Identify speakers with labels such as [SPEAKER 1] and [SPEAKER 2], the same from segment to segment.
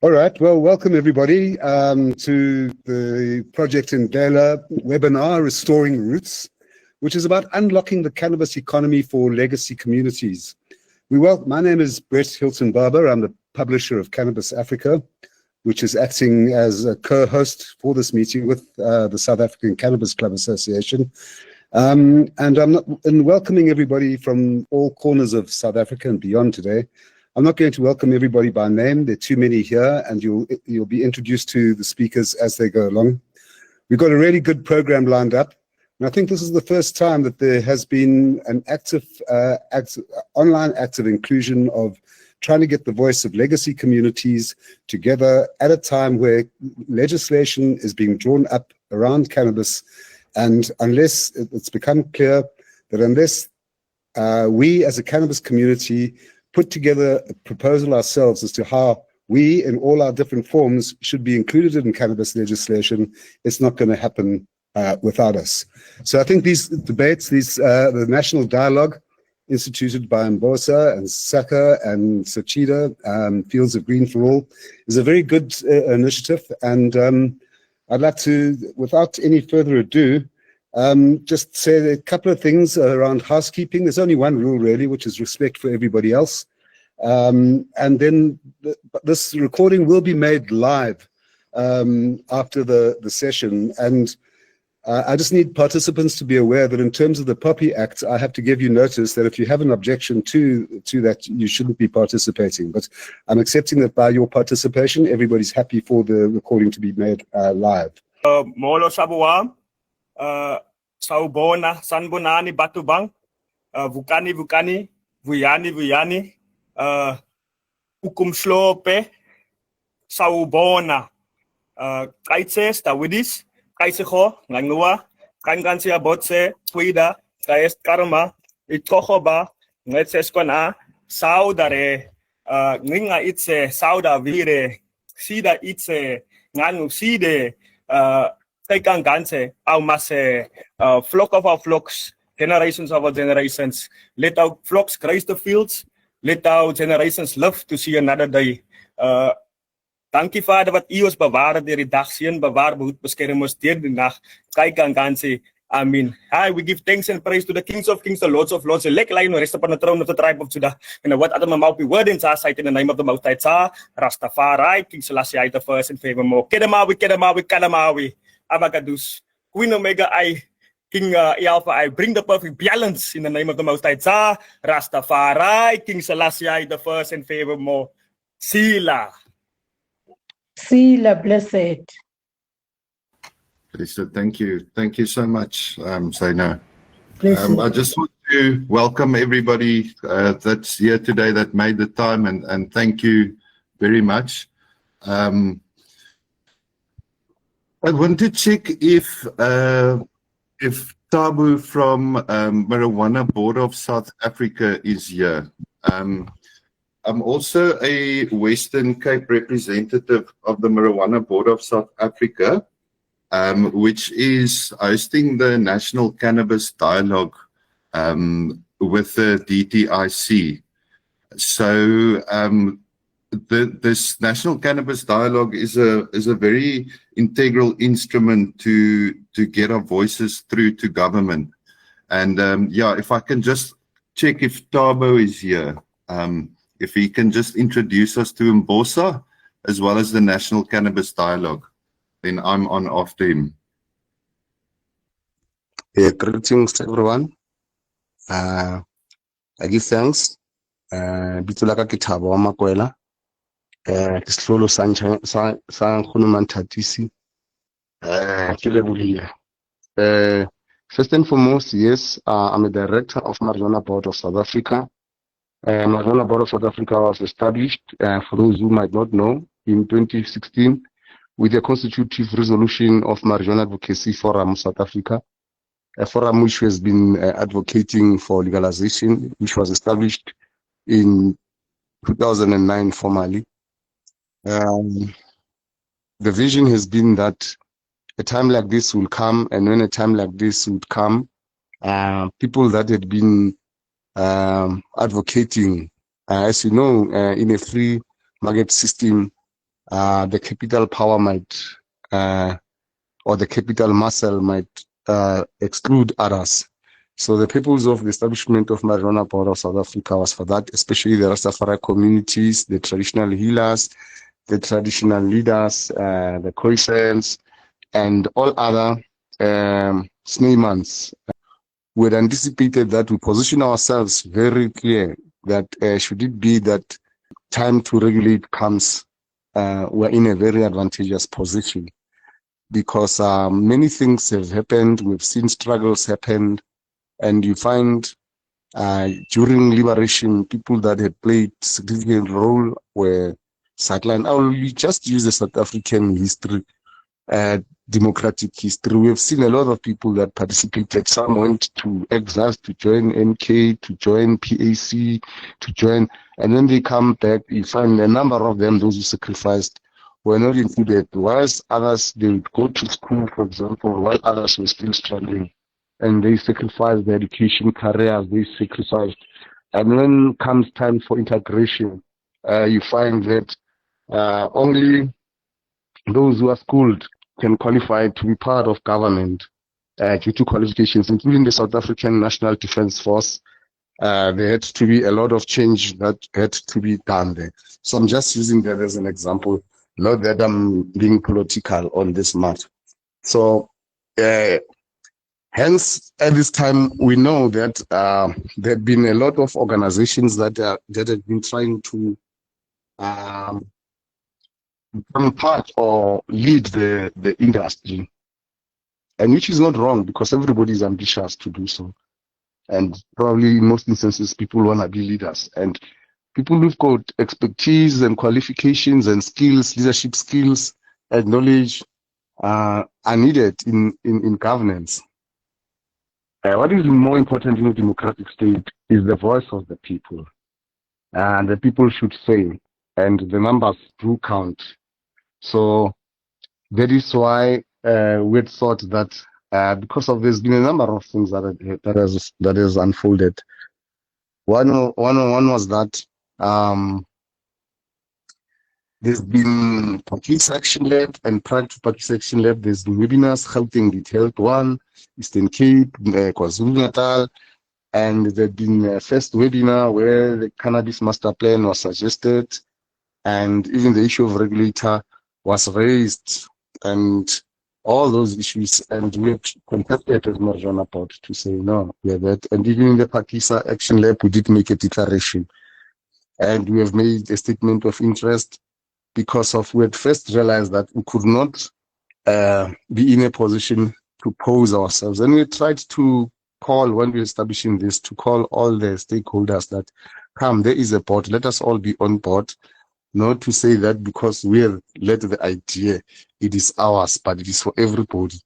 [SPEAKER 1] All right, well, welcome everybody to the Project Indlela webinar, Restoring Roots, which is about unlocking the cannabis economy for legacy communities. My name is Brett Hilton Barber. I'm the publisher of Cannabis Africa, which is acting as a co-host for this meeting with the South African Cannabis Club Association. And I'm welcoming everybody from all corners of South Africa and beyond today. I'm not going to welcome everybody by name. There are too many here, and you'll be introduced to the speakers as they go along. We've got a really good program lined up, and I think this is the first time that there has been an online active inclusion of trying to get the voice of legacy communities together at a time where legislation is being drawn up around cannabis, and unless it's become clear that unless we as a cannabis community put together a proposal ourselves as to how we, in all our different forms, should be included in cannabis legislation, it's not going to happen without us. So I think these debates, the National Dialogue, instituted by Mbosa and SACCA and SACCA, Fields of Green for All, is a very good initiative. And I'd like to, without any further ado, just say a couple of things around housekeeping. There's only one rule really, which is respect for everybody else. And then this recording will be made live after the session. And I just need participants to be aware that in terms of the POPI Act, I have to give you notice that if you have an objection to that, you shouldn't be participating. But I'm accepting that by your participation, everybody's happy for the recording to be made live.
[SPEAKER 2] Molo Sabuam. Saubona, Sanbonani, Batubang, Vukani, Vuyani, Ukumslope, Saubona, Kaitses, Tawidis, Kaiseho, Nangua, Kangansia Botse, Twida, Kaest Karma, Itohoba, Netseskona, Saudare, Ninga Itse, Sauda Vire, Sida Itse, Nanu Side, flock of our flocks, generations of our generations. Let our flocks graze the fields. Let our generations live to see another day. Dankie Vader wat U ons bewaar deur die dag seën bewaar behoed beskerm ons deur die nag. Kyk aan ganse. Amen. Hi, we give thanks and praise to the kings of kings, the lords of lords, the elect lion who rest upon the throne of the tribe of Judah. And what other mouth be word in our sight in the name of the Most High Tsar, Rastafari, King Selassie the first and forevermore. Kedemawi. Abagadus, Queen Omega I, King Alpha I, bring the perfect balance in the name of the Most High Tsar, Rastafari, King Selassie the first and forevermore. Sila,
[SPEAKER 3] blessed.
[SPEAKER 4] Thank you so much, Zaina. I just want to welcome everybody that's here today that made the time, and thank you very much. I want to check if Tabu from Marijuana Board of South Africa is here. I'm also a Western Cape representative of the Marijuana Board of South Africa, which is hosting the National Cannabis Dialogue with the DTIC. So this National Cannabis Dialogue is a very integral instrument to get our voices through to government. And if I can just check if Tabo is here, if he can just introduce us to Mbosa as well as the National Cannabis Dialogue, then I'm on after him.
[SPEAKER 5] Greetings everyone. I give thanks. Bitulaka Kitabo Makwela. Slolo San Hunuman Tatisi. First and foremost, yes, I'm a director of Marijuana Board of South Africa. Marijuana Board of South Africa was established, for those who might not know, in 2016 with the constitutive resolution of Marijuana Advocacy Forum South Africa, a forum which has been advocating for legalization, which was established in 2009 formally. The vision has been that a time like this will come, and when a time like this would come, people that had been advocating, as you know, in a free market system, the capital power might, or the capital muscle might exclude others. So the purpose of the establishment of Marijuana Board of South Africa was for that, especially the Rastafari communities, the traditional healers, the traditional leaders, the Khoisans, and all other Sneemans. We had anticipated that we position ourselves very clear that should it be that time to regulate comes, we're in a very advantageous position, because many things have happened. We've seen struggles happen, and you find during liberation, people that had played significant role were sidelined. I will just use the South African history, democratic history. We've seen a lot of people that participated. Some went to exile to join NK, to join PAC, to join, and when they come back, you find a number of them, those who sacrificed, were not included. Whilst others, they would go to school, for example, while others were still struggling, and they sacrificed their education careers, they sacrificed. And when comes time for integration, you find that only those who are schooled can qualify to be part of government due to qualifications, including the South African National Defence Force. There had to be a lot of change that had to be done there. So I'm just using that as an example, not that I'm being political on this matter. So hence, at this time, we know that there have been a lot of organizations that have been trying to become part or lead the industry, and which is not wrong, because everybody is ambitious to do so. And probably in most instances, people want to be leaders. And people who've got expertise and qualifications and skills, leadership skills and knowledge are needed in governance. What is more important in a democratic state is the voice of the people. And the people should say, and the numbers do count. So that is why we had thought that because of there's been a number of things that has unfolded. One was that there's been Pakis Action Lab, and prior to Pakis Action Lab, there's been webinars, Gauteng Detailed One, Eastern Cape, KwaZulu-Natal, and there'd been a first webinar where the Cannabis Master Plan was suggested, and even the issue of regulator was raised, and all those issues, and we have contacted as Marijuana Board to say no, we are that. And even in the Pakisa Action Lab, we did make a declaration, and we have made a statement of interest, because we had first realized that we could not be in a position to pose ourselves, and we tried to call, when we were establishing this, to call all the stakeholders that come, there is a board, let us all be on board. Not to say that because we have led the idea, it is ours, but it is for everybody.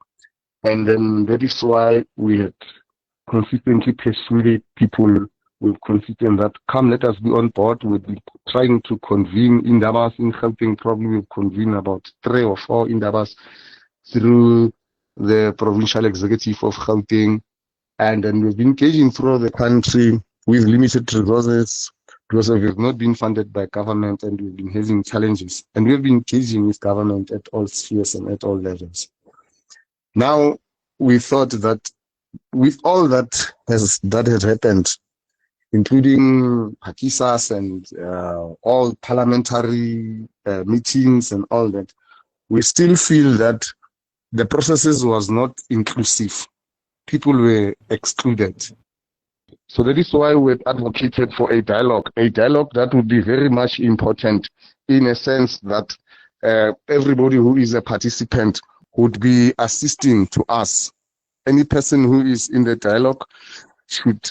[SPEAKER 5] And then that is why we had consistently persuaded people with consistent that come, let us be on board. We've been trying to convene Indabas in Gauteng. Probably we've convened about 3 or 4 Indabas through the provincial executive of Gauteng. And then we've been engaging throughout the country with limited resources, because we have not been funded by government, and we've been having challenges. And we've been engaging with government at all spheres and at all levels. Now, we thought that with all that has happened, including Pakisas and all parliamentary meetings and all that, we still feel that the processes was not inclusive. People were excluded. So that is why we advocated for a dialogue that would be very much important, in a sense that everybody who is a participant would be assisting to us. Any person who is in the dialogue should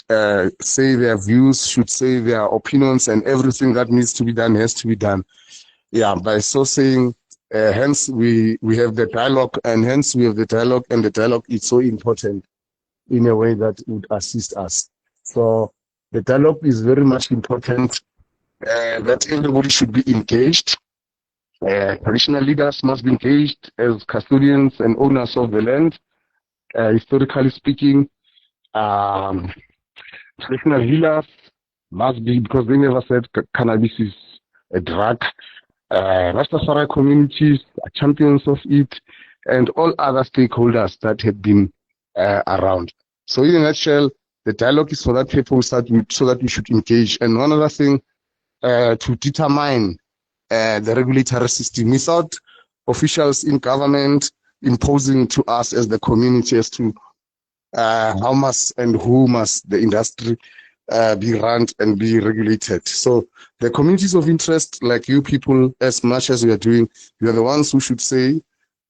[SPEAKER 5] say their views, should say their opinions, and everything that needs to be done has to be done. Yeah, by so saying, hence we have the dialogue, and hence we have the dialogue, and the dialogue is so important in a way that would assist us. So the dialogue is very much important, that everybody should be engaged. Traditional leaders must be engaged as custodians and owners of the land, historically speaking. Traditional healers must be, because they never said cannabis is a drug. Rastafari communities are champions of it, and all other stakeholders that have been around. So in a nutshell, the dialogue is for that purpose, so that we should engage. And one other thing, to determine the regulatory system without officials in government imposing to us as the community as to how must and who must the industry be run and be regulated. So the communities of interest, like you people, as much as we are doing, you are the ones who should say,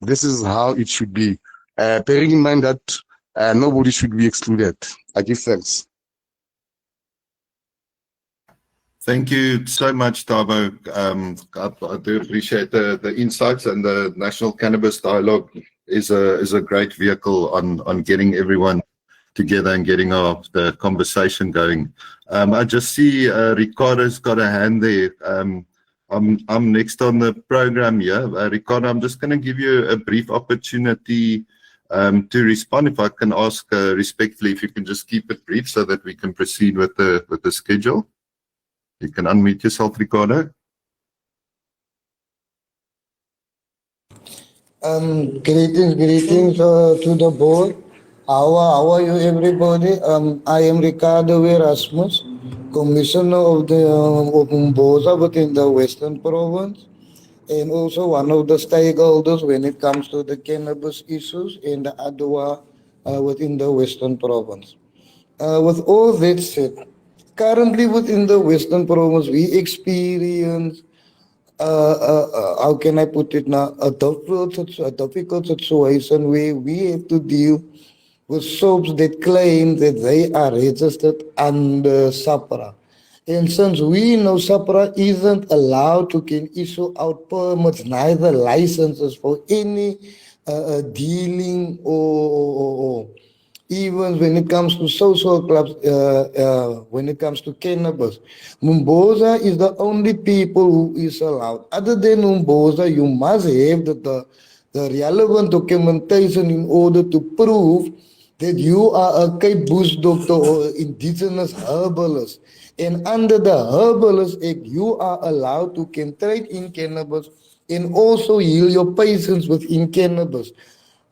[SPEAKER 5] this is how it should be. Bearing in mind that nobody should be excluded. I give thanks.
[SPEAKER 4] Thank you so much, Tabo. I do appreciate the insights, and the National Cannabis Dialogue is a great vehicle on getting everyone together and getting the conversation going. I just see Ricardo's got a hand there. I'm next on the program here. Ricardo, I'm just going to give you a brief opportunity to respond. If I can ask respectfully, if you can just keep it brief so that we can proceed with the schedule. You can unmute yourself, Ricardo.
[SPEAKER 3] Greetings to the board. How are you, everybody? I am Ricardo Erasmus, Commissioner of the Umboza within the Western Province, and also one of the stakeholders when it comes to the cannabis issues in the Adwa within the Western Province. With all that said, currently within the Western Province, we experience how can I put it now, a difficult situation where we have to deal with shops that claim that they are registered under SAPRA. And since we know SAPRA isn't allowed to can issue out permits, neither licenses for any dealing or even when it comes to social clubs, when it comes to cannabis. Umboza is the only people who is allowed. Other than Umboza, you must have the relevant documentation in order to prove that you are a Cape Bush doctor or indigenous herbalist. And under the Herbalist Act, you are allowed to can trade in cannabis and also heal your patients within cannabis.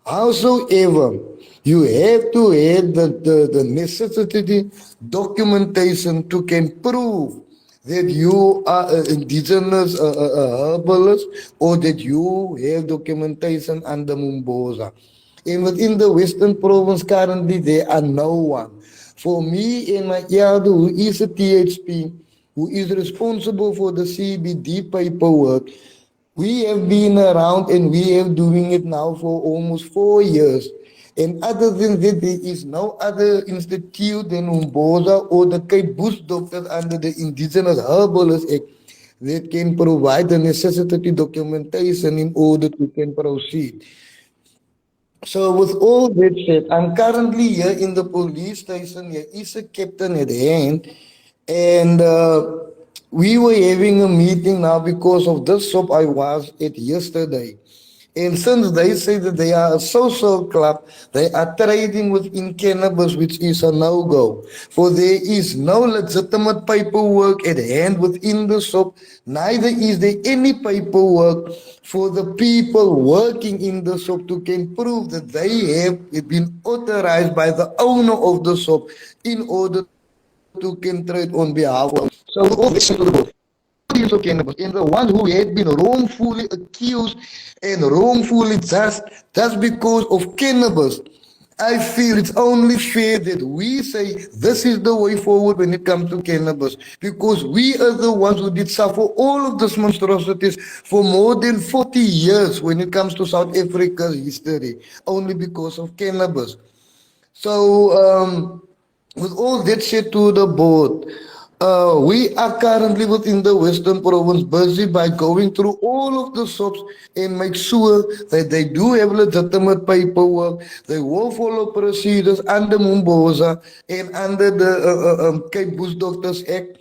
[SPEAKER 3] Howsoever, you have to have the necessity documentation to can prove that you are an indigenous herbalist or that you have documentation under Umboza. And within the Western Province currently, there are no one. For me and my elder, who is a THP, who is responsible for the CBD paperwork, we have been around and we have doing it now for almost 4 years. And other than that, there is no other institute than Umboza or the Cape Bush doctors under the Indigenous Herbalist Act that can provide the necessity documentation in order to can proceed. So with all that said, I'm currently here in the police station. Here is a captain at hand, and we were having a meeting now because of this shop I was at yesterday. And since they say that they are a social club, they are trading within cannabis, which is a no-go. For there is no legitimate paperwork at hand within the shop, neither is there any paperwork for the people working in the shop to can prove that they have been authorized by the owner of the shop in order to can trade on behalf of. So all this to the board. Of cannabis, and the ones who had been wrongfully accused and wrongfully just because of cannabis, I feel it's only fair that we say this is the way forward when it comes to cannabis, because we are the ones who did suffer all of these monstrosities for more than 40 years when it comes to South Africa's history, only because of cannabis. So with all that said to the board, we are currently within the Western Province busy by going through all of the shops and make sure that they do have legitimate paperwork. They will follow procedures under Umboza and under the Cape Bush Doctors Act.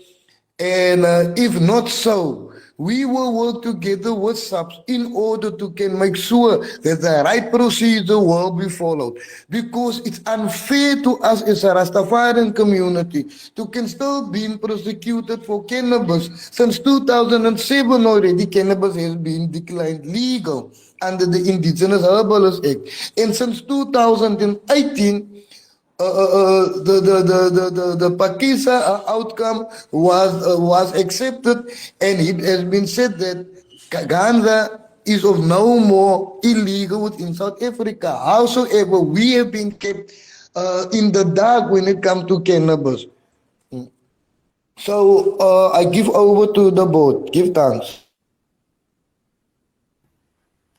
[SPEAKER 3] And if not so, we will work together with SAPS in order to can make sure that the right procedure will be followed. Because it's unfair to us as a Rastafarian community to can still be prosecuted for cannabis. Since 2007 already, cannabis has been declared legal under the Indigenous Herbalist Act. And since 2018, the Pakisa outcome was accepted, and it has been said that ganja is of no more illegal within South Africa. Howsoever, we have been kept in the dark when it comes to cannabis. So I give over to the board. Give thanks.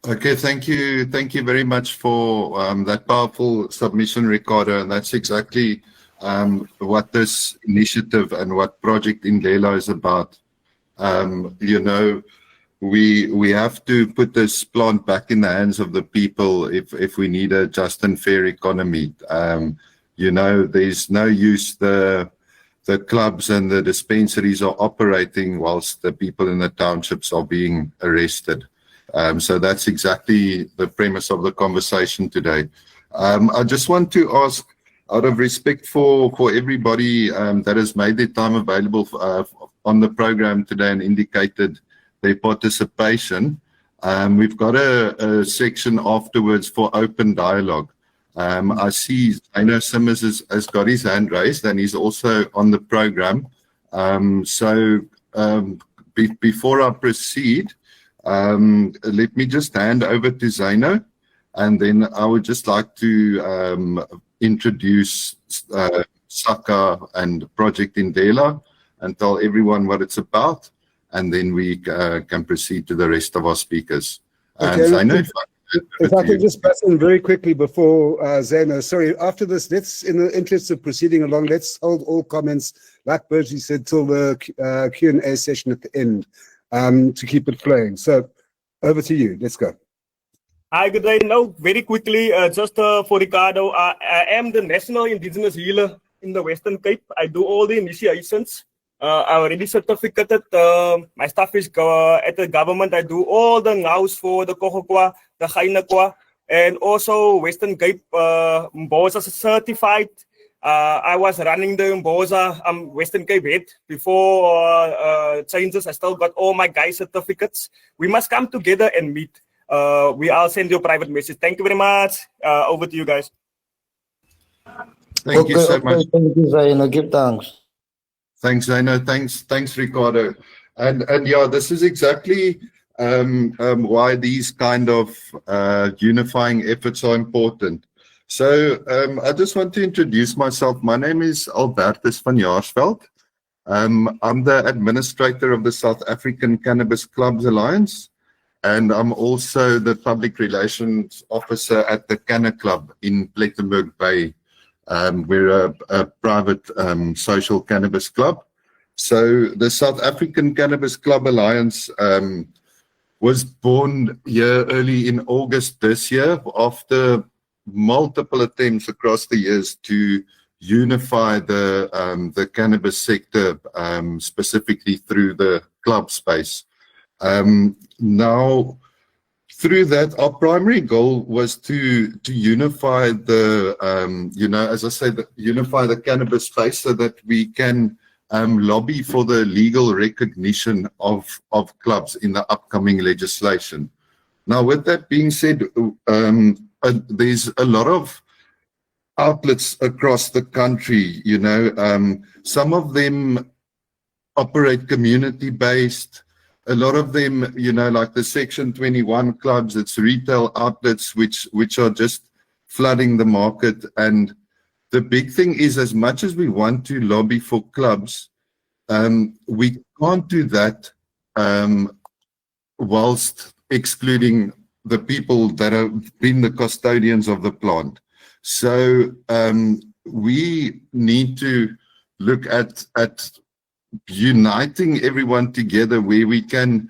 [SPEAKER 4] Okay, thank you very much for that powerful submission, Ricardo. And that's exactly what this initiative and what Project Indlela is about. You know, we have to put this plant back in the hands of the people if we need a just and fair economy. You know, there's no use the clubs and the dispensaries are operating whilst the people in the townships are being arrested. So that's exactly the premise of the conversation today. I just want to ask, out of respect for everybody that has made their time available on the program today and indicated their participation, we've got a section afterwards for open dialogue. I see Zaino Simmers has got his hand raised and he's also on the program. Before I proceed, let me just hand over to Zaino, and then I would just like to introduce SACCA and Project Indlela and tell everyone what it's about, and then we can proceed to the rest of our speakers.
[SPEAKER 1] Okay,
[SPEAKER 4] Zaino,
[SPEAKER 1] if I can just pass in very quickly before Zaino. Sorry, after this, let's, in the interest of proceeding along, let's hold all comments, like Bertie said, till the Q&A session at the end. To keep it flowing. So over to you. Let's go.
[SPEAKER 2] Hi, good day. Now, very quickly, just for Ricardo, I am the National Indigenous Healer in the Western Cape. I do all the initiations. I already certificated. My staff is at the government. I do all the nows for the Kohokwa, the Gainakwa, and also Western Cape. Mbosa certified. I was running the Mbosa Western Cape head before changes. I still got all my guy certificates. We must come together and meet. I'll send you a private message. Thank you very much. Over to you guys.
[SPEAKER 4] Thank you so much.
[SPEAKER 3] Thank you, Zaino. Give thanks.
[SPEAKER 4] Thanks, Zaino. Thanks, Ricardo. And yeah, this is exactly why these kind of unifying efforts are important. So I just want to introduce myself. My name is Albertus van Jaarsveld. I'm the administrator of the South African Cannabis Clubs Alliance, and I'm also the public relations officer at the CannaClub in Plettenberg Bay. We're a private social cannabis club. So the South African Cannabis Club Alliance was born here early in August this year after multiple attempts across the years to unify the cannabis sector, specifically through the club space. Now, through that, our primary goal was to unify the, as I said, unify the cannabis space so that we can lobby for the legal recognition of clubs in the upcoming legislation. Now, with that being said, there's a lot of outlets across the country, some of them operate community-based. A lot of them, like the Section 21 clubs, it's retail outlets which are just flooding the market. And the big thing is, as much as we want to lobby for clubs, we can't do that whilst excluding the people that have been the custodians of the plant. So we need to look at uniting everyone together where we can,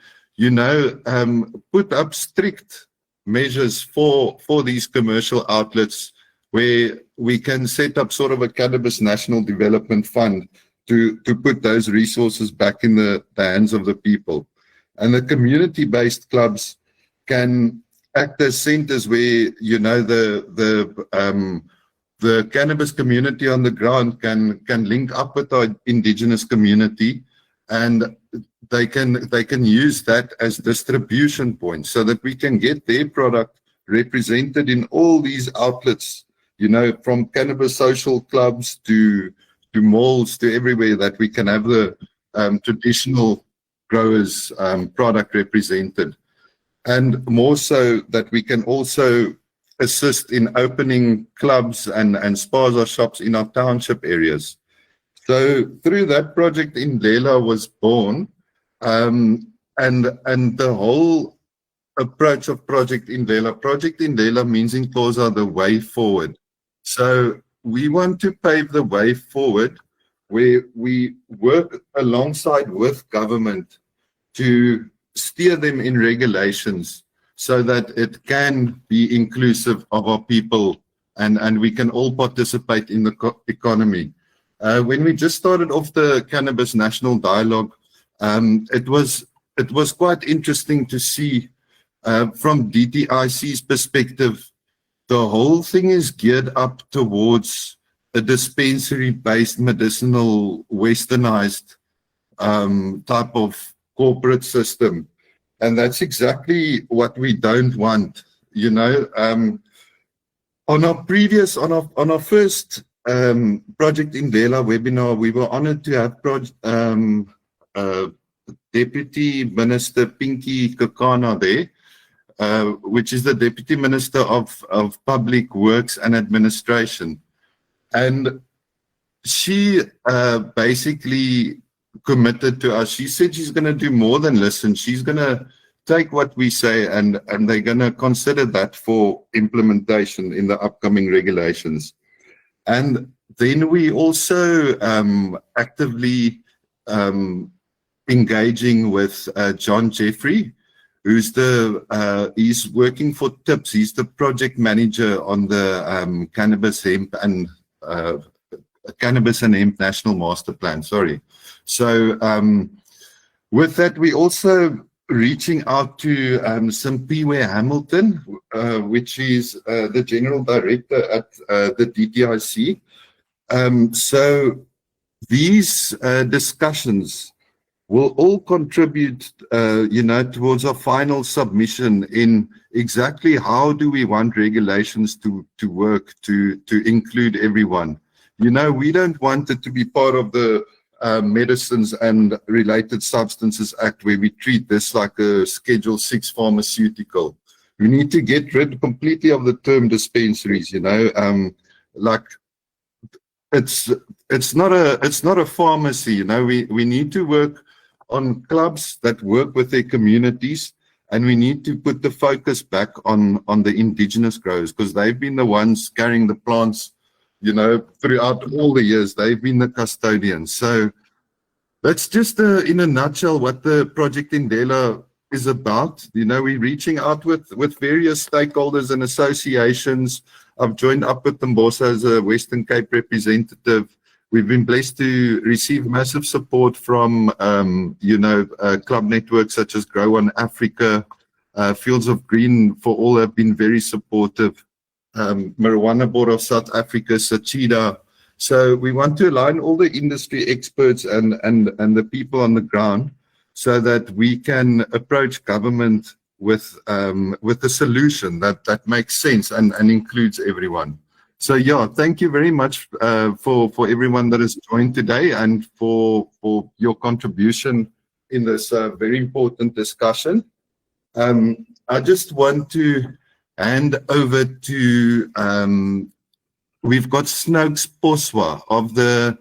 [SPEAKER 4] put up strict measures for these commercial outlets, where we can set up sort of a cannabis national development fund to put those resources back in the hands of the people. And the community-based clubs can act as centers where, you know, the cannabis community on the ground can link up with our indigenous community, and they can use that as distribution points so that we can get their product represented in all these outlets, you know, from cannabis social clubs to malls to everywhere, that we can have the traditional growers product represented. And more so that we can also assist in opening clubs and spas or shops in our township areas. So through that project, Indlela was born, and the whole approach of Project Indlela means in Xhosa the way forward. So we want to pave the way forward where we work alongside with government to steer them in regulations so that it can be inclusive of our people, and we can all participate in the economy. When we just started off the Cannabis National Dialogue, it was quite interesting to see from DTIC's perspective, the whole thing is geared up towards a dispensary-based medicinal westernized type of corporate system. And that's exactly what we don't want, you know. On our first Project Indlela webinar, we were honored to have Deputy Minister Pinky Kakana there, which is the Deputy Minister of Public Works and Administration. And she basically committed to us. She said she's going to do more than listen. She's going to take what we say and they're going to consider that for implementation in the upcoming regulations. And then we also actively engaging with John Jeffrey, who's he's working for TIPS. He's the project manager on the Cannabis and Hemp National Master Plan. Sorry. So with that, we also reaching out to Simpiwe Hamilton, which is the General Director at the DTIC. So these discussions will all contribute, you know, towards our final submission in exactly how do we want regulations to work to include everyone. You know, we don't want it to be part of the Medicines and Related Substances Act, where we treat this like a Schedule 6 pharmaceutical. We need to get rid completely of the term dispensaries, you know, like it's not a pharmacy, you know. We need to work on clubs that work with their communities, and we need to put the focus back on the indigenous growers, because they've been the ones carrying the plants, you know, throughout all the years. They've been the custodians. So that's just in a nutshell what the Project Indlela is about. You know, we're reaching out with various stakeholders and associations. I've joined up with Mbosa as a Western Cape representative. We've been blessed to receive massive support from, you know, club networks such as Grow on Africa. Fields of Green for All have been very supportive. Marijuana Board of South Africa, SACCA. So we want to align all the industry experts and the people on the ground so that we can approach government with a solution that makes sense and includes everyone. So yeah, thank you very much for everyone that has joined today and for your contribution in this very important discussion. I just want to hand over to, we've got Snokes Poswa of the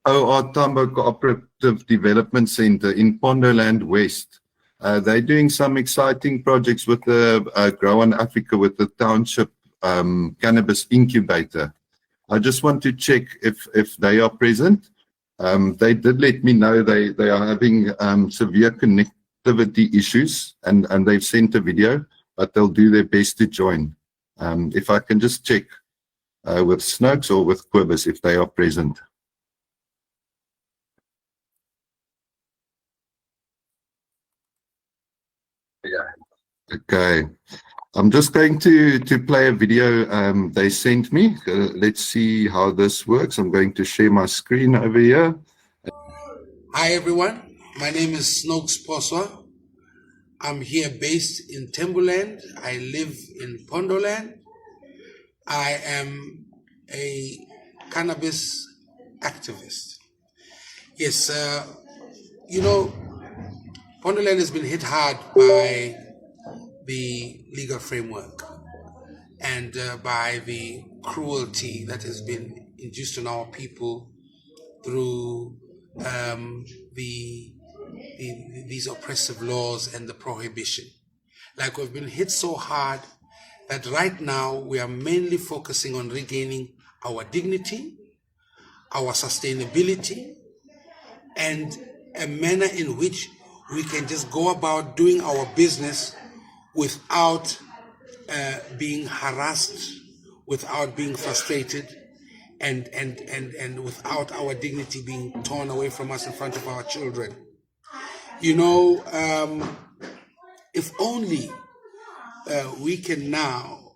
[SPEAKER 4] OR Tambo Cooperative Development Center in Pondoland West. They're doing some exciting projects with the Grow on Africa with the Township Cannabis Incubator. I just want to check if they are present. They did let me know they are having severe connectivity issues and they've sent a video, but they'll do their best to join. If I can just check with Snokes or with Quibus if they are present. Okay. I'm just going to play a video they sent me. Let's see how this works. I'm going to share my screen over here.
[SPEAKER 6] Hi everyone, my name is Snokes Poswa. I'm here based in Timberland. I live in Pondoland. I am a cannabis activist. Yes, you know, Pondoland has been hit hard by the legal framework and by the cruelty that has been induced on our people through these oppressive laws and the prohibition. Like, we've been hit so hard that right now we are mainly focusing on regaining our dignity, our sustainability, and a manner in which we can just go about doing our business without being harassed, without being frustrated, and without our dignity being torn away from us in front of our children. You know, if only we can now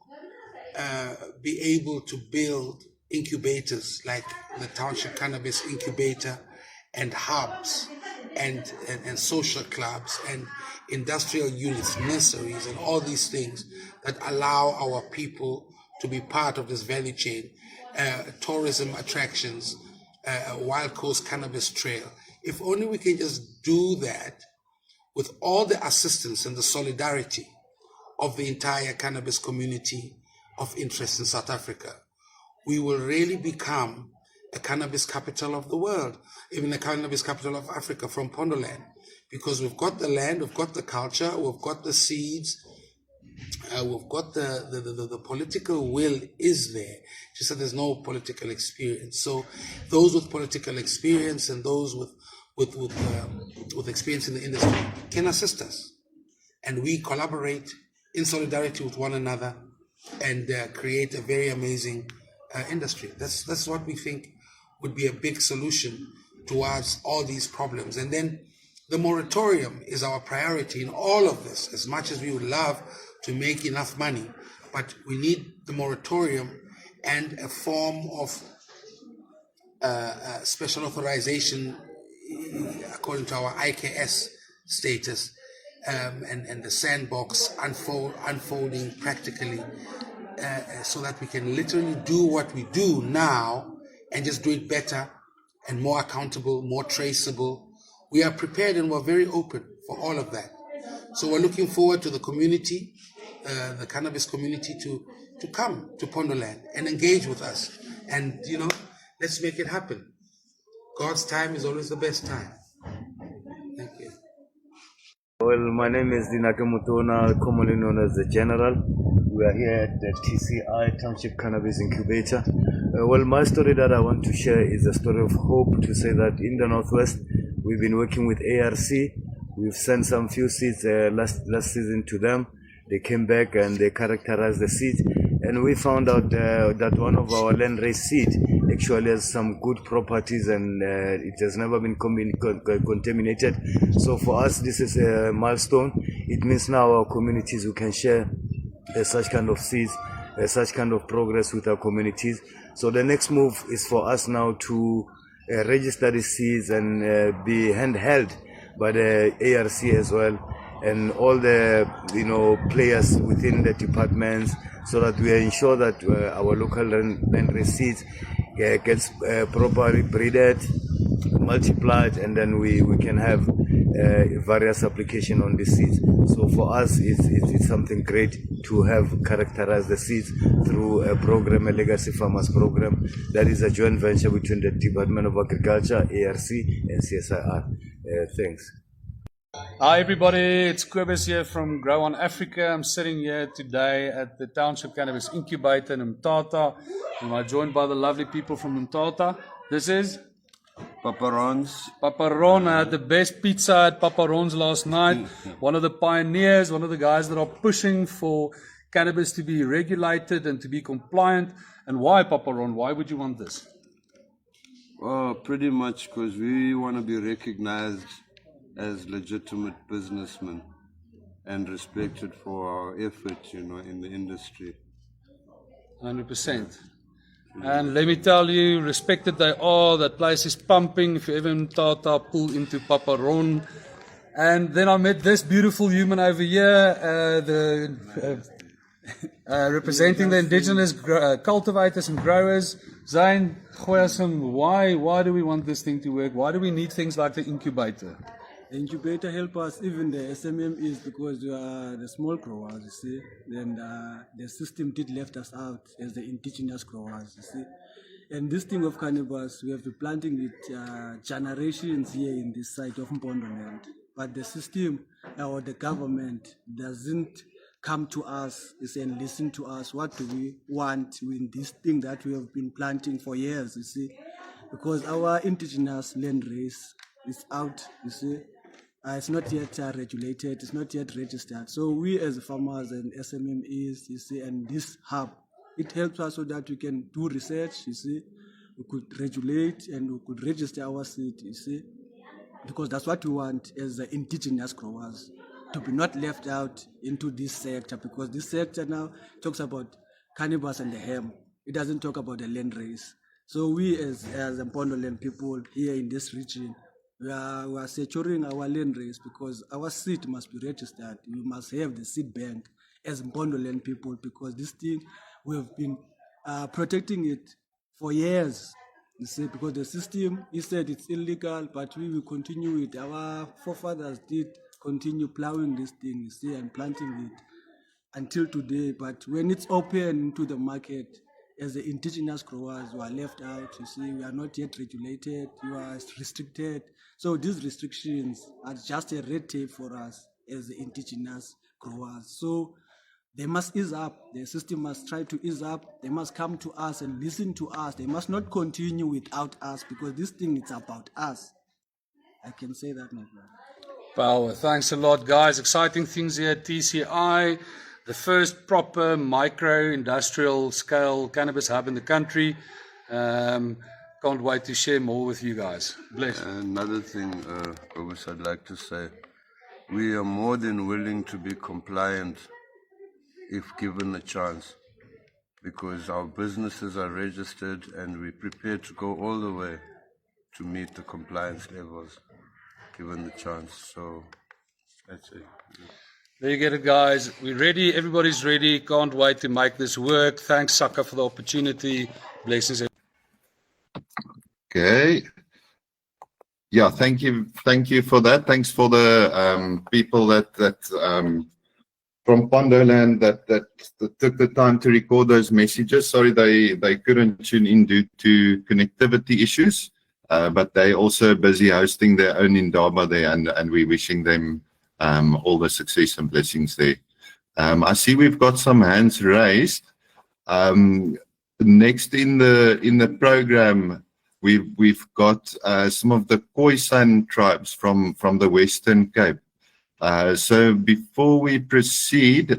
[SPEAKER 6] be able to build incubators like the Township Cannabis Incubator and hubs and social clubs and industrial units, nurseries, and all these things that allow our people to be part of this value chain, tourism attractions, Wild Coast Cannabis Trail. If only we can just do that with all the assistance and the solidarity of the entire cannabis community of interest in South Africa, we will really become a cannabis capital of the world, even a cannabis capital of Africa from Pondoland, because we've got the land, we've got the culture, we've got the seeds, we've got the political will is there, just that there's no political experience. So those with political experience and those with experience in the industry can assist us, and we collaborate in solidarity with one another and create a very amazing industry. That's what we think would be a big solution towards all these problems. And then the moratorium is our priority in all of this, as much as we would love to make enough money, but we need the moratorium and a form of special authorization according to our IKS status, and the sandbox unfolding practically, so that we can literally do what we do now and just do it better and more accountable, more traceable. We are prepared and we're very open for all of that. So we're looking forward to the community, the cannabis community, to come to Pondoland and engage with us. And, you know, let's make it happen. God's time is always the best time. Thank you.
[SPEAKER 7] Well, my name is Dinake Mutona, commonly known as the General. We are here at the TCI, Township Cannabis Incubator. Well, my story that I want to share is a story of hope, to say that in the Northwest, we've been working with ARC. We've sent some few seeds last season to them. They came back and they characterized the seed. And we found out that one of our land-raised seed actually has some good properties, and it has never been contaminated. So for us, this is a milestone. It means now our communities, we can share such kind of seeds, such kind of progress with our communities. So the next move is for us now to register the seeds and be handheld by the ARC as well, and all the players within the departments, so that we ensure that our local land seeds gets properly breeded, multiplied, and then we can have various application on the seeds. So for us, it's something great to have characterized the seeds through a program, a legacy farmers program, that is a joint venture between the Department of Agriculture, ARC, and CSIR. Thanks.
[SPEAKER 8] Hi everybody, it's Kobus here from Grow On Africa. I'm sitting here today at the Township Cannabis Incubator in Mthatha, and I'm joined by the lovely people from Mthatha. This is
[SPEAKER 9] Papa Ron's.
[SPEAKER 8] Papa Ron. I had the best pizza at Papa Ron's last night. One of the pioneers, one of the guys that are pushing for cannabis to be regulated and to be compliant. And why, Papa Ron? Why would you want this?
[SPEAKER 9] Well, pretty much because we want to be recognized as legitimate businessmen. and respected for our effort, in the industry.
[SPEAKER 8] 100%. And let me tell you, respected they are, that place is pumping. If you ever in Tata, pull into Paparon. And then I met this beautiful human over here, representing the indigenous cultivators and growers. Zain, why do we want this thing to work? Why do we need things like the incubator?
[SPEAKER 10] The incubator help us, even the SMM is because we are the small growers, you see, and the system did left us out as the indigenous growers, you see. And this thing of cannabis, we have been planting it generations here in this side of Mpondo land. But the system or the government doesn't come to us and listen to us. What do we want with this thing that we have been planting for years, you see? Because our indigenous land race is out, you see. It's not yet regulated, it's not yet registered. So we as farmers and SMMEs, you see, and this hub, it helps us so that we can do research, you see. We could regulate and we could register our seed, you see. Because that's what we want as the indigenous growers, to be not left out into this sector, because this sector now talks about cannabis and the hemp. It doesn't talk about the land race. So we as Mpondo land people here in this region, we are securing our land race because our seed must be registered. We must have the seed bank as Mpondo land people, because this thing, we have been protecting it for years. You see, because the system, he said it's illegal, but we will continue it. Our forefathers did continue plowing this thing, you see, and planting it until today. But when it's open to the market, as the indigenous growers, we are left out, you see, we are not yet regulated, we are restricted. So these restrictions are just a red tape for us as the indigenous growers. So they must ease up, the system must try to ease up, they must come to us and listen to us, they must not continue without us, because this thing is about us. I can say that, my brother.
[SPEAKER 8] Power. Thanks a lot, guys. Exciting things here at TCI. The first proper micro-industrial scale cannabis hub in the country. Can't wait to share more with you guys. Bless.
[SPEAKER 9] Another thing, Obus, I'd like to say, we are more than willing to be compliant if given a chance, because our businesses are registered and we're prepared to go all the way to meet the compliance levels given the chance. So that's it.
[SPEAKER 8] There you get it, guys. We're ready. Everybody's ready. Can't wait to make this work. Thanks, SACCA, for the opportunity. Blessings.
[SPEAKER 4] Okay. Yeah, thank you for that. Thanks for the people that from Pondoland that took the time to record those messages. Sorry they couldn't tune in due to connectivity issues, but they also busy hosting their own Indaba there, and we're wishing them all the success and blessings there. I see we've got some hands raised. Next in the program, we've got some of the Khoisan tribes from the Western Cape. So before we proceed,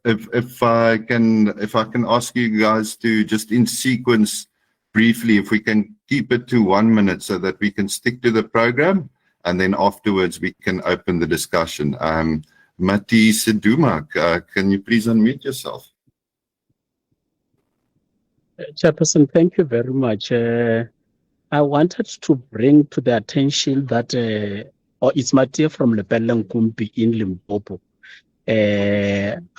[SPEAKER 4] if I can ask you guys to just in sequence briefly, if we can keep it to 1 minute so that we can stick to the program, and then afterwards we can open the discussion. Mati Sedumak, can you please unmute yourself?
[SPEAKER 11] Chairperson, thank you very much. I wanted to bring to the attention that it's Mati from Lepelle Nkumpi in Limpopo. I'm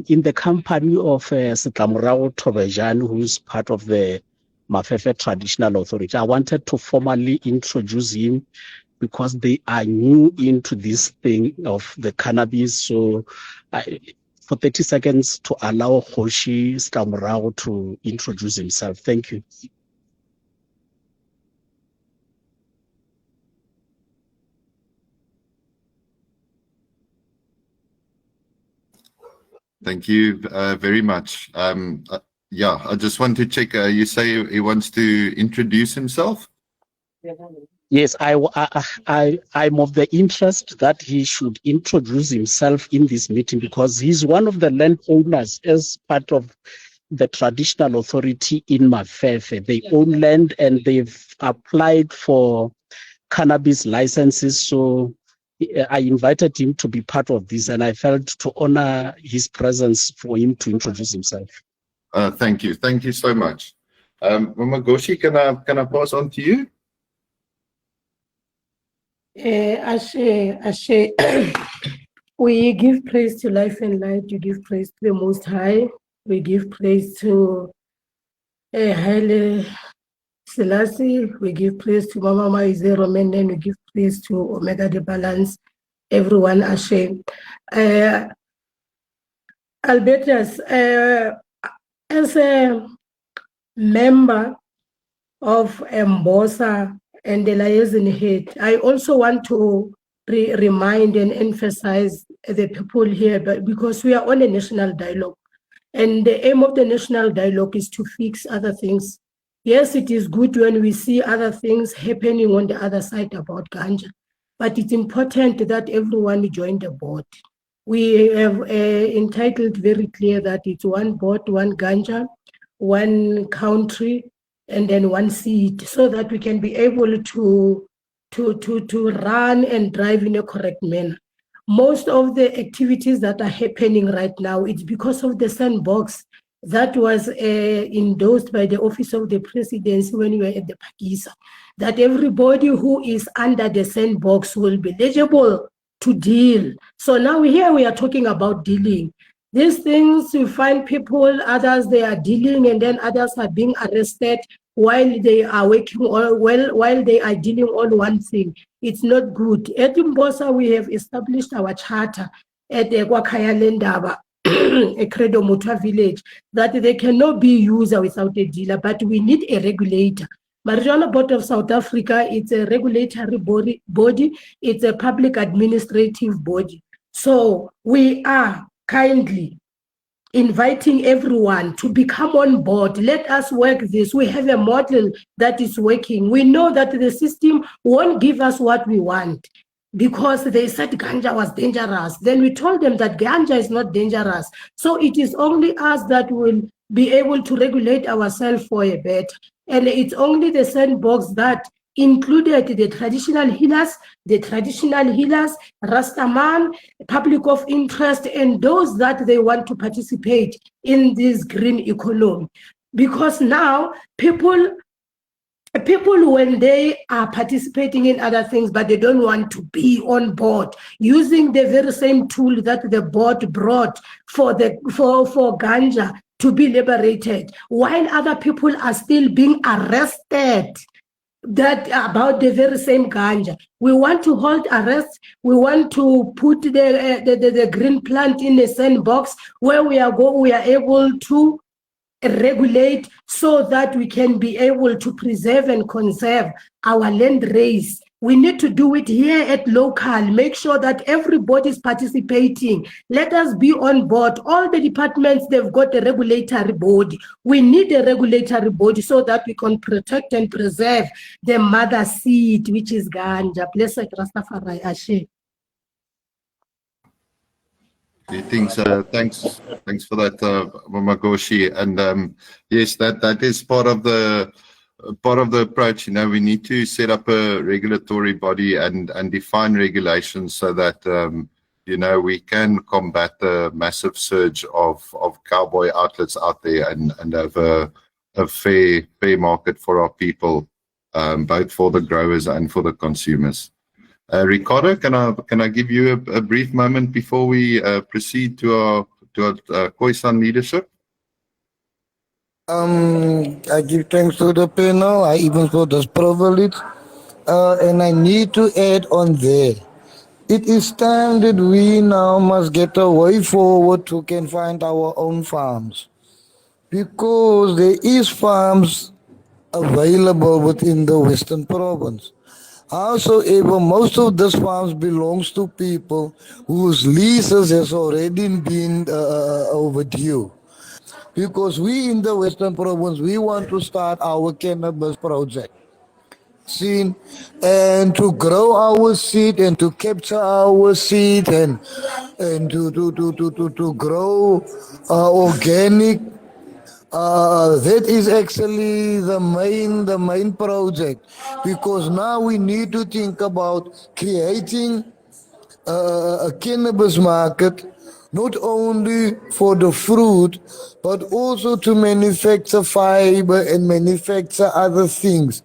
[SPEAKER 11] in the company of Setlamorao Tobejan, who's part of the Mafefe Traditional Authority. I wanted to formally introduce him because they are new into this thing of the cannabis. So for 30 seconds to allow Hoshi Setlamorao to introduce himself. Thank you.
[SPEAKER 4] Thank you very much. Yeah, I just want to check. You say he wants to introduce himself?
[SPEAKER 11] Yes, I'm of the interest that he should introduce himself in this meeting because he's one of the landowners as part of the traditional authority in Mafefe. They own land and they've applied for cannabis licenses. So I invited him to be part of this, and I felt to honor his presence for him to introduce himself.
[SPEAKER 4] Thank you. Thank you so much. Mama Goshi, can I pass on to you?
[SPEAKER 12] Ashe, we give praise to life and light. We give praise to the Most High. We give praise to Haile Selassie. We give praise to Mama Maize Roman, and we give praise to Omega the Balance. Everyone, Ashe. Albertus, as a member of Mbosa and the liaison head, I also want to remind and emphasize the people here, because we are on a national dialogue. And the aim of the national dialogue is to fix other things. Yes, it is good when we see other things happening on the other side about ganja, but it's important that everyone join the board. We have entitled very clear that it's one board, one ganja, one country, and then one seed, so that we can be able to run and drive in a correct manner. Most of the activities that are happening right now, it's because of the sandbox that was endorsed by the Office of the Presidency when we were at the Pakisa, that everybody who is under the sandbox will be eligible to deal. So now here we are talking about dealing. These things, you find people, others they are dealing, and then others are being arrested while they are working, or while they are dealing on one thing. It's not good. At Mbosa, we have established our charter at the Kwakaya Lendaba, a Credo Mutua village, that they cannot be used without a dealer, but we need a regulator. Marijuana Board of South Africa, it's a regulatory body, it's a public administrative body. So we are kindly inviting everyone to become on board. Let us work this. We have a model that is working. We know that the system won't give us what we want, because they said ganja was dangerous. Then we told them that ganja is not dangerous. So it is only us that will be able to regulate ourselves for a better. And it's only the sandbox that included the traditional healers, Rastaman, public of interest, and those that they want to participate in this green economy. Because now people, when they are participating in other things, but they don't want to be on board, using the very same tool that the board brought for ganja to be liberated, while other people are still being arrested that about the very same ganja. We want to hold arrests. We want to put the green plant in a sandbox where we are able to regulate, so that we can be able to preserve and conserve our land race. We need to do it here at local, make sure that everybody is participating. Let us be on board. All the departments, they've got a regulatory body. We need a regulatory body so that we can protect and preserve the mother seed, which is ganja. Blessed Rastafari Ashe.
[SPEAKER 4] Thanks for that, Mama Goshi. And yes, that is part of the approach. You know, we need to set up a regulatory body and define regulations so that you know, we can combat the massive surge of cowboy outlets out there and have a fair market for our people, both for the growers and for the consumers. Ricardo, can I give you a brief moment before we proceed to our Khoisan leadership?
[SPEAKER 3] I give thanks to the panel. I even for this privilege, and I need to add on there. It is time that we now must get a way forward to can find our own farms, because there is farms available within the Western Province. However, most of these farms belongs to people whose leases has already been overdue. Because we in the Western Province, we want to start our cannabis project. And to grow our seed and to capture our seed and to grow organic. That is actually the main project, because now we need to think about creating a cannabis market, not only for the fruit, but also to manufacture fiber and manufacture other things,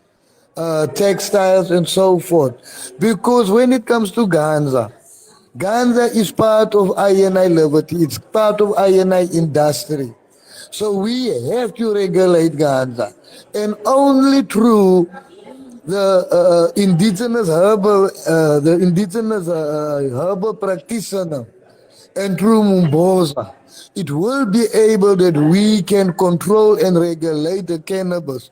[SPEAKER 3] textiles and so forth. Because when it comes to Ganza, Ganza is part of INI Liberty, it's part of INI industry. So we have to regulate Ganza. And only through the indigenous herbal practitioner and through Mumboza, it will be able that we can control and regulate the cannabis.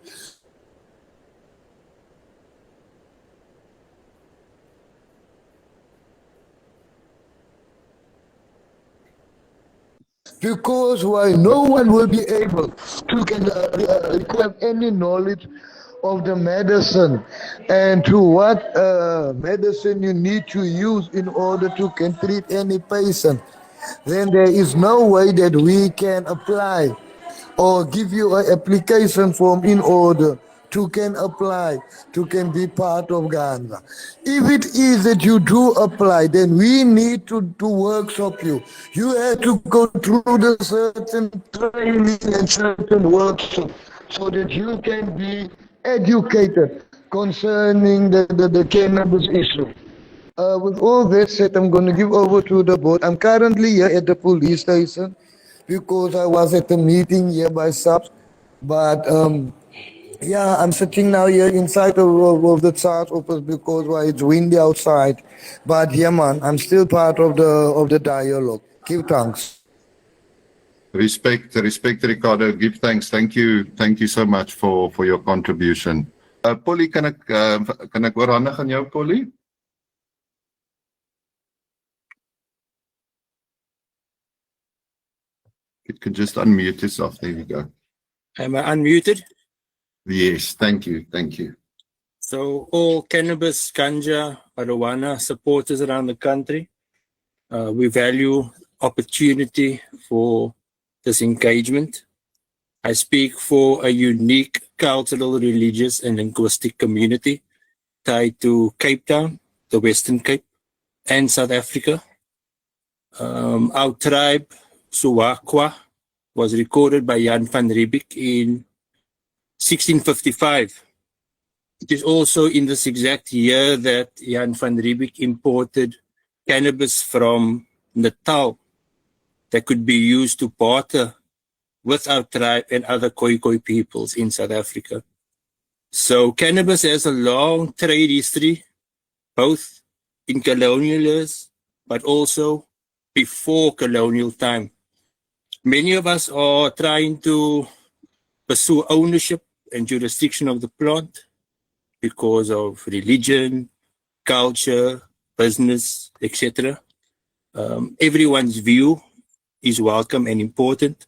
[SPEAKER 3] Because why no one will be able to require any knowledge of the medicine and to what medicine you need to use in order to can treat any patient, then there is no way that we can apply or give you an application form in order to can apply, to can be part of Ghana. If it is that you do apply, then we need to workshop you. You have to go through the certain training and certain workshop so that you can be educated concerning the cannabis issue. With all that said, I'm going to give over to the board. I'm currently here at the police station because I was at a meeting here by subs. But yeah, I'm sitting now here inside of the charge office because it's windy outside. But yeah, man, I'm still part of the dialogue. Give thanks.
[SPEAKER 4] Respect, Ricardo. Give thanks. Thank you so much for your contribution. Polly, kan ek oorhandig aan jou, Polly? You can just unmute yourself. There you go.
[SPEAKER 13] Am I unmuted?
[SPEAKER 4] Yes, thank you.
[SPEAKER 13] So all cannabis, ganja, marijuana supporters around the country, we value opportunity for this engagement. I speak for a unique cultural, religious and linguistic community tied to Cape Town, the Western Cape, and South Africa. Our tribe, Suwakwa, was recorded by Jan van Riebeeck in 1655. It is also in this exact year that Jan van Riebeeck imported cannabis from Natal that could be used to barter with our tribe and other Khoi peoples in South Africa. So cannabis has a long trade history, both in colonial years, but also before colonial time. Many of us are trying to pursue ownership and jurisdiction of the plant because of religion, culture, business, etc. Everyone's view is welcome and important.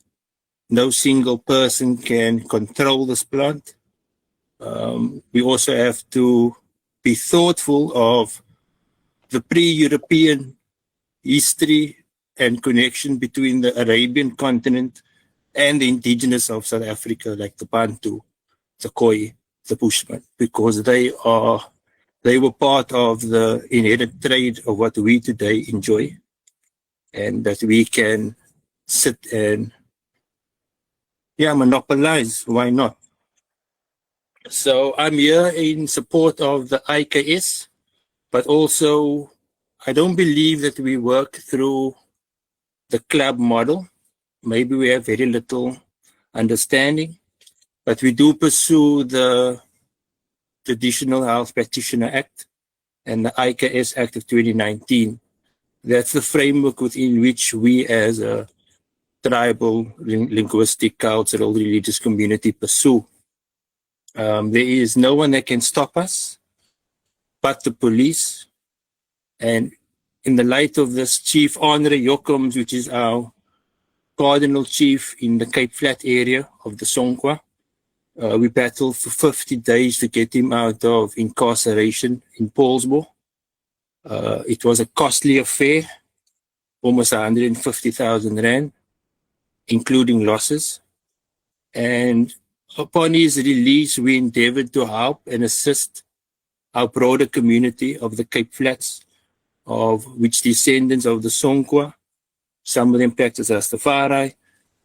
[SPEAKER 13] No single person can control this plant. We also have to be thoughtful of the pre-European history and connection between the Arabian continent and the indigenous of South Africa, like the Bantu, the Khoi, the Bushman, because they were part of the inherent trade of what we today enjoy, and that we can sit and monopolize. Why not? So I'm here in support of the IKS, but also I don't believe that we work through the club model. Maybe we have very little understanding, but we do pursue the Traditional Health Practitioner Act and the IKS Act of 2019. That's the framework within which we as a tribal, linguistic, cultural, religious community pursue. There is no one that can stop us but the police. And in the light of this, Chief Andre Jokkums, which is our Cardinal Chief in the Cape Flat area of the Songkwa, we battled for 50 days to get him out of incarceration in Paulsbo. It was a costly affair, almost 150,000 rand, including losses. And upon his release, we endeavored to help and assist our broader community of the Cape Flats of which descendants of the Sonkwa. Some of them practice Rastafari,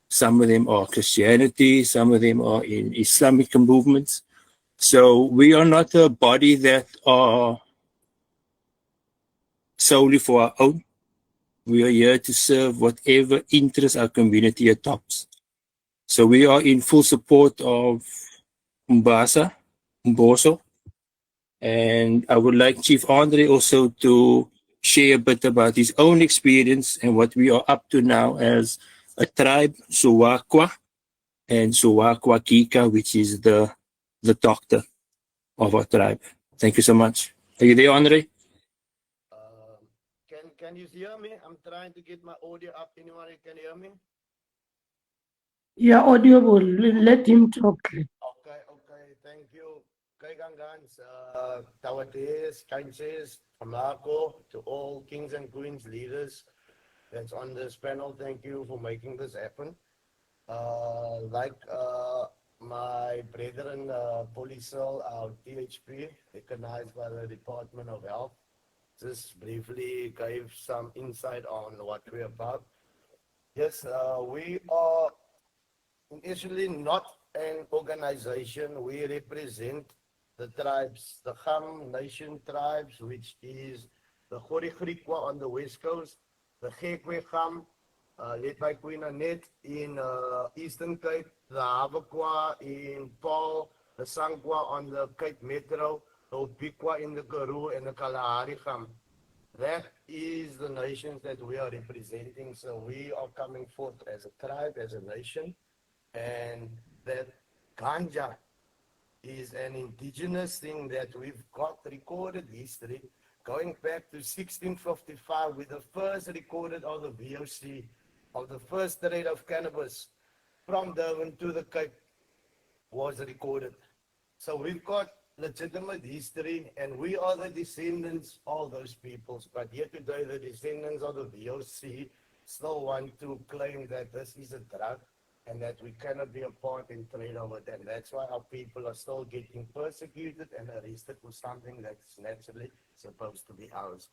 [SPEAKER 13] some of them are Christianity, some of them are in Islamic movements. So we are not a body that are solely for our own. We are here to serve whatever interest our community adopts. So we are in full support of Mboso. And I would like Chief Andre also to share a bit about his own experience and what we are up to now as a tribe, Suwakwa, and Suwakwa Kika, which is the doctor of our tribe. Thank you so much. Are you there, Andre?
[SPEAKER 14] Can you hear me? I'm trying to get my audio up. Anyone can hear me?
[SPEAKER 12] You're audible. Let him talk.
[SPEAKER 14] Okay, thank you. Kaigangans, Tawates, Kanches, Amako, to all kings and queens leaders that's on this panel, thank you for making this happen. My brethren, police cell, our THP, recognized by the Department of Health, just briefly gave some insight on what we're about. Yes, we are initially not an organization. We represent the tribes, the Kham Nation tribes, which is the Khorikrikwa on the west coast, the Gekwe Kham, led by Queen Annette in Eastern Cape, the Havakwa in Paul, the Sangwa on the Cape Metro, the Opikwa in the Karoo, and the Kalahari Kham. That is the nations that we are representing. So we are coming forth as a tribe, as a nation, and that ganja is an indigenous thing that we've got recorded history going back to 1655 with the first recorded of the VOC of the first trade of cannabis from Durban to the Cape was recorded. So we've got legitimate history and we are the descendants of those peoples. But yet today the descendants of the VOC still want to claim that this is a drug and that we cannot be a part in trade over it. And that's why our people are still getting persecuted and arrested for something that's naturally supposed to be ours.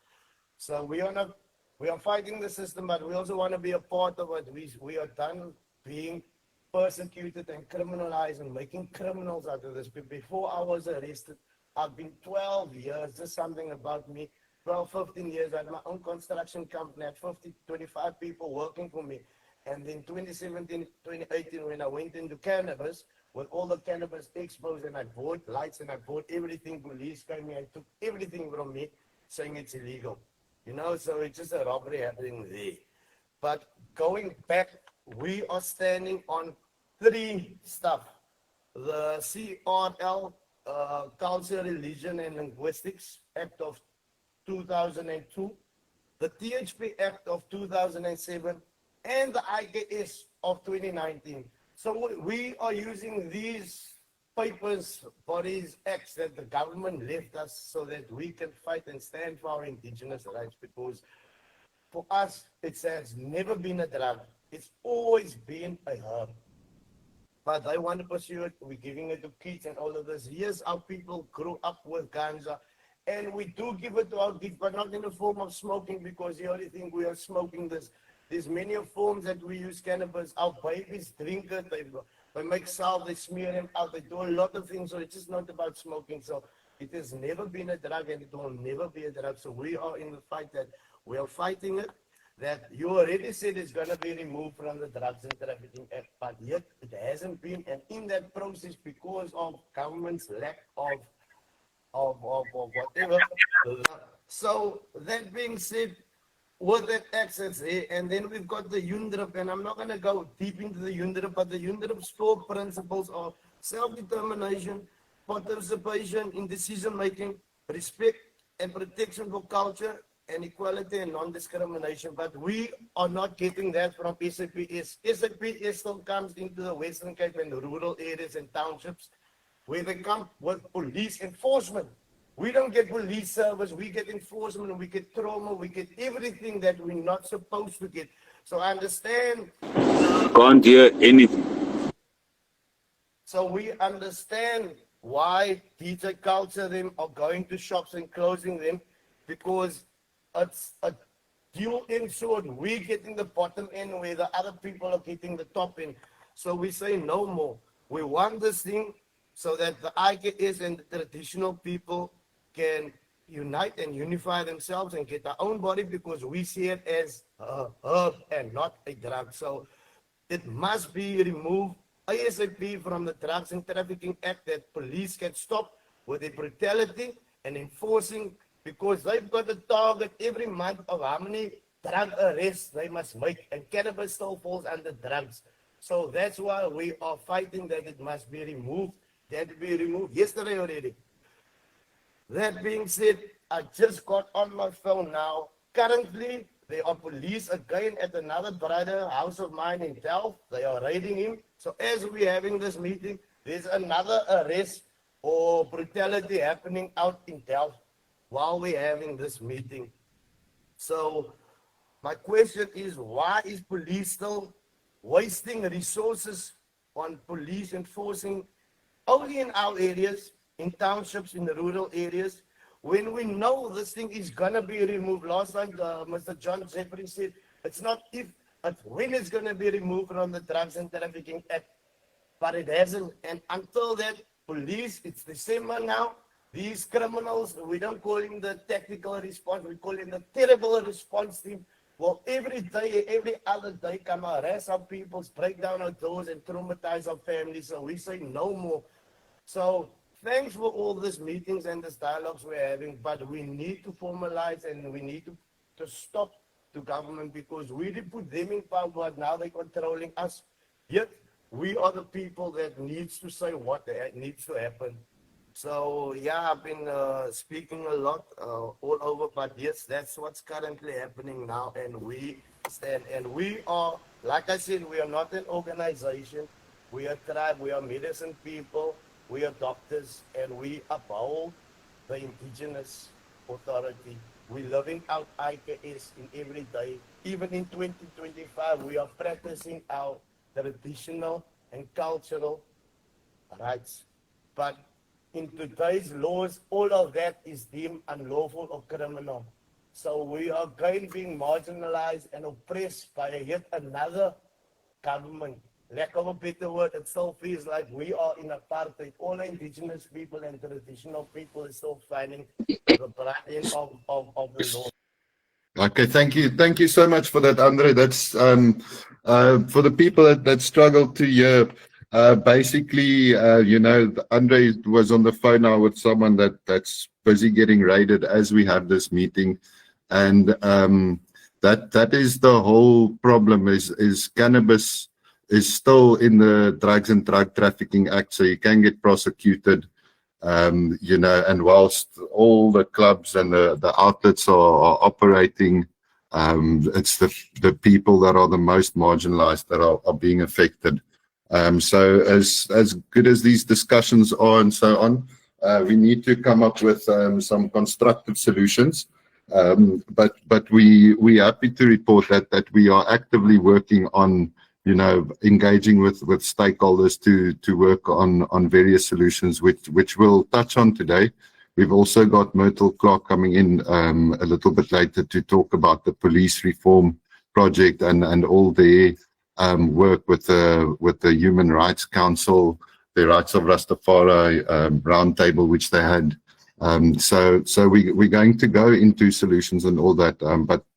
[SPEAKER 14] So we are fighting the system, but we also want to be a part of it. We are done being persecuted and criminalized and making criminals out of this. Before I was arrested, I've been 12 years, just something about me, 12, 15 years. I had my own construction company, I had 25 people working for me. And then 2017, 2018, when I went into cannabis, with all the cannabis expos, and I bought lights and I bought everything, police came here and took everything from me, saying it's illegal. You know, so it's just a robbery happening there. But going back, we are standing on 3 stuff. The CRL, Culture, Religion and Linguistics Act of 2002, the THP Act of 2007, and the IKS of 2019. So we are using these papers, bodies, acts that the government left us so that we can fight and stand for our indigenous rights, because for us, it has never been a drug. It's always been a herb. But I want to pursue it. We're giving it to kids and all of this. Yes, our people grew up with ganja, and we do give it to our kids, but not in the form of smoking, because the only thing we are smoking this. There's many forms that we use cannabis. Our babies drink it. They make salve, they smear them out. They do a lot of things. So it's just not about smoking. So it has never been a drug, and it will never be a drug. So we are in the fight that we are fighting it. That you already said it's going to be removed from the Drugs and Trafficking Act, but yet it hasn't been. And in that process, because of government's lack of whatever. So that being said, with that access here, and then we've got the UNDRIP, and I'm not going to go deep into the UNDRIP, but the UNDRIP's core principles are self-determination, participation in decision-making, respect and protection for culture, and equality and non-discrimination. But we are not getting that from SAPS. SAPS still comes into the Western Cape and the rural areas and townships where they come with police enforcement. We don't get police service, we get enforcement, we get trauma, we get everything that we're not supposed to get. So I understand.
[SPEAKER 13] Can't hear anything.
[SPEAKER 14] So we understand why DJ culture them are going to shops and closing them, because it's a dual-end sword. We're getting the bottom end where the other people are getting the top end. So we say no more. We want this thing so that the IKS and the traditional people can unite and unify themselves and get their own body, because we see it as a herb and not a drug. So it must be removed ASAP from the Drugs and Trafficking Act, that police can stop with the brutality and enforcing, because they've got a target every month of how many drug arrests they must make, and cannabis still falls under drugs. So that's why we are fighting that it must be removed. That to be removed yesterday already. That being said, I just got on my phone now. Currently, there are police again at another brother house of mine in Delft. They are raiding him. So as we're having this meeting, there's another arrest or brutality happening out in Delft while we're having this meeting. So my question is, why is police still wasting resources on police enforcing only in our areas, in townships, in the rural areas, when we know this thing is gonna be removed? Last time, Mr. John Jeffrey said, it's not if, it's when it's gonna be removed from the Drugs and Trafficking Act, but it hasn't. And until that, police, it's December now, these criminals, we don't call him the tactical response, we call him the terrible response team. Well, every day, every other day, come harass our people, break down our doors and traumatize our families. So we say no more. So thanks for all these meetings and these dialogues we're having, but we need to formalize and we need to stop the government, because we did put them in power, but now they're controlling us. Yet we are the people that needs to say what needs to happen. So yeah, I've been speaking a lot all over, but yes, that's what's currently happening now, and we stand, and we are, like I said, we are not an organization, we are a tribe, we are medicine people, we are doctors, and we uphold the indigenous authority. We're living out IKS in every day. Even in 2025, we are practicing our traditional and cultural rights. But in today's laws, all of that is deemed unlawful or criminal. So we are again being marginalized and oppressed by yet another government. Lack of a better word, it still feels like we are in apartheid. All indigenous people and traditional people are still fighting the brunt of the law.
[SPEAKER 4] Okay, thank you. Thank you so much for that, Andre. That's for the people that struggle to hear. Basically, Andre was on the phone now with someone that's busy getting raided as we have this meeting, and that is the whole problem. Is cannabis is still in the Drugs and Drug Trafficking Act, so you can get prosecuted. And whilst all the clubs and the outlets are operating, it's the people that are the most marginalized that are being affected. So as good as these discussions are and so on, we need to come up with some constructive solutions. But we're happy to report that we are actively working on engaging with stakeholders to work on various solutions, which we'll touch on today. We've also got Myrtle Clark coming in a little bit later to talk about the police reform project and all their work with the Human Rights Council, the Rights of Rastafari roundtable, which they had. So we're going to go into solutions and all that.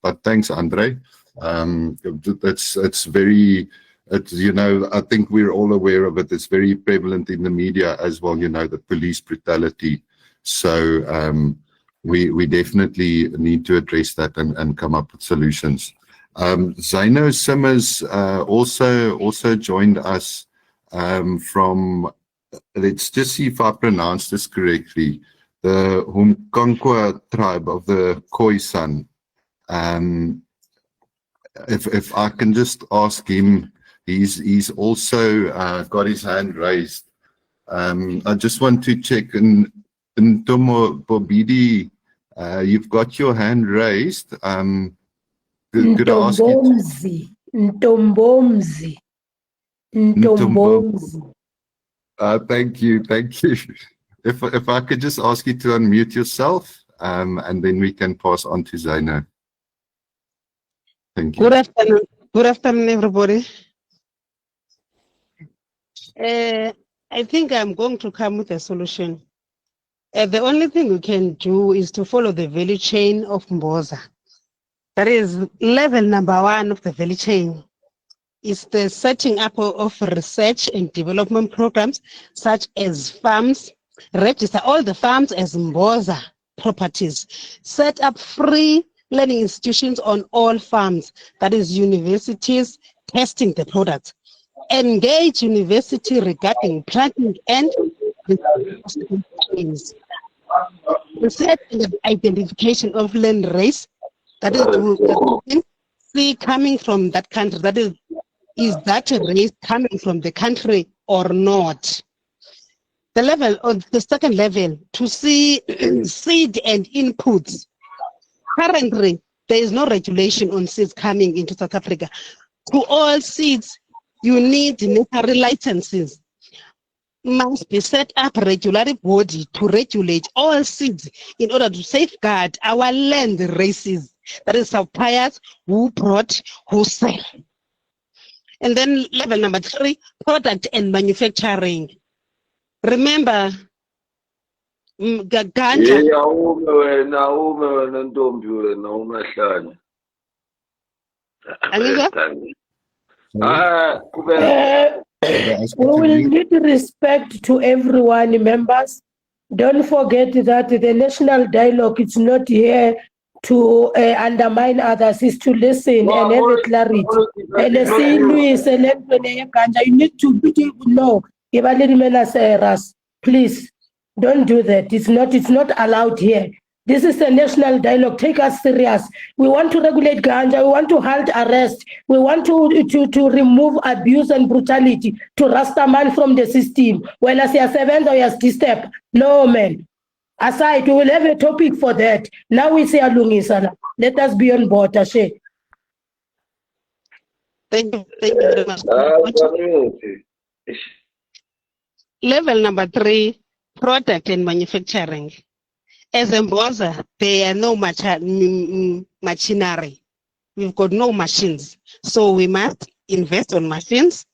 [SPEAKER 4] But thanks, Andre. It's very, I think we're all aware of it. It's very prevalent in the media as well, the police brutality. So we definitely need to address that and come up with solutions. Zaino Simmers also joined us from, let's just see if I pronounce this correctly, the Humkonkwa tribe of the Khoisan. If I can just ask him, he's also got his hand raised. I just want to check, in Ntomo Bobidi, you've got your hand raised. Could I ask you?
[SPEAKER 12] Ntombomzi.
[SPEAKER 4] Thank you. If I could just ask you to unmute yourself and then we can pass on to Zaina. Thank you.
[SPEAKER 15] Good afternoon. Good afternoon, everybody. I think I'm going to come with a solution. The only thing we can do is to follow the value chain of Mboza. That is level number 1 of the value chain. Is the setting up of research and development programs such as farms, register all the farms as Mboza properties, set up free learning institutions on all farms, that is universities, testing the products, engage university regarding planting and research and identification of land race, that is to see coming from that country, that is that race coming from the country or not? The level of the second level, to see seed and inputs. Currently, there is no regulation on seeds coming into South Africa. To all seeds, you need necessary licenses. Must be set up a regulatory body to regulate all seeds in order to safeguard our land races. That is suppliers who brought, who sell. And then level number 3, product and manufacturing. Remember, ganja.
[SPEAKER 12] We will need respect to everyone, members. Don't forget that the national dialogue is not here to undermine others, is to listen and have clarity. And you need to know. Please don't do that. It's not allowed here. This is a national dialogue. Take us serious. We want to regulate ganja. We want to halt arrest. We want to remove abuse and brutality, to Rastaman from the system. When I say a 7 or a step, no man. Aside, we will have a topic for that. Now we say Alungisana. Let us be on board, Ashe.
[SPEAKER 15] Thank you very much. Level number 3, product and manufacturing. As a Mboza, there are no machinery. We've got no machines. So we must invest on machines.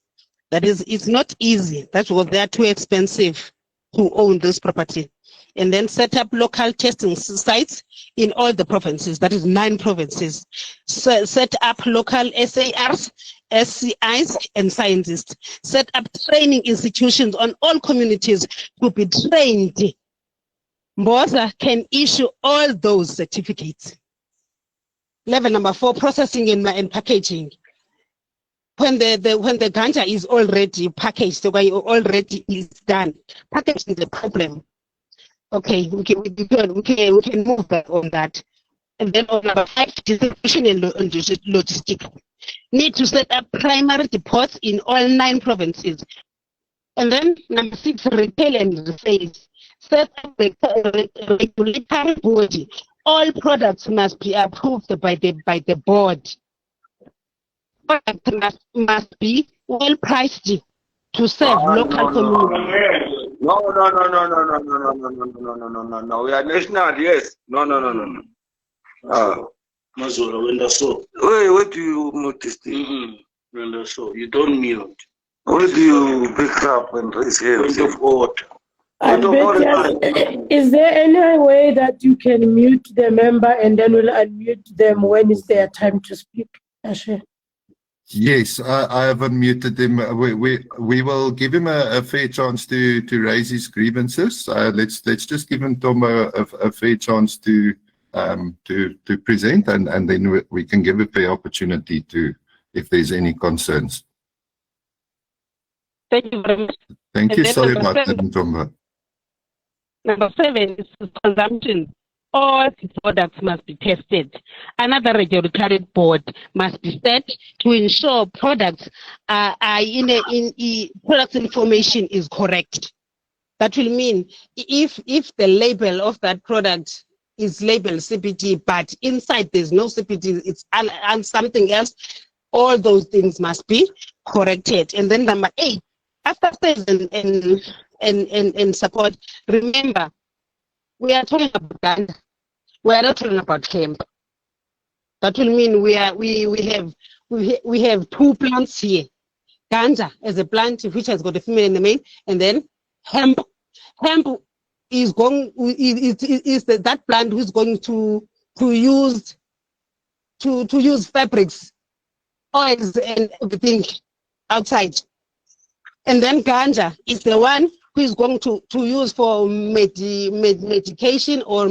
[SPEAKER 15] That is, it's not easy. That's why they are too expensive to own this property. And then set up local testing sites in all the provinces, that is 9 provinces. So set up local SARs, SCIs, and scientists. Set up training institutions on all communities to be trained. Mboza can issue all those certificates. Level number 4, processing and packaging. When the ganja is already packaged, already is done, packaging is the problem. Okay, we can move back on that. And then on number 5, distribution and logistics. Need to set up primary depots in all 9 provinces. And then number 6, retail and sales. Set up a regulatory body. All products must be approved by the board. Products must be well priced to serve local communities.
[SPEAKER 16] No. We are national, yes. No.
[SPEAKER 17] Mazura, when that's so.
[SPEAKER 16] Wait, what do you notice?
[SPEAKER 17] When that's so, you don't mute.
[SPEAKER 16] Where do you pick up and raise hands?
[SPEAKER 17] Point of order.
[SPEAKER 12] Is there any way that you can mute the member and then we'll unmute them when it's their time to speak? Ashe?
[SPEAKER 4] Yes, I have unmuted him. We will give him a fair chance to raise his grievances. Let's just give him, Tom, a fair chance to present, and then we can give a fair opportunity to, if there's any concerns.
[SPEAKER 15] Thank you very much.
[SPEAKER 4] Thank you so much, Ntomba.
[SPEAKER 15] Number 7 is consumption. All products must be tested. Another regulatory board must be set to ensure products product information is correct. That will mean if the label of that product is labeled CBD, but inside there's no CBD, it's something else, all those things must be corrected. And then number 8, after sales and support, remember, we are talking about Ghana. We are not talking about hemp. That will mean we have two plants here. Ganja as a plant which has got a female and a male, and then hemp. Hemp is that plant who's going to use fabrics, oils, and everything outside. And then ganja is the one who is going to use for medication or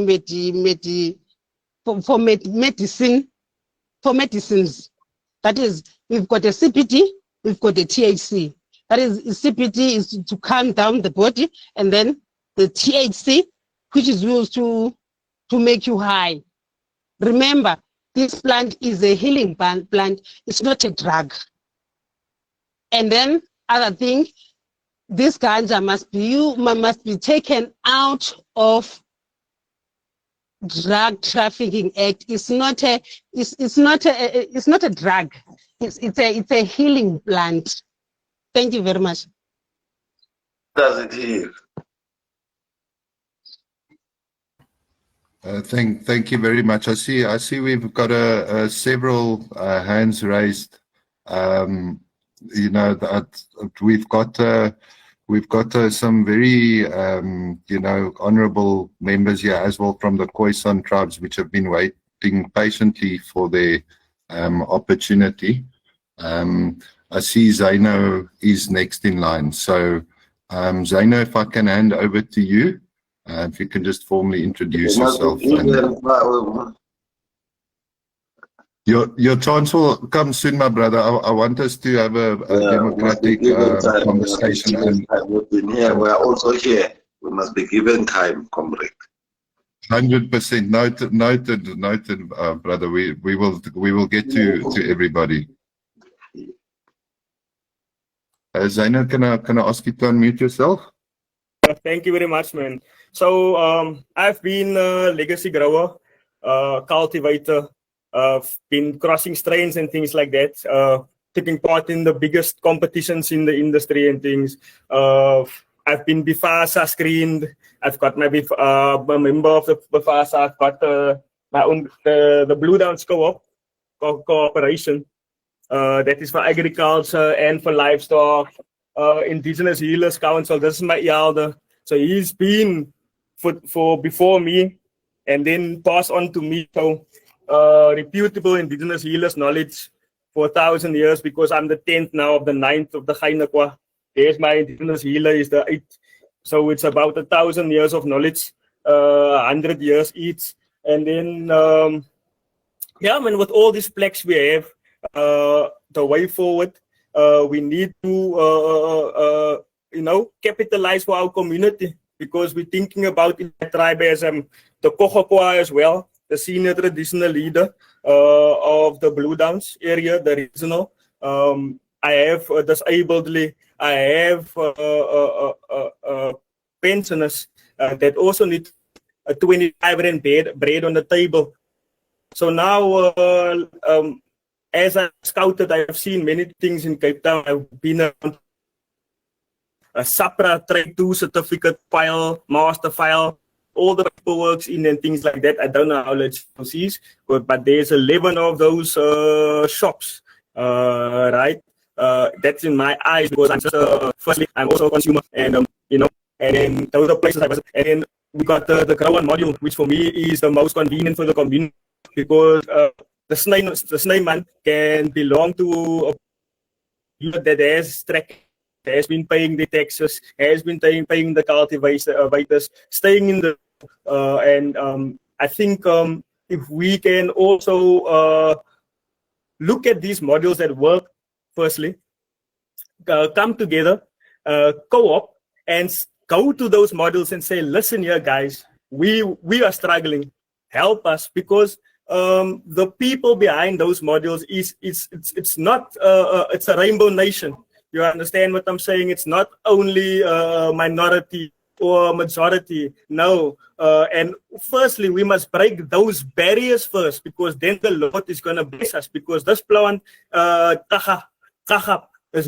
[SPEAKER 15] for medicines. That is, we've got a CBD, we've got a THC. That is, CBD is to calm down the body, and then the THC, which is used to make you high. Remember, this plant is a healing plant. It's not a drug. And then other thing, this ganja must be taken out of Drug Trafficking Act. It's not a drug. It's a healing plant. Thank you very much.
[SPEAKER 16] Does it heal?
[SPEAKER 4] Thank you very much. I see we've got several hands raised. You know that we've got some very honourable members here as well from the Khoisan tribes, which have been waiting patiently for their opportunity. I see Zaino is next in line. So Zaino, if I can hand over to you, if you can just formally introduce yourself. Your chance will come soon, my brother. I want us to have a democratic conversation.
[SPEAKER 16] And we've been here. We are also here. We must be given time, comrade.
[SPEAKER 4] 100% noted, brother. We will get to everybody. Zaino, can I ask you to unmute yourself?
[SPEAKER 2] Thank you very much, man. So I've been a legacy grower, cultivator. Been crossing strains and things like that, taking part in the biggest competitions in the industry and things. I've been BIFASA screened. I've got my a member of the BIFASA. I've got my own the Blue Downs cooperation. That is for agriculture and for livestock. Indigenous Healers Council. This is my elder. So he's been for before me, and then passed on to me. So reputable Indigenous healers knowledge for 1,000 years, because I'm the 10th now of the 9th of the CannaClub. There's my Indigenous healer is the 8th. So it's about 1,000 years of knowledge, 100 years each. And then, yeah, man, with all these plaques we have, the way forward, we need to, capitalize for our community, because we're thinking about in the tribe as the Kokokwa as well, the senior traditional leader of the Blue Downs area, the regional. I have disabledly, I have pensioners that also need a 25 rand bread on the table. So now, as I scouted, I have seen many things in Cape Town. I've been around a SAPRA Trade 2 certificate file, master file, all the paperwork in and things like that. I don't know how let's see, but there's 11 of those shops, right? That's in my eyes, because I'm just firstly I'm also a consumer, and and then those are places I was. And then we got the grower module, which for me is the most convenient for the community, because the snake man can belong to a that has track. Has been paying the taxes, has been paying the cultivators, staying in the and I think if we can also look at these models that work, firstly, come together, co-op, and go to those models and say, listen here, guys, we are struggling, help us, because the people behind those models it's not it's a rainbow nation. You understand what I'm saying? It's not only a minority or a majority. No. And firstly, we must break those barriers first, because then the Lord is going to bless us. Because this plant, as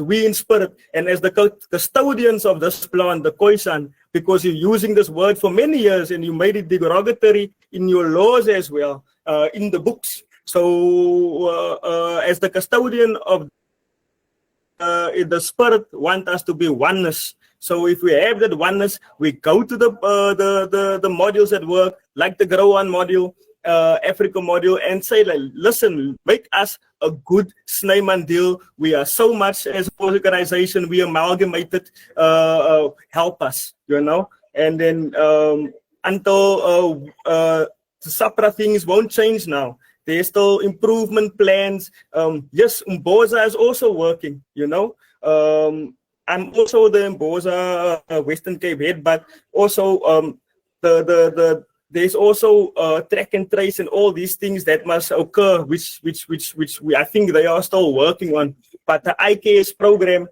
[SPEAKER 2] we in spirit, and as the custodians of this plant, the Khoisan, because you're using this word for many years and you made it derogatory in your laws as well, in the books. So as the custodian of the spirit want us to be oneness. So if we have that oneness, we go to the modules at work, like the Grow On module, Africa module, and say, like, listen, make us a good Snyman deal. We are so much as an organization, we amalgamated, help us, you know. And then until the SAPRA things won't change now. There's still improvement plans. Yes, Mboza is also working, you know. I'm also the Mboza Western Cape head, but also there's also track and trace and all these things that must occur, which I think they are still working on. But the IKS program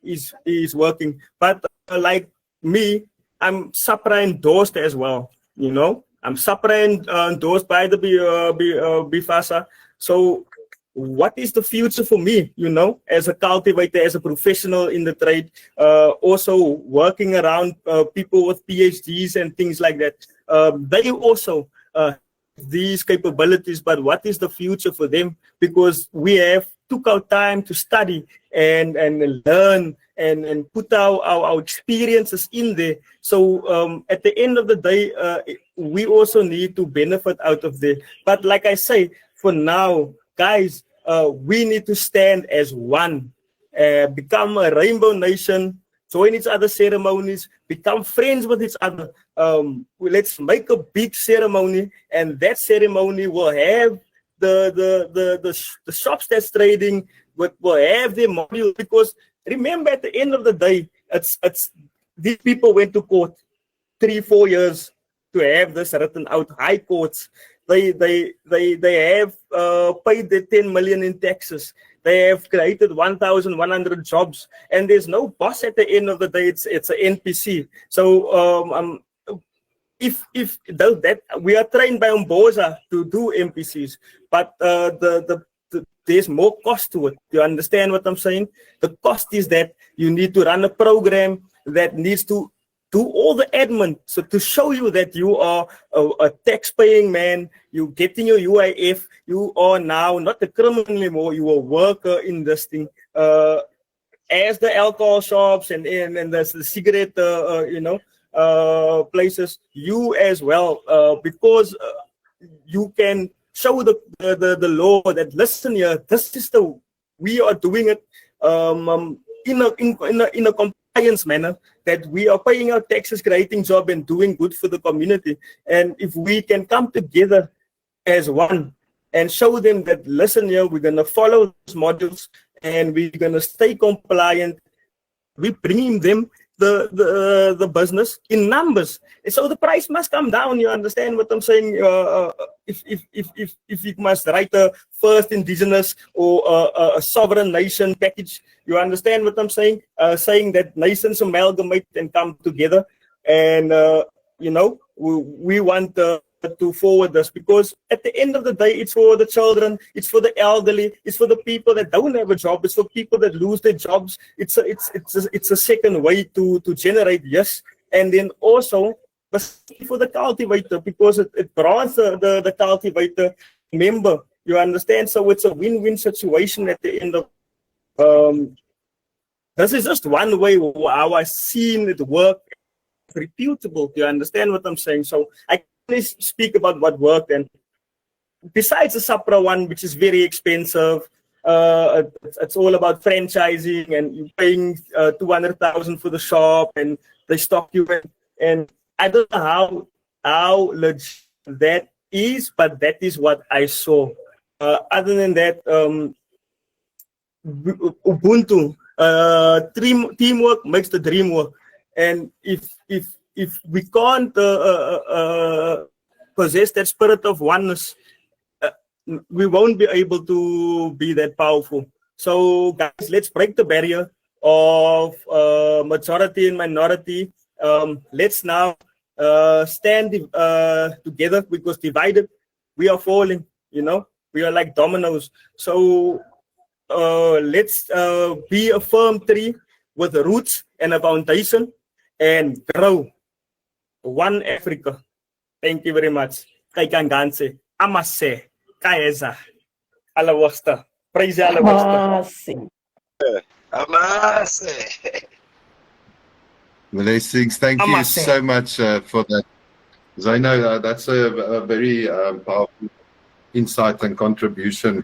[SPEAKER 2] is working. But like me, I'm SAPRA endorsed as well, you know. I'm SAPRA endorsed by the BIFASA. So what is the future for me, you know, as a cultivator, as a professional in the trade, also working around people with PhDs and things like that. They also these capabilities, but what is the future for them? Because we have took our time to study and learn and put our experiences in there. So at the end of the day, we also need to benefit out of there. But like I say, for now, guys, we need to stand as one, become a rainbow nation, join each other's ceremonies, become friends with each other. Let's make a big ceremony, and that ceremony will have the shops that's trading will have their module, because remember, at the end of the day, it's these people went to court 3-4 years to have this written out. High courts, they have paid the 10 million in taxes. They have created 1,100 jobs, and there's no boss at the end of the day. It's an NPC. So if that we are trained by Mboza to do NPCs, but there's more cost to it. You understand what I'm saying? The cost is that you need to run a program that needs to do all the admin. So to show you that you are a tax-paying man, you getting your UIF, you are now not a criminal anymore, you are a worker in this thing. As the alcohol shops and the cigarette, places, you as well, because you can show the law that, listen here, this is we are doing it in a compliance manner, that we are paying our taxes, creating job and doing good for the community. And if we can come together as one and show them that, listen here, we're going to follow those modules and we're going to stay compliant, we bring them the business in numbers. And so the price must come down. You understand what I'm saying? If you must write a first indigenous or a sovereign nation package, you understand what I'm saying? Saying that nations amalgamate and come together, and we want to forward this, because at the end of the day, it's for the children, it's for the elderly, it's for the people that don't have a job, it's for people that lose their jobs. It's a second way to generate, yes. And then also for the cultivator, because it grants the cultivator member, you understand? So it's a win-win situation at the end of this is just one way how I've seen it work. Reputable, you understand what I'm saying? So I speak about what worked, and besides the SAPRA one, which is very expensive, it's all about franchising, and you're paying 200,000 for the shop, and they stock you, and I don't know how legit that is, but that is what I saw. Other than that, Ubuntu, teamwork makes the dream work, and if we can't possess that spirit of oneness, we won't be able to be that powerful. So guys, let's break the barrier of majority and minority. Let's now stand together, because divided we are falling, we are like dominoes. So let's be a firm tree with roots and a foundation, and grow one Africa. Thank you very much. Kay Kanganse, Amase, Kaeza, Alawasta, praise Alawasta.
[SPEAKER 4] Blessings. Thank you so much for that. Because I know that's a very powerful insight and contribution.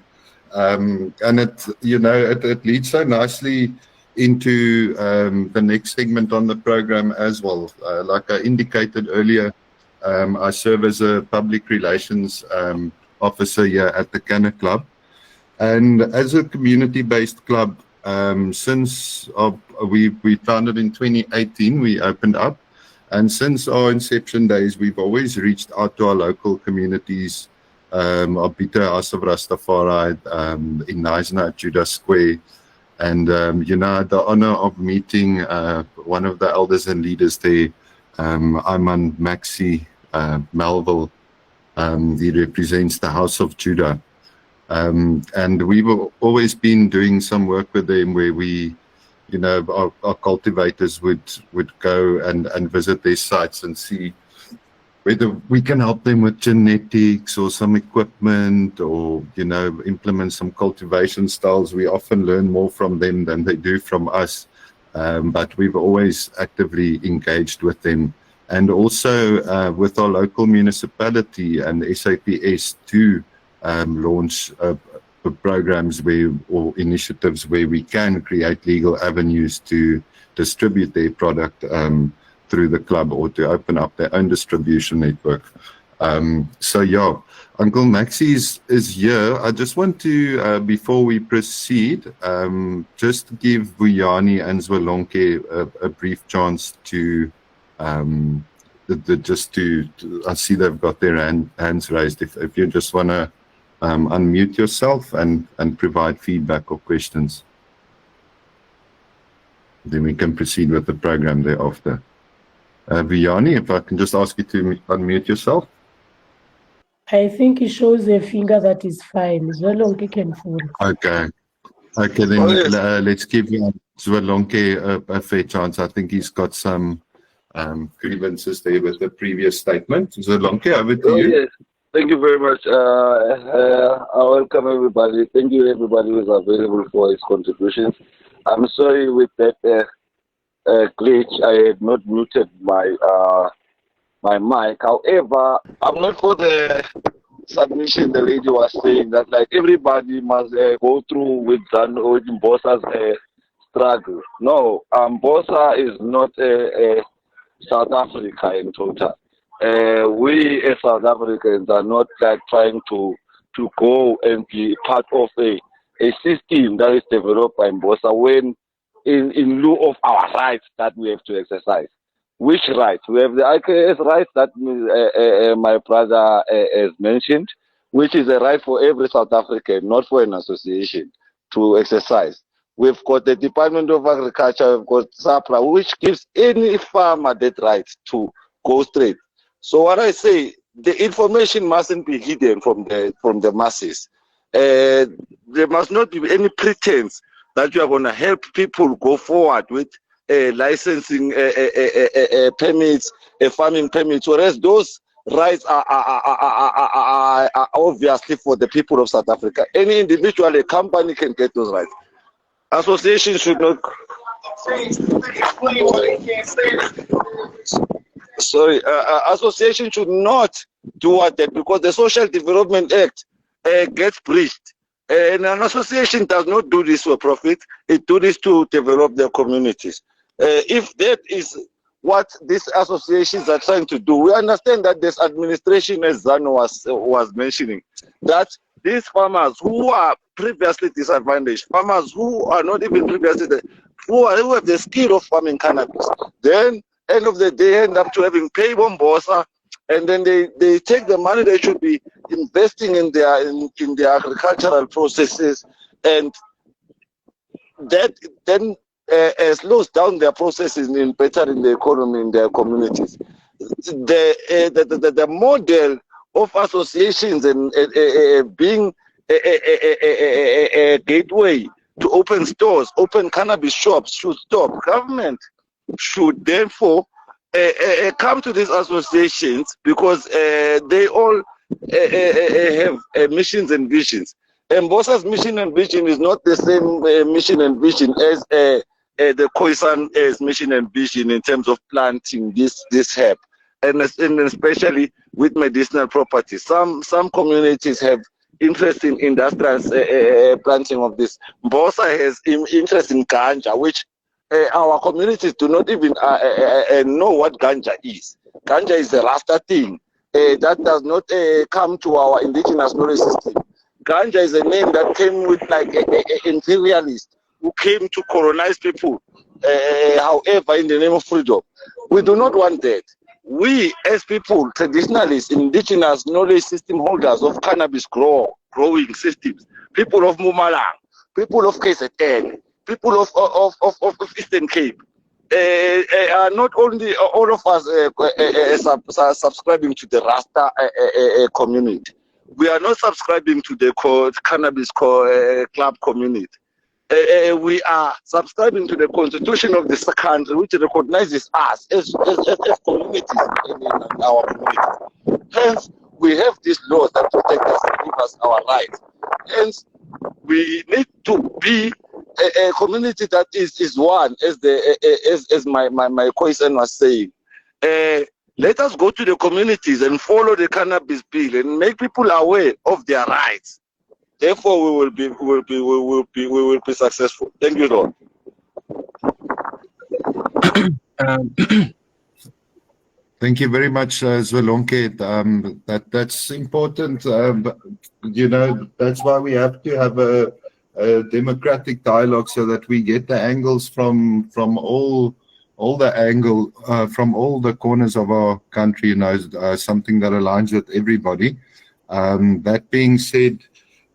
[SPEAKER 4] And it leads so nicely into the next segment on the program as well. Like I indicated earlier, I serve as a public relations officer here at the CannaClub. And as a community-based club, since we founded in 2018, we opened up. And since our inception days, we've always reached out to our local communities, Obita, House of Rastafari, in Neisner at Judah Square. And, the honor of meeting one of the elders and leaders there, Ayman Maxi Melville. He represents the House of Judah. And we've always been doing some work with them where we, our cultivators would go and visit their sites and see whether we can help them with genetics or some equipment or, implement some cultivation styles. We often learn more from them than they do from us. But we've always actively engaged with them. And also with our local municipality and SAPS to launch programs or initiatives where we can create legal avenues to distribute their product through the club or to open up their own distribution network. Uncle Maxi is here. I just want to, before we proceed, just give Vuyani and Zwelonke a brief chance to I see they've got their hands raised. If you just want to unmute yourself and provide feedback or questions, then we can proceed with the program thereafter. Vuyani, if I can just ask you to unmute yourself.
[SPEAKER 12] I think it shows a finger that is fine. Zwelonke can fall.
[SPEAKER 4] Okay, then let's give Zwelonke a fair chance. I think he's got some grievances there with the previous statement. Zwelonke, over to you.
[SPEAKER 18] Yes. Thank you very much. I welcome everybody. Thank you everybody who is available for his contributions. I'm sorry with that glitch. I had not muted my my mic. However, I'm not for the submission the lady was saying that like everybody must go through with Mbosa's struggle. No, Mbosa is not South Africa in total. We as South Africans are not like trying to go and be part of a system that is developed by Mbosa when in lieu of our rights that we have to exercise. Which rights? We have the IKS rights that my brother has mentioned, which is a right for every South African, not for an association, to exercise. We've got the Department of Agriculture, we've got SAPRA, which gives any farmer that right to go straight. So what I say, the information mustn't be hidden from the masses. There must not be any pretense that you are going to help people go forward with licensing permits, farming permits, whereas those rights are obviously for the people of South Africa. Any individual, a company can get those rights. Associations should not. Sorry, association should not do what that because the Social Development Act gets breached. And an association does not do this for profit; it do this to develop their communities. If that is what these associations are trying to do, we understand that this administration, as Zano was mentioning, that these farmers who are previously disadvantaged, farmers who are not even previously, who have the skill of farming cannabis, then end of the day end up to having pay Mbosa, and then they take the money they should be investing in their agricultural processes, and that then slows down their processes in bettering the economy in their communities. The model of associations and being a gateway to open stores, open cannabis shops should stop. Government should therefore come to these associations, because they all have missions and visions. Mbosa's mission and vision is not the same mission and vision as the Khoisan's mission and vision in terms of planting this herb, and especially with medicinal properties. Some communities have interest in industrial planting of this. Mbosa has interest in ganja, which our communities do not even know what ganja is. Ganja is a Rasta thing that does not come to our indigenous knowledge system. Ganja is a name that came with like an imperialist who came to colonize people, however, in the name of freedom. We do not want that. We, as people, traditionalists, indigenous knowledge system holders of cannabis growing systems, people of Mumalang, people of KZN, people of Eastern Cape, are not only all of us subscribing to the Rasta community. We are not subscribing to the cannabis club community. We are subscribing to the constitution of this country, which recognizes us as communities in our community. Hence, we have these laws that protect us and give us our rights. Hence, we need to be a community that is one, as my cousin was saying. Let us go to the communities and follow the cannabis bill and make people aware of their rights. Therefore, we will be successful. Thank you, Lord.
[SPEAKER 4] Thank you very much, Zwelonke. That's important. That's why we have to have a democratic dialogue, so that we get the angles from all the corners of our country, something that aligns with everybody. That being said,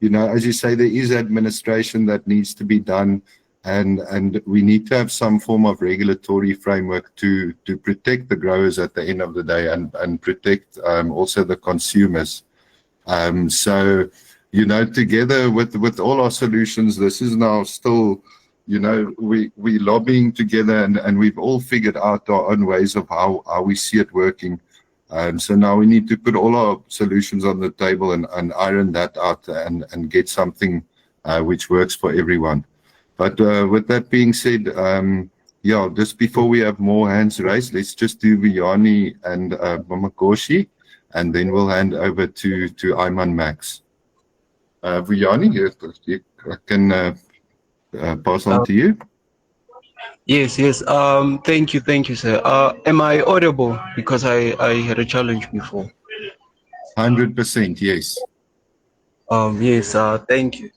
[SPEAKER 4] as you say, there is administration that needs to be done, and we need to have some form of regulatory framework to protect the growers at the end of the day, and protect also the consumers. So, together with all our solutions, this is now still, we lobbying together, and we've all figured out our own ways of how we see it working. So now we need to put all our solutions on the table and iron that out and get something which works for everyone. But with that being said, just before we have more hands raised, let's just do Vuyani and Mamakoshi, and then we'll hand over to Ayman Max. Vuyani, I can pass on to you.
[SPEAKER 19] Yes. Thank you, sir. Am I audible? Because I had a challenge before.
[SPEAKER 4] 100%, yes.
[SPEAKER 19] Yes. Thank you.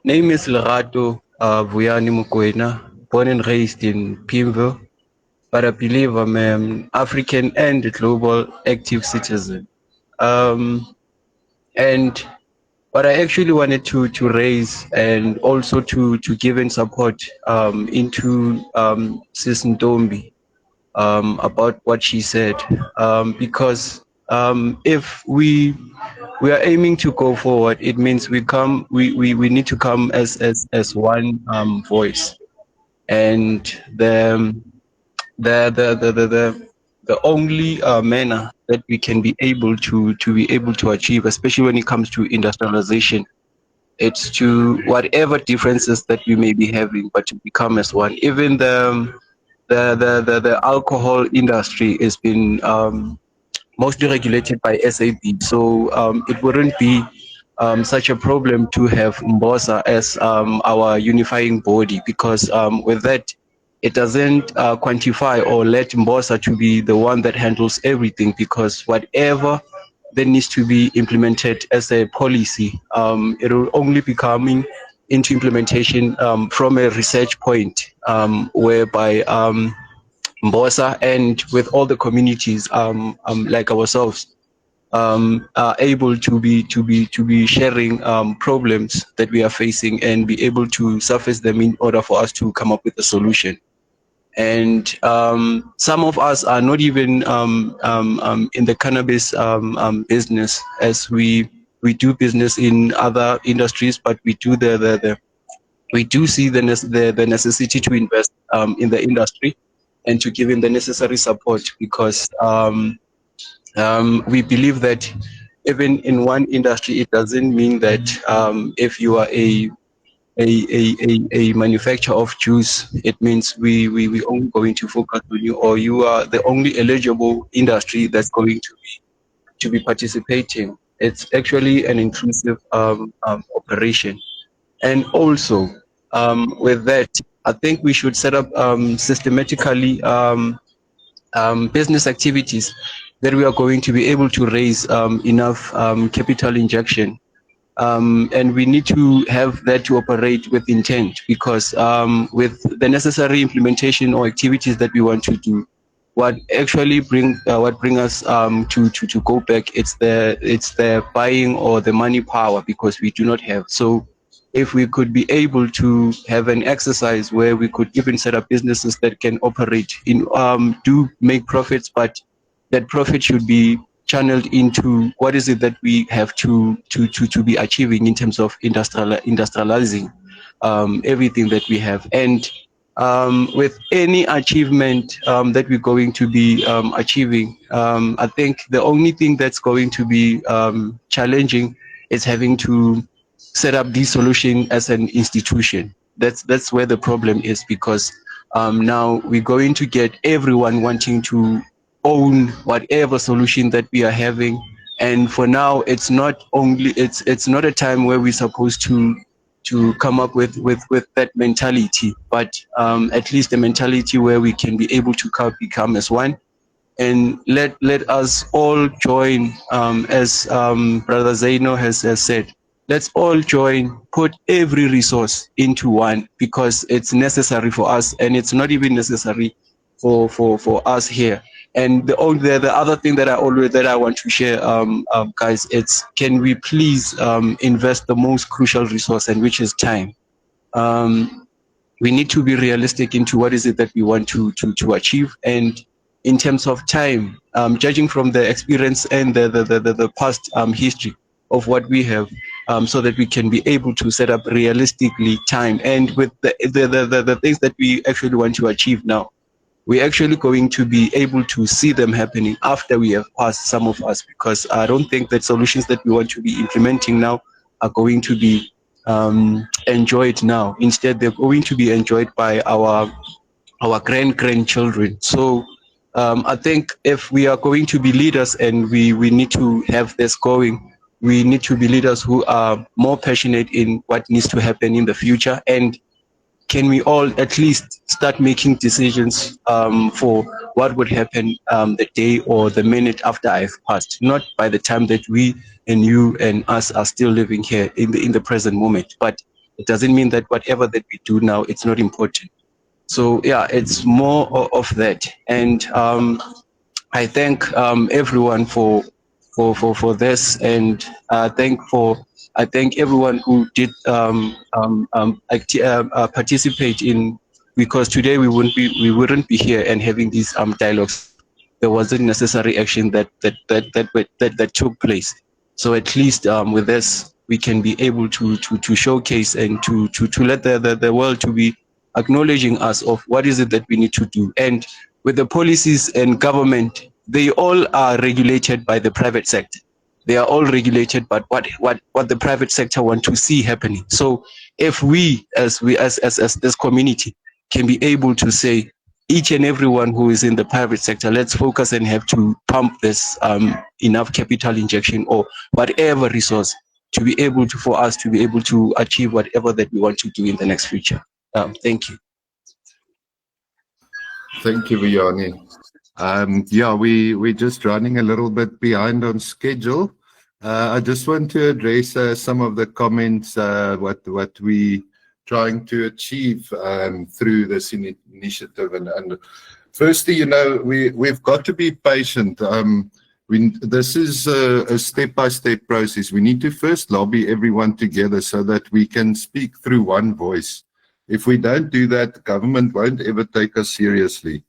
[SPEAKER 19] Name is Lerato Vuyani Mukwena, born and raised in Pimville, but I believe I'm an African and global active citizen. And what I actually wanted to raise, and also to give in support into Sis Ntombi about what she said, because if we are aiming to go forward, it means we need to come as one voice, and the only manner that we can be able to achieve, especially when it comes to industrialization, it's to whatever differences that we may be having, but to become as one. Even the alcohol industry has been mostly regulated by SAB, so it wouldn't be such a problem to have Mbosa as our unifying body, because with that, it doesn't quantify or let Mbosa to be the one that handles everything, because whatever that needs to be implemented as a policy, it will only be coming into implementation from a research point, whereby Mbosa and with all the communities like ourselves are able to be sharing problems that we are facing, and be able to surface them in order for us to come up with a solution. And some of us are not even in the cannabis business, as we do business in other industries, but we do see the necessity to invest in the industry. and to give him the necessary support, because we believe that even in one industry, it doesn't mean that if you are a manufacturer of juice, it means we only going to focus on you, or you are the only eligible industry that's going to be participating. It's actually an inclusive operation. And also with that, I think we should set up systematically business activities that we are going to be able to raise enough capital injection. And we need to have that to operate with intent, because with the necessary implementation or activities that we want to do, what actually bring us to go back, it's the buying or the money power, because we do not have. So if we could be able to have an exercise where we could even set up businesses that can operate in do make profits, but that profit should be channeled into what is it that we have to be achieving in terms of industrializing everything that we have. And with any achievement that we're going to be achieving, I think the only thing that's going to be challenging is having to set up this solution as an institution. That's where the problem is, because now we're going to get everyone wanting to own whatever solution that we are having. And for now, it's not a time where we're supposed to come up with that mentality, but at least a mentality where we can be able to become as one, and let us all join, as Brother Zaino has said. Let's all join, put every resource into one, because it's necessary for us, and it's not even necessary for us here. And the other thing that I want to share, guys, it's, can we please invest the most crucial resource, and which is time. We need to be realistic into what is it that we want to achieve, and in terms of time, judging from the experience and the past history of what we have, so that we can be able to set up realistically time, and with the things that we actually want to achieve now, we're actually going to be able to see them happening after we have passed, some of us, because I don't think that solutions that we want to be implementing now are going to be enjoyed now. Instead, they're going to be enjoyed by our grandchildren. So I think if we are going to be leaders, and we need to have this going, we need to be leaders who are more passionate in what needs to happen in the future. And can we all at least start making decisions for what would happen the day or the minute after I've passed, not by the time that we and you and us are still living here in the present moment. But it doesn't mean that whatever that we do now, it's not important. So yeah, it's more of that. And I thank everyone for this, and I thank everyone who did participate in, because today we wouldn't be here and having these dialogues. There wasn't necessary action that took place. So at least with this, we can be able to showcase and to let the world to be acknowledging us of what is it that we need to do. And with the policies and government, they all are regulated by the private sector. They are all regulated by what the private sector want to see happening. So if we as this community can be able to say, each and everyone who is in the private sector, let's focus and have to pump this enough capital injection or whatever resource to be able to, for us to be able to achieve whatever that we want to do in the next future. Thank you.
[SPEAKER 4] Thank you, Vuyani. Yeah, we're just running a little bit behind on schedule. I just want to address some of the comments, what we trying to achieve through this initiative. And firstly, you know, we've got to be patient. This is a step-by-step process. We need to first lobby everyone together so that we can speak through one voice. If we don't do that, government won't ever take us seriously.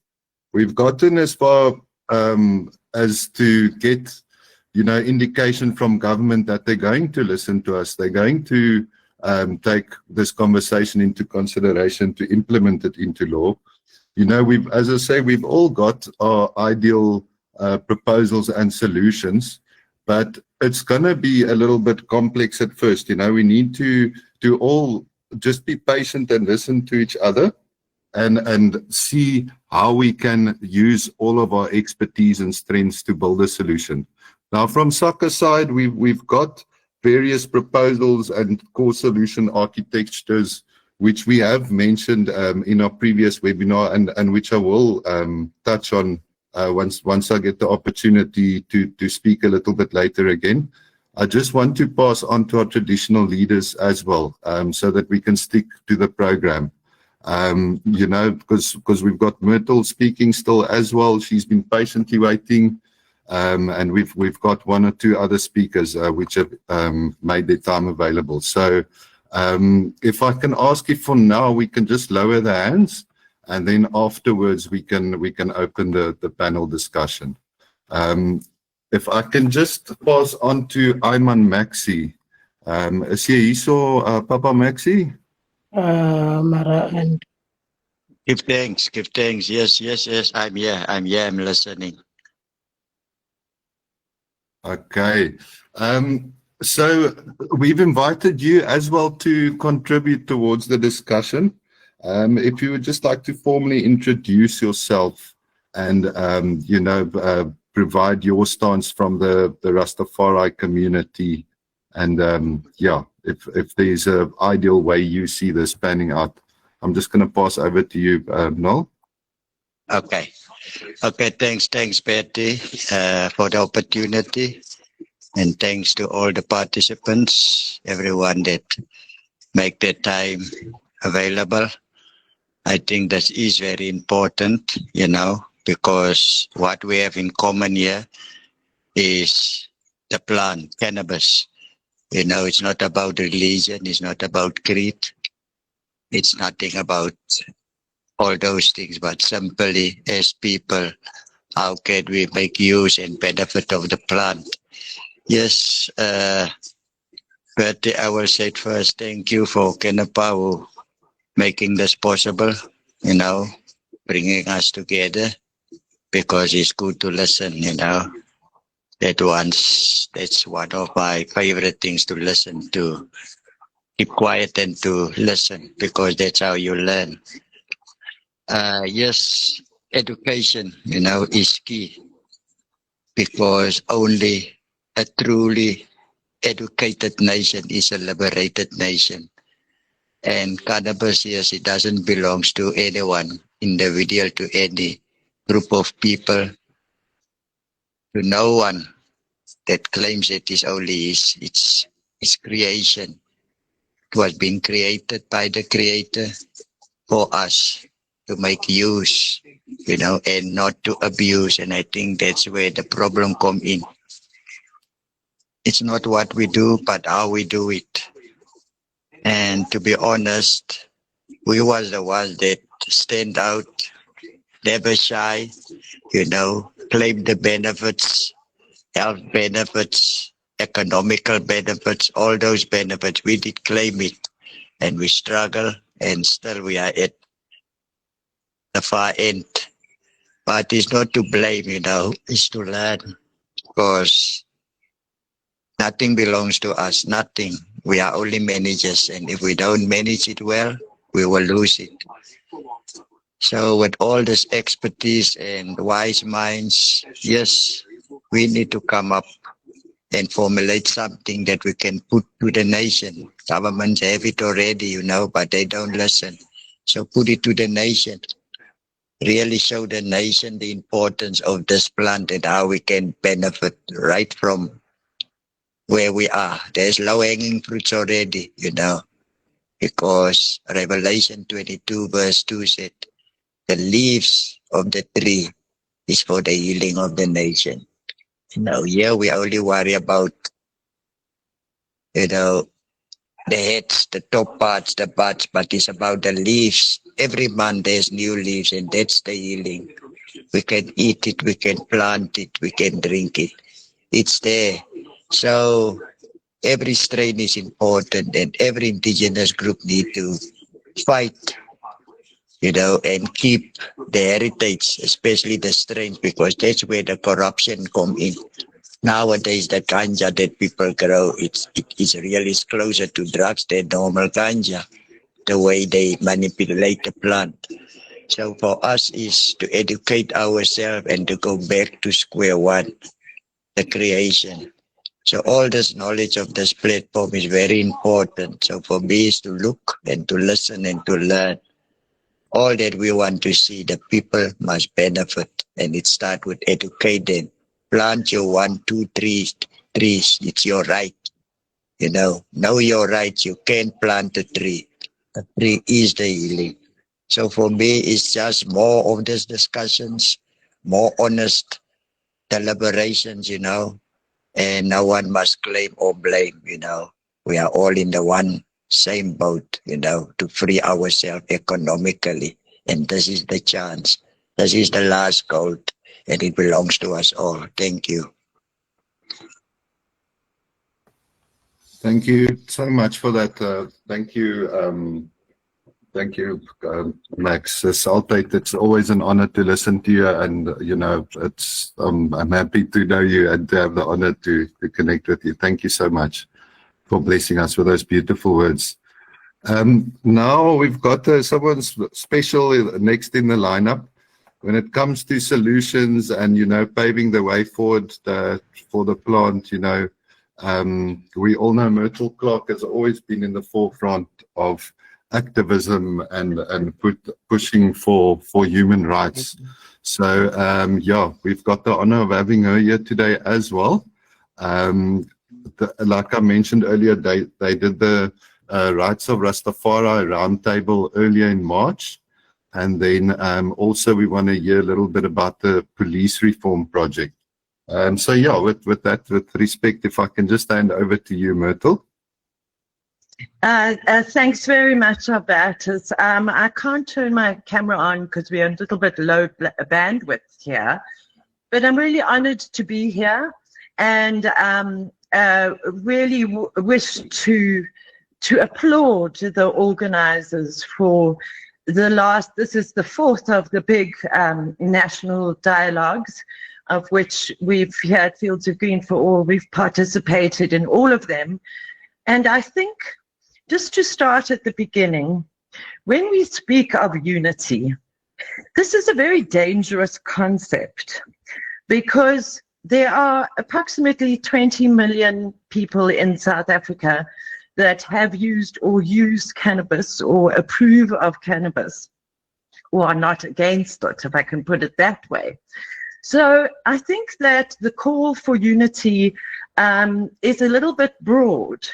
[SPEAKER 4] We've gotten as far as to get, you know, indication from government that they're going to listen to us. They're going to take this conversation into consideration to implement it into law. You know, as I say, we've all got our ideal proposals and solutions, but it's going to be a little bit complex at first. You know, we need to all just be patient and listen to each other and see how we can use all of our expertise and strengths to build a solution. Now, from SACCA's side, we've got various proposals and core solution architectures, which we have mentioned in our previous webinar, and which I will touch on once I get the opportunity to speak a little bit later again. I just want to pass on to our traditional leaders as well, so that we can stick to the program. You know, because we've got Myrtle speaking still as well. She's been patiently waiting, and we've got one or two other speakers which have made their time available. So if I can ask if for now we can just lower the hands, and then afterwards we can open the panel discussion. If I can just pass on to Ayman Maxi. Is jy hierso, Papa Maxi?
[SPEAKER 20] Mara, and give thanks. Yes, I'm here, I'm listening.
[SPEAKER 4] Okay. So we've invited you as well to contribute towards the discussion. If you would just like to formally introduce yourself and, you know, provide your stance from the Rastafari community. And yeah, if there's an ideal way you see this panning out, I'm just going to pass over to you, Noel.
[SPEAKER 20] Okay, thanks, Betty, for the opportunity. And thanks to all the participants, everyone that make their time available. I think that is very important, you know, because what we have in common here is the plant, cannabis. You know, it's not about religion, it's not about creed, it's nothing about all those things, but simply as people, how can we make use and benefit of the plant? Yes, but I will say first, thank you for CannaClub making this possible, you know, bringing us together, because it's good to listen, you know. That's one of my favorite things, to listen to. Keep quiet and to listen, because that's how you learn. Yes, education, you know, is key, because only a truly educated nation is a liberated nation. And cannabis, yes, it doesn't belong to anyone, individual, to any group of people, to no one that claims it is only its creation. It was being created by the Creator for us to make use, you know, and not to abuse. And I think that's where the problem come in. It's not what we do, but how we do it. And to be honest, we was the ones that stand out, never shy, you know, claim the benefits, health benefits, economical benefits, all those benefits. We did claim it, and we struggle, and still we are at the far end. But it's not to blame, you know, it's to learn, because nothing belongs to us, nothing. We are only managers, and if we don't manage it well, we will lose it. So with all this expertise and wise minds, yes, we need to come up and formulate something that we can put to the nation. Governments have it already, you know, but they don't listen. So put it to the nation. Really show the nation the importance of this plant and how we can benefit right from where we are. There's low-hanging fruits already, you know, because Revelation 22 verse 2 said, the leaves of the tree is for the healing of the nation. You know, here we only worry about, you know, the heads, the top parts, the buds, but it's about the leaves. Every month there's new leaves, and that's the healing. We can eat it, we can plant it, we can drink it. It's there. So every strain is important, and every indigenous group need to fight and keep the heritage, especially the strength, because that's where the corruption come in. Nowadays, the ganja that people grow, it is really closer to drugs than normal ganja, the way they manipulate the plant. So for us is to educate ourselves and to go back to square one, the creation. So all this knowledge of this platform is very important. So for me is to look and to listen and to learn. All that we want to see, the people must benefit, and it starts with educate them. Plant your 1, 2, 3 trees. It's your right. Know your rights. You can't plant a tree. The tree is the healing. So for me, it's just more of these discussions, more honest deliberations, and no one must claim or blame, We are all in the one same boat, to free ourselves economically. And this is the chance. This is the last gold, and it belongs to us all. Thank you.
[SPEAKER 4] Thank you so much for that. Thank you. Thank you, Max. Saltate, it's always an honor to listen to you, and it's I'm happy to know you and to have the honor to connect with you. Thank you so much for blessing us with those beautiful words. Now we've got someone special next in the lineup. When it comes to solutions and paving the way forward for the plant, we all know Myrtle Clark has always been in the forefront of activism and pushing for human rights. So we've got the honor of having her here today as well. Like I mentioned earlier, they did the Rights of Rastafari roundtable earlier in March, and then also we want to hear a little bit about the police reform project. With respect, if I can just hand over to you, Myrtle.
[SPEAKER 21] Thanks very much, Albertus. I can't turn my camera on because we're a little bit low bandwidth here, but I'm really honored to be here, and really wish to applaud the organizers for this is the fourth of the big national dialogues, of which we've had Fields of Green for All. We've participated in all of them. And I think, just to start at the beginning, when we speak of unity, this is a very dangerous concept, because there are approximately 20 million people in South Africa that have used or use cannabis or approve of cannabis, or are not against it, if I can put it that way. So I think that the call for unity is a little bit broad,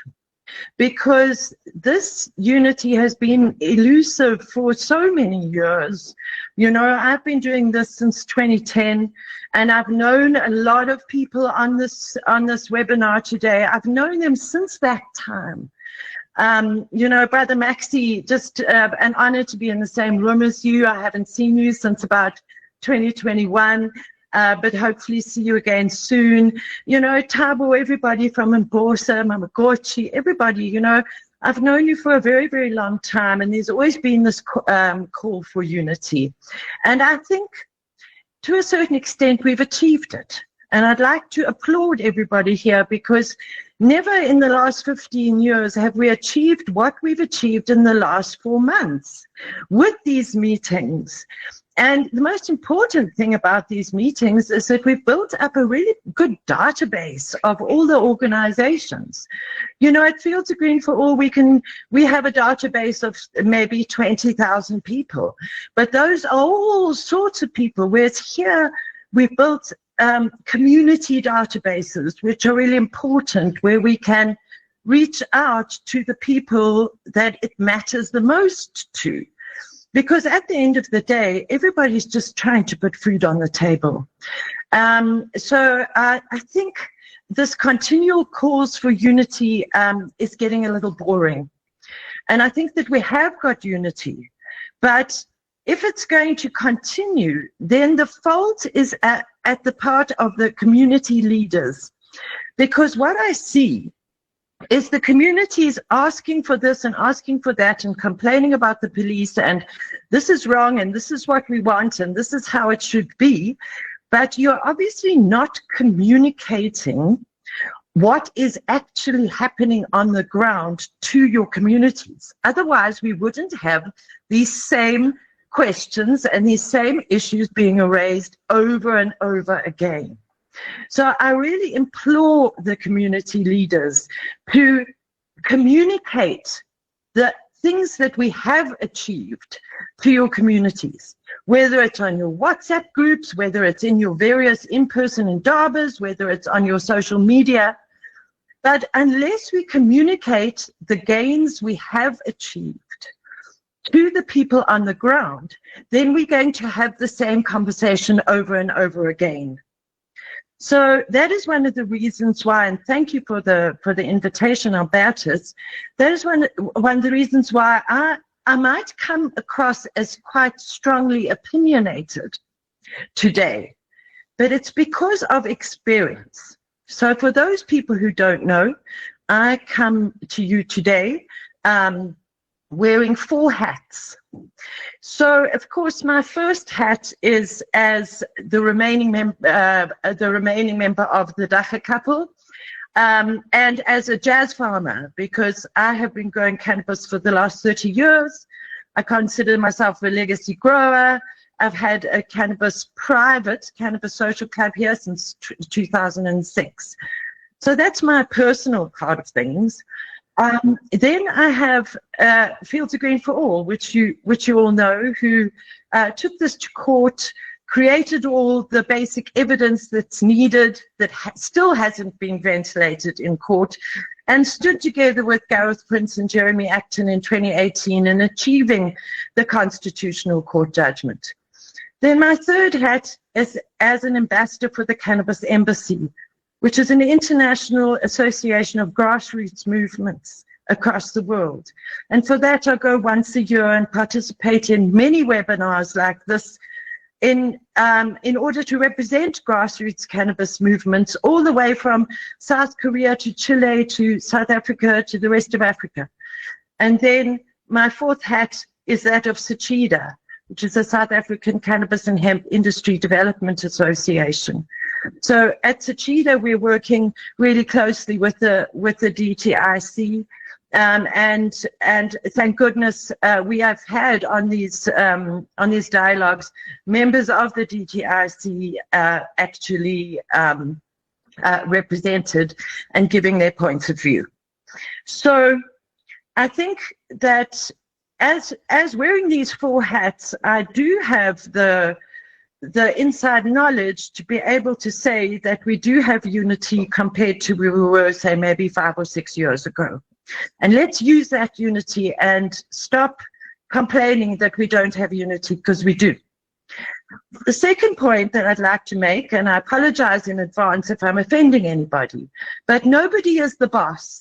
[SPEAKER 21] because this unity has been elusive for so many years. I've been doing this since 2010, and I've known a lot of people on this webinar today. I've known them since that time. Brother Maxie, just an honor to be in the same room as you. I haven't seen you since about 2021. But hopefully see you again soon. Tabo, everybody from Mbosa, Mama Gochi, everybody, I've known you for a very, very long time, and there's always been this call for unity. And I think to a certain extent we've achieved it. And I'd like to applaud everybody here, because never in the last 15 years have we achieved what we've achieved in the last 4 months with these meetings. And the most important thing about these meetings is that we've built up a really good database of all the organizations. At Fields of Green for All, we have a database of maybe 20,000 people, but those are all sorts of people. Whereas here, we've built community databases, which are really important, where we can reach out to the people that it matters the most to. Because at the end of the day, everybody's just trying to put food on the table. So I think this continual calls for unity is getting a little boring. And I think that we have got unity. But if it's going to continue, then the fault is at the part of the community leaders. Because what I see is the communities asking for this and asking for that and complaining about the police and this is wrong and this is what we want and this is how it should be, but you're obviously not communicating what is actually happening on the ground to your communities. Otherwise, we wouldn't have these same questions and these same issues being raised over and over again. So I really implore the community leaders to communicate the things that we have achieved to your communities, whether it's on your WhatsApp groups, whether it's in your various in-person indabas, whether it's on your social media. But unless we communicate the gains we have achieved to the people on the ground, then we're going to have the same conversation over and over again. So that is one of the reasons why, and thank you for the invitation, Albertus. That is one of the reasons why I might come across as quite strongly opinionated today, but it's because of experience. So for those people who don't know, I come to you today wearing 4 hats. So, of course, my first hat is as the remaining member of the Dacha couple, and as a jazz farmer, because I have been growing cannabis for the last 30 years. I consider myself a legacy grower. I've had a private cannabis social club here since 2006. So that's my personal part of things. Then I have Fields of Green for All, which you all know, who took this to court, created all the basic evidence that's needed that still hasn't been ventilated in court, and stood together with Gareth Prince and Jeremy Acton in 2018 in achieving the Constitutional Court judgment. Then my third hat is as an ambassador for the Cannabis Embassy, which is an international association of grassroots movements across the world. And for that, I go once a year and participate in many webinars like this in order to represent grassroots cannabis movements all the way from South Korea to Chile to South Africa to the rest of Africa. And then my fourth hat is that of SACCA, which is the South African Cannabis and Hemp Industry Development Association. So at SACCA, we're working really closely with the DTIC, and thank goodness we have had on these dialogues members of the DTIC actually represented and giving their points of view. So I think that as wearing these 4 hats, I do have the inside knowledge to be able to say that we do have unity compared to where we were, say, maybe 5 or 6 years ago. And let's use that unity and stop complaining that we don't have unity, because we do. The second point that I'd like to make, and I apologize in advance if I'm offending anybody, but nobody is the boss.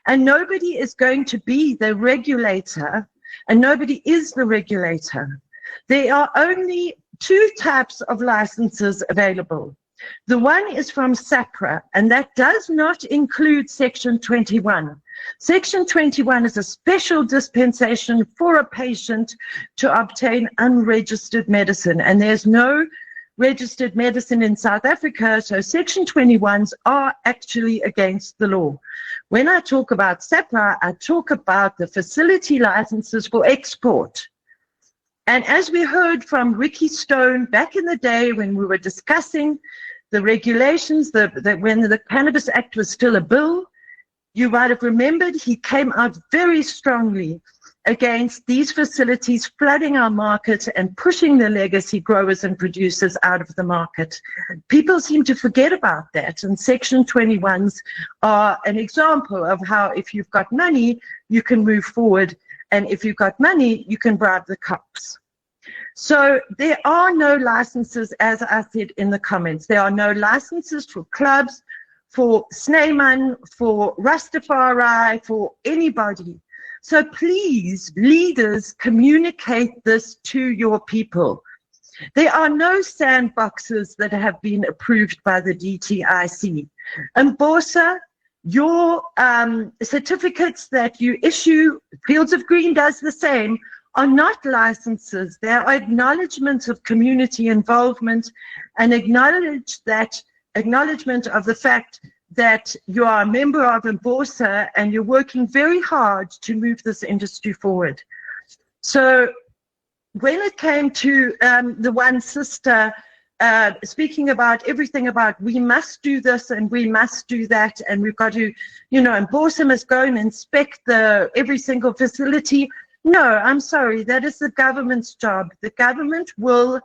[SPEAKER 21] And nobody is going to be the regulator, and nobody is the regulator. There are only 2 types of licenses available. The one is from SACCA, and that does not include Section 21. Section 21 is a special dispensation for a patient to obtain unregistered medicine, and there's no registered medicine in South Africa, so Section 21s are actually against the law. When I talk about SACCA, I talk about the facility licenses for export. And as we heard from Ricky Stone back in the day when we were discussing the regulations, when the Cannabis Act was still a bill, you might have remembered he came out very strongly against these facilities flooding our market and pushing the legacy growers and producers out of the market. People seem to forget about that, and Section 21s are an example of how if you've got money, you can move forward, and if you've got money, you can bribe the cops. So there are no licenses, as I said in the comments. There are no licenses for clubs, for Snyman, for Rastafari, for anybody. So please, leaders, communicate this to your people. There are no sandboxes that have been approved by the DTIC. Mbosa your certificates that you issue, Fields of Green does the same, are not licenses. They are acknowledgements of community involvement and acknowledgement of the fact that you are a member of Mbosa and you're working very hard to move this industry forward. So when it came to the one sister speaking about everything about we must do this and we must do that and we've got to, Mbosa must go and inspect every single facility. No, I'm sorry, that is the government's job. The government will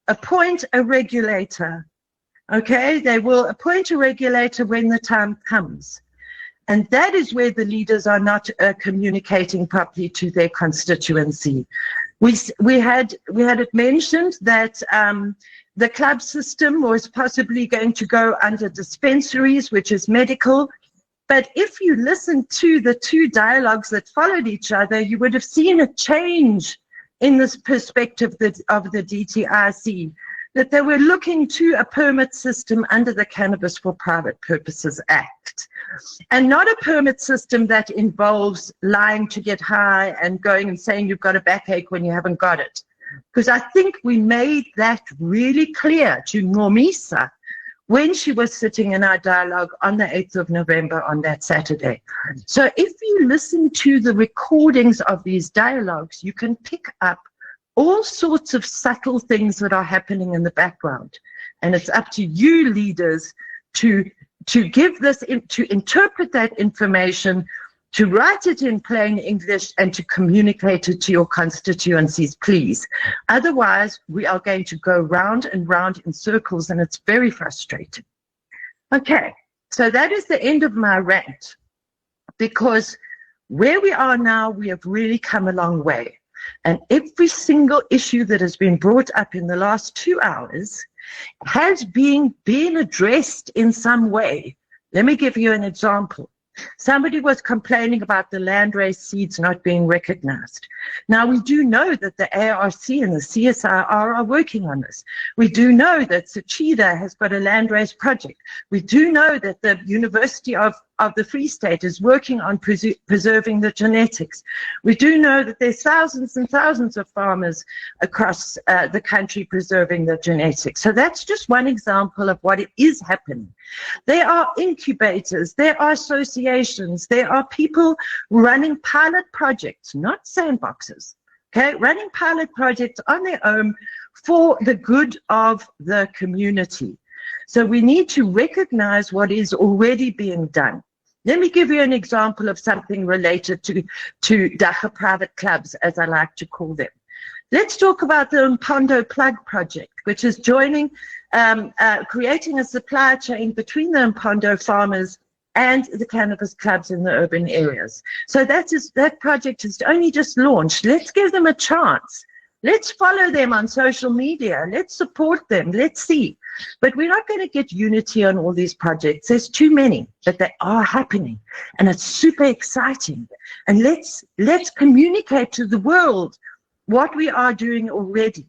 [SPEAKER 21] appoint a regulator. Okay, they will appoint a regulator when the time comes. And that is where the leaders are not communicating properly to their constituency. We had it mentioned that the club system was possibly going to go under dispensaries, which is medical. But if you listen to the two dialogues that followed each other, you would have seen a change in this perspective of the DTIC, that they were looking to a permit system under the Cannabis for Private Purposes Act, and not a permit system that involves lying to get high and going and saying you've got a backache when you haven't got it. Because I think we made that really clear to Normisa when she was sitting in our dialogue on the 8th of November on that Saturday. So if you listen to the recordings of these dialogues, you can pick up all sorts of subtle things that are happening in the background. And it's up to you leaders to give this, to interpret that information, to write it in plain English and to communicate it to your constituencies, please. Otherwise, we are going to go round and round in circles and it's very frustrating. Okay, so that is the end of my rant, because where we are now, we have really come a long way. And every single issue that has been brought up in the last 2 hours has been addressed in some way. Let me give you an example. Somebody was complaining about the landrace seeds not being recognized. Now, we do know that the ARC and the CSIR are working on this. We do know that Sachida has got a landrace project. We do know that the University of the Free State is working on preserving the genetics. We do know that there's thousands and thousands of farmers across the country preserving the genetics. So that's just one example of what is happening. There are incubators, there are associations, there are people running pilot projects, not sandboxes, okay, running pilot projects on their own for the good of the community. So we need to recognize what is already being done. Let me give you an example of something related to Dacha private clubs, as I like to call them. Let's talk about the Mpondo Plug project, which is joining, creating a supply chain between the Mpondo farmers and the cannabis clubs in the urban areas. So that project is only just launched. Let's give them a chance. Let's follow them on social media. Let's support them. Let's see. But we're not going to get unity on all these projects. There's too many, but they are happening. And it's super exciting. And let's communicate to the world what we are doing already.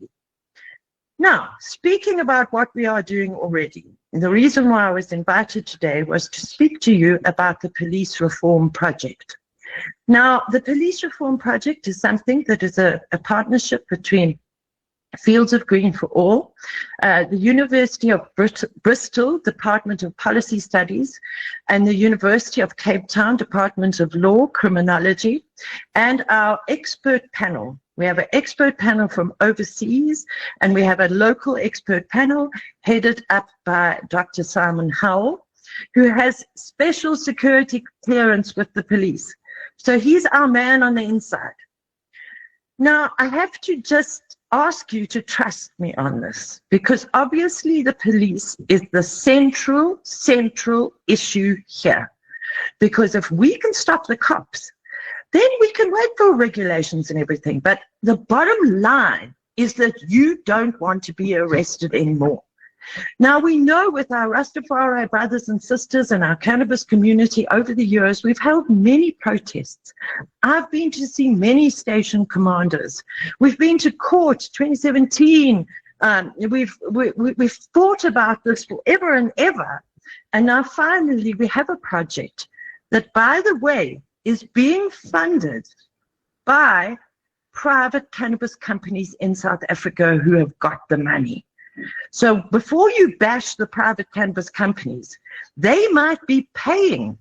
[SPEAKER 21] Now, speaking about what we are doing already, the reason why I was invited today was to speak to you about the police reform project. Now, the police reform project is something that is a partnership between Fields of Green for All, the University of Bristol Department of Policy Studies, and the University of Cape Town Department of Law, Criminology, and our expert panel. We have an expert panel from overseas, and we have a local expert panel headed up by Dr. Simon Howell, who has special security clearance with the police. So he's our man on the inside. Now, I have to just ask you to trust me on this, because obviously the police is the central issue here. Because if we can stop the cops, then we can wait for regulations and everything. But the bottom line is that you don't want to be arrested anymore. Now, we know with our Rastafari brothers and sisters and our cannabis community over the years, we've held many protests. I've been to see many station commanders. We've been to court 2017. We've thought about this forever and ever. And now finally we have a project that, by the way, is being funded by private cannabis companies in South Africa who have got the money. So before you bash the private cannabis companies, they might be paying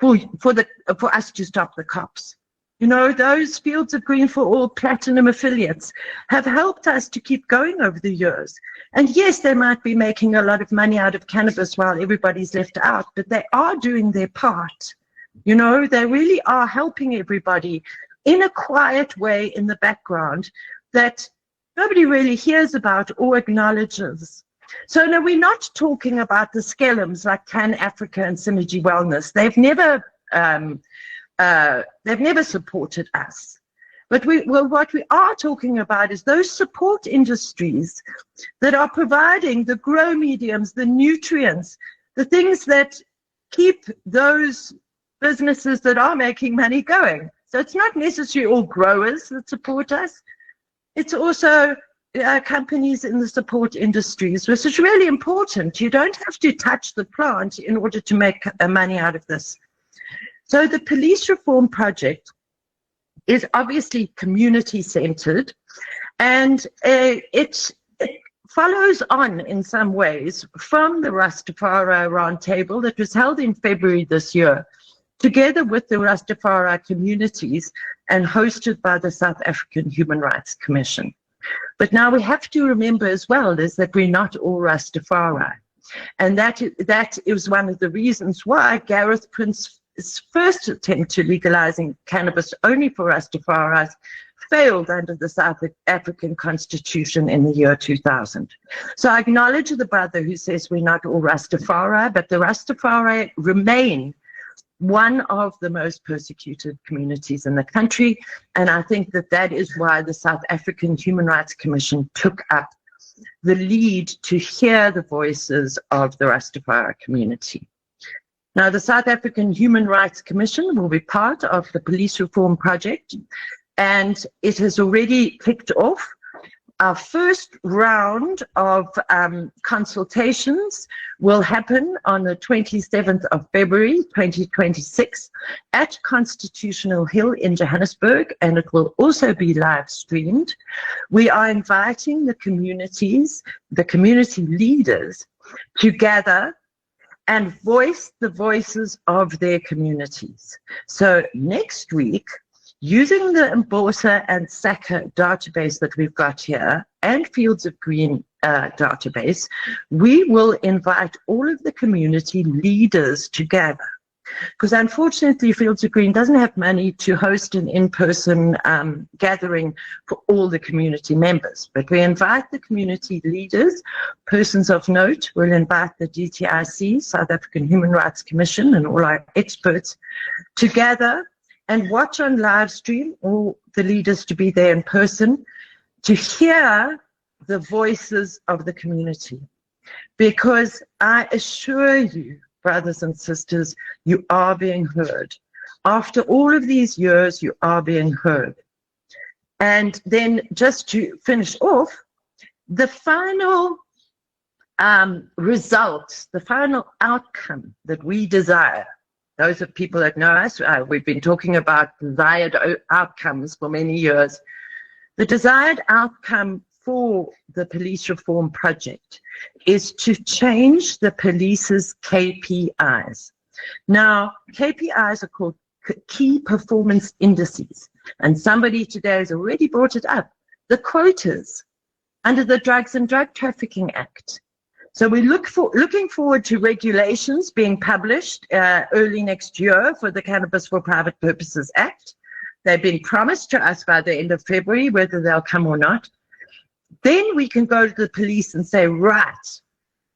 [SPEAKER 21] for us to stop the cops. You know, those Fields of Green for All Platinum affiliates have helped us to keep going over the years. And yes, they might be making a lot of money out of cannabis while everybody's left out, but they are doing their part. You know, they really are helping everybody in a quiet way in the background that nobody really hears about or acknowledges. So no, we're not talking about the skellums like Can Africa and Synergy Wellness. They've never supported us. But what we are talking about is those support industries that are providing the grow mediums, the nutrients, the things that keep those businesses that are making money going. So it's not necessarily all growers that support us. It's also companies in the support industries, which is really important. You don't have to touch the plant in order to make money out of this. So the police reform project is obviously community-centered, and it follows on in some ways from the Rastafari Roundtable that was held in February this year, together with the Rastafari communities and hosted by the South African Human Rights Commission. But now we have to remember as well is that we're not all Rastafari. And that is one of the reasons why Gareth Prince's first attempt to legalizing cannabis only for Rastafaris failed under the South African Constitution in the year 2000. So I acknowledge the brother who says we're not all Rastafari, but the Rastafari remain one of the most persecuted communities in the country. And I think that is why the South African Human Rights Commission took up the lead to hear the voices of the Rastafari community. Now, the South African Human Rights Commission will be part of the police reform project, and it has already kicked off. Our first round of consultations will happen on the 27th of February, 2026 at Constitutional Hill in Johannesburg, and it will also be live streamed. We are inviting the communities, the community leaders to gather and voice the voices of their communities. So next week, using the Indlela and SACCA database that we've got here and Fields of Green database, we will invite all of the community leaders together. Because unfortunately, Fields of Green doesn't have money to host an in-person gathering for all the community members. But we invite the community leaders, persons of note. We'll invite the DTIC, South African Human Rights Commission, and all our experts together and watch on live stream, all the leaders to be there in person, to hear the voices of the community. Because I assure you, brothers and sisters, you are being heard. After all of these years, you are being heard. And then just to finish off, the final result, the final outcome that we desire, those of people that know us, we've been talking about desired outcomes for many years. The desired outcome for the police reform project is to change the police's KPIs. Now, KPIs are called key performance indices, and somebody today has already brought it up, the quotas under the Drugs and Drug Trafficking Act. So we're looking forward to regulations being published early next year for the Cannabis for Private Purposes Act. They've been promised to us by the end of February, whether they'll come or not. Then we can go to the police and say, right,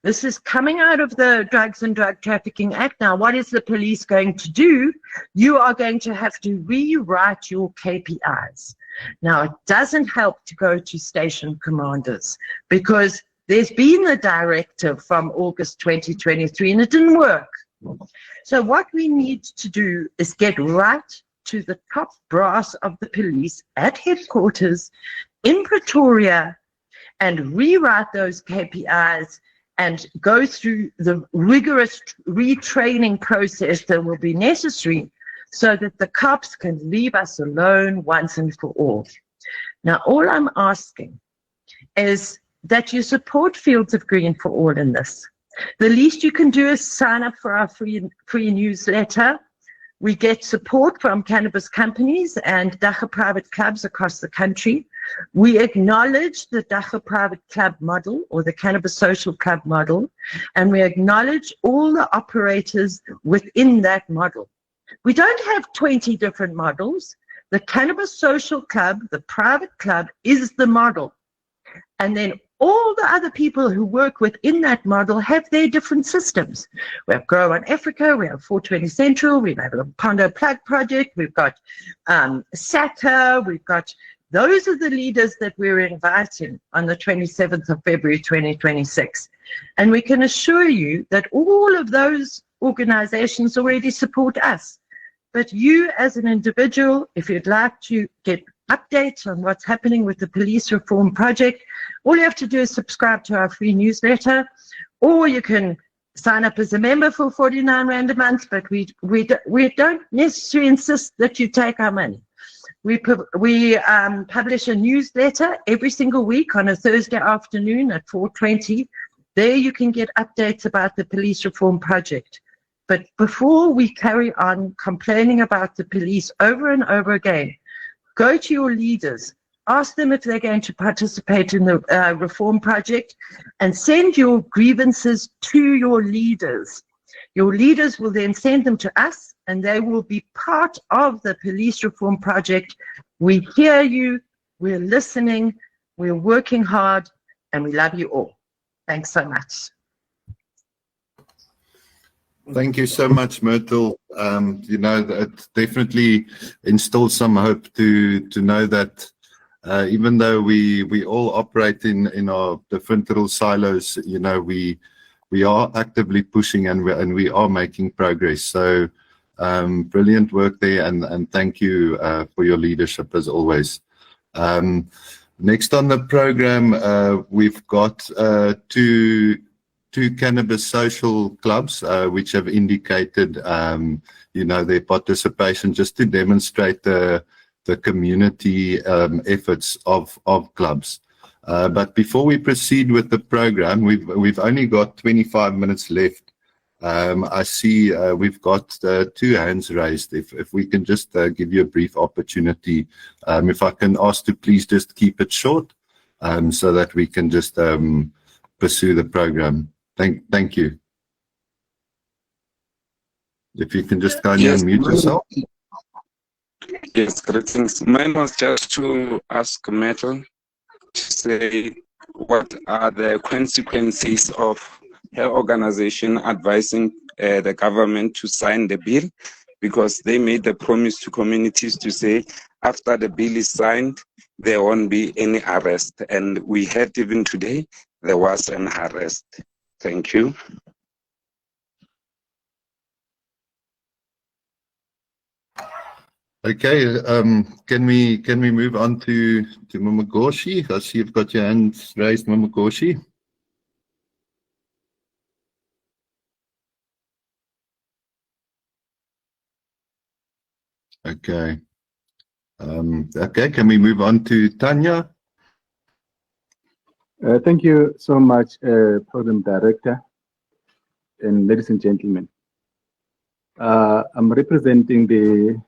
[SPEAKER 21] this is coming out of the Drugs and Drug Trafficking Act. Now, what is the police going to do? You are going to have to rewrite your KPIs. Now, it doesn't help to go to station commanders because there's been a directive from August 2023 and it didn't work. So what we need to do is get right to the top brass of the police at headquarters in Pretoria and rewrite those KPIs and go through the rigorous retraining process that will be necessary so that the cops can leave us alone once and for all. Now, all I'm asking is that you support Fields of Green for All in this. The least you can do is sign up for our free newsletter. We get support from cannabis companies and Dacha private clubs across the country. We acknowledge the Dacha private club model or the cannabis social club model, and we acknowledge all the operators within that model. We don't have 20 different models. The cannabis social club, the private club, is the model. And then all the other people who work within that model have their different systems. We have Grow on Africa, we have 420 Central, we have a Pondo Plug project, we've got SACCA, we've got, those are the leaders that we're inviting on the 27th of February 2026. And we can assure you that all of those organizations already support us. But you as an individual, if you'd like to get updates on what's happening with the police reform project, all you have to do is subscribe to our free newsletter, or you can sign up as a member for 49 Rand a month, but we don't necessarily insist that you take our money. We publish a newsletter every single week on a Thursday afternoon at 4:20. There you can get updates about the police reform project. But before we carry on complaining about the police over and over again, go to your leaders, ask them if they're going to participate in the reform project, and send your grievances to your leaders. Your leaders will then send them to us, and they will be part of the police reform project. We hear you, we're listening, we're working hard, and we love you all. Thanks so much.
[SPEAKER 4] Thank you so much, Myrtle. You know, that definitely instills some hope to know that even though we all operate in our different little silos, you know, we are actively pushing and we are making progress. So brilliant work there, and thank you for your leadership as always. Next on the program, we've got two cannabis social clubs which have indicated you know, their participation just to demonstrate the community efforts of clubs. But before we proceed with the program, we've only got 25 minutes left. I see we've got two hands raised. If we can just give you a brief opportunity, if I can ask to please just keep it short so that we can just pursue the program. Thank you. If you can just kindly unmute yourself.
[SPEAKER 5] Yes, greetings. Mine was just to ask Myrtle to say what are the consequences of her organization advising the government to sign the bill, because they made the promise to communities to say after the bill is signed, there won't be any arrest. And we heard even today there was an arrest. Thank you.
[SPEAKER 4] Okay, can we move on to Mamagoshi? I see you've got your hands raised, Mamagoshi. Okay. Okay, can we move on to Tanya?
[SPEAKER 22] Thank you so much, Program Director, and ladies and gentlemen. I'm representing the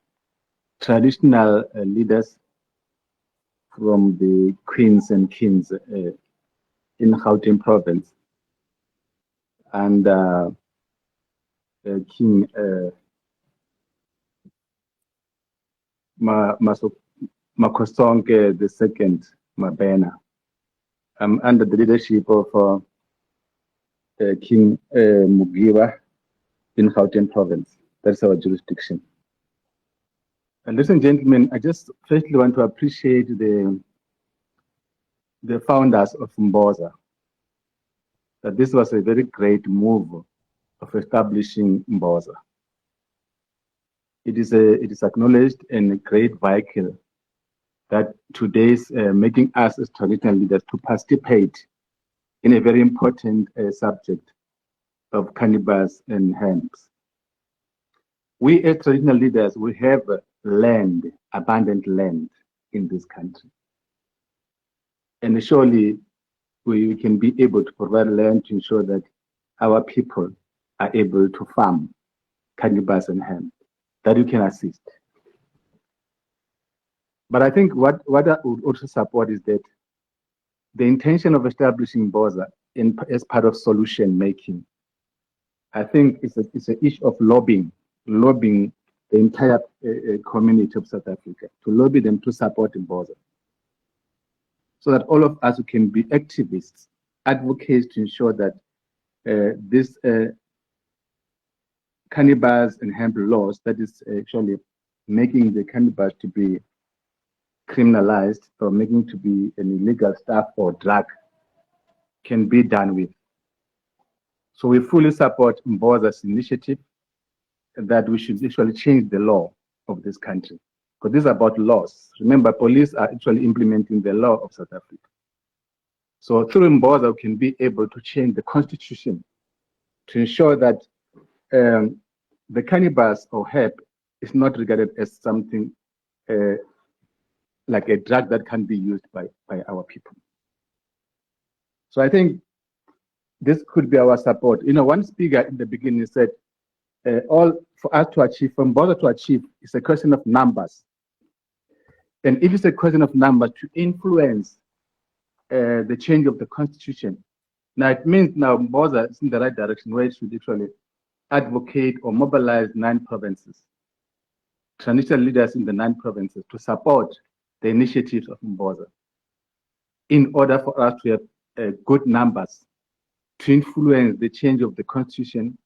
[SPEAKER 22] traditional leaders from the Queens and Kings in Gauteng province, and King Makosonke II Mabena. Under the leadership of King Mugiwa in Gauteng province. That's our jurisdiction. And ladies and gentlemen, I just firstly want to appreciate the founders of Mbosa, that this was a very great move of establishing Mbosa. It is acknowledged and a great vehicle that today's making us as traditional leaders to participate in a very important subject of cannabis and hemp. We as traditional leaders, we have land, abundant land in this country. And surely we can be able to provide land to ensure that our people are able to farm cannabis and hemp, that we can assist. But I think what I would also support is that the intention of establishing BOSA as part of solution making, I think it's an issue of lobbying the entire community of South Africa, to lobby them to support BOSA, so that all of us can be activists, advocates to ensure that this cannabis and hemp laws that is actually making the cannabis to be criminalized or making to be an illegal stuff or drug can be done with. So we fully support BOSA's initiative that we should actually change the law of this country, because this is about laws. Remember, police are actually implementing the law of South Africa. So through BOSA, we can be able to change the constitution to ensure that the cannabis or hemp is not regarded as something like a drug that can be used by our people. So I think this could be our support. You know, one speaker in the beginning said, all for us to achieve, from BOSA to achieve, is a question of numbers. And if it's a question of numbers to influence the change of the constitution, now it means now BOSA is in the right direction, where it should actually advocate or mobilize 9 provinces, traditional leaders in the 9 provinces, to support the initiatives of BOSA, in order for us to have good numbers to influence the change of the constitution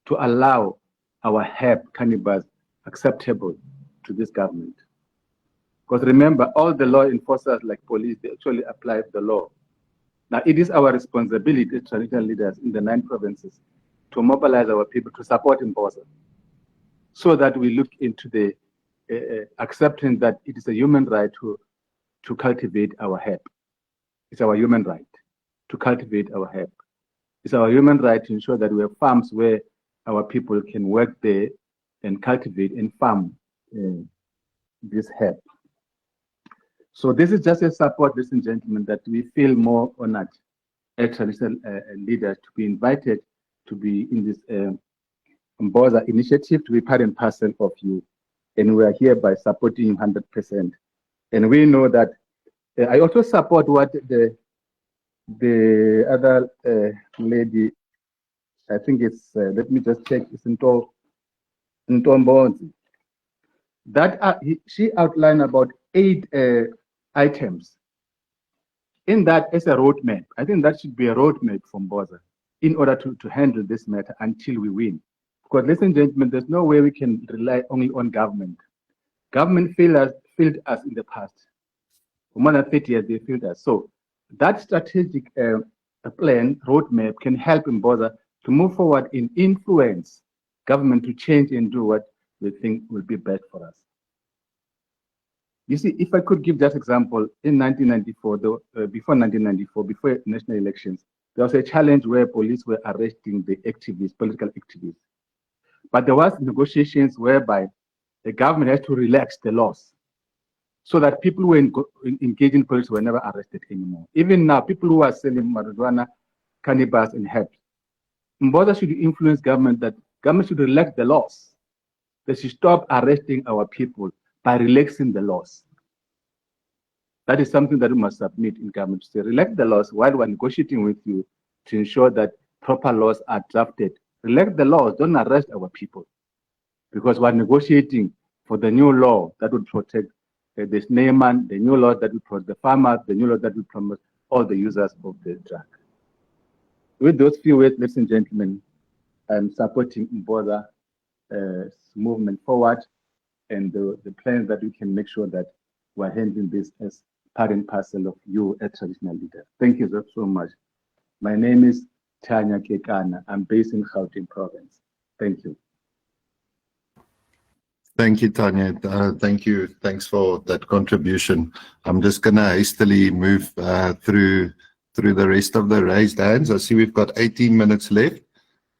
[SPEAKER 22] to allow our hemp cannabis acceptable to this government. Because remember, all the law enforcers like police, they actually apply the law. Now it is our responsibility as traditional leaders in the 9 provinces to mobilize our people to support BOSA, so that we look into the acceptance that it is a human right to cultivate our hemp. It's our human right to cultivate our hemp. It's our human right to ensure that we have farms where our people can work there and cultivate and farm this hemp. So this is just a support, ladies and gentlemen, that we feel more honored as traditional leaders to be invited to be in this BOSA initiative, to be part and parcel of you. And we are hereby supporting you 100%. And we know that I also support what the other lady, I think it's, let me just check, it's Ntombonzi. That she outlined about 8 items. In that, as a roadmap, I think that should be a roadmap from BOSA in order to handle this matter until we win. Because, ladies and gentlemen, there's no way we can rely only on government. Government failed us in the past. For more than 30 years, they failed us. So that strategic plan, roadmap, can help BOSA to move forward and influence government to change and do what we think will be best for us. You see, if I could give that example, in 1994, before 1994, before national elections, there was a challenge where police were arresting the activists, political activists. But there was negotiations whereby the government has to relax the laws so that people who were engaged in politics were never arrested anymore. Even now, people who are selling marijuana, cannabis, and hemp, BOSA should influence government that government should relax the laws. They should stop arresting our people by relaxing the laws. That is something that we must submit in government, to say, relax the laws while we're negotiating with you to ensure that proper laws are drafted. Relax the laws, don't arrest our people, because we're negotiating for the new law that would protect the snayman, the new law that would protect the farmers, the new law that would promote all the users of the drug. With those few words, ladies and gentlemen, I'm supporting BOSA movement forward, and the plans that we can make sure that we're handling this as part and parcel of you as traditional leaders. Thank you so much. My name is Tanya Kekana. I'm based in Gauteng province. Thank you.
[SPEAKER 4] Thank you, Tanya. Thank you. Thanks for that contribution. I'm just going to hastily move through through the rest of the raised hands. I see we've got 18 minutes left,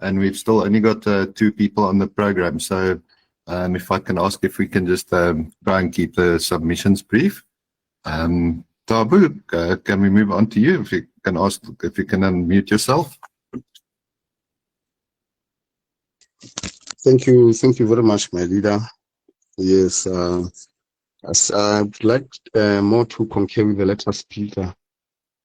[SPEAKER 4] and we've still only got 2 people on the program. So if I can ask if we can just try and keep the submissions brief. Tabu, can we move on to you? If you can unmute yourself.
[SPEAKER 1] Thank you very much, my leader. Yes, I'd like more to concur with the latter speaker,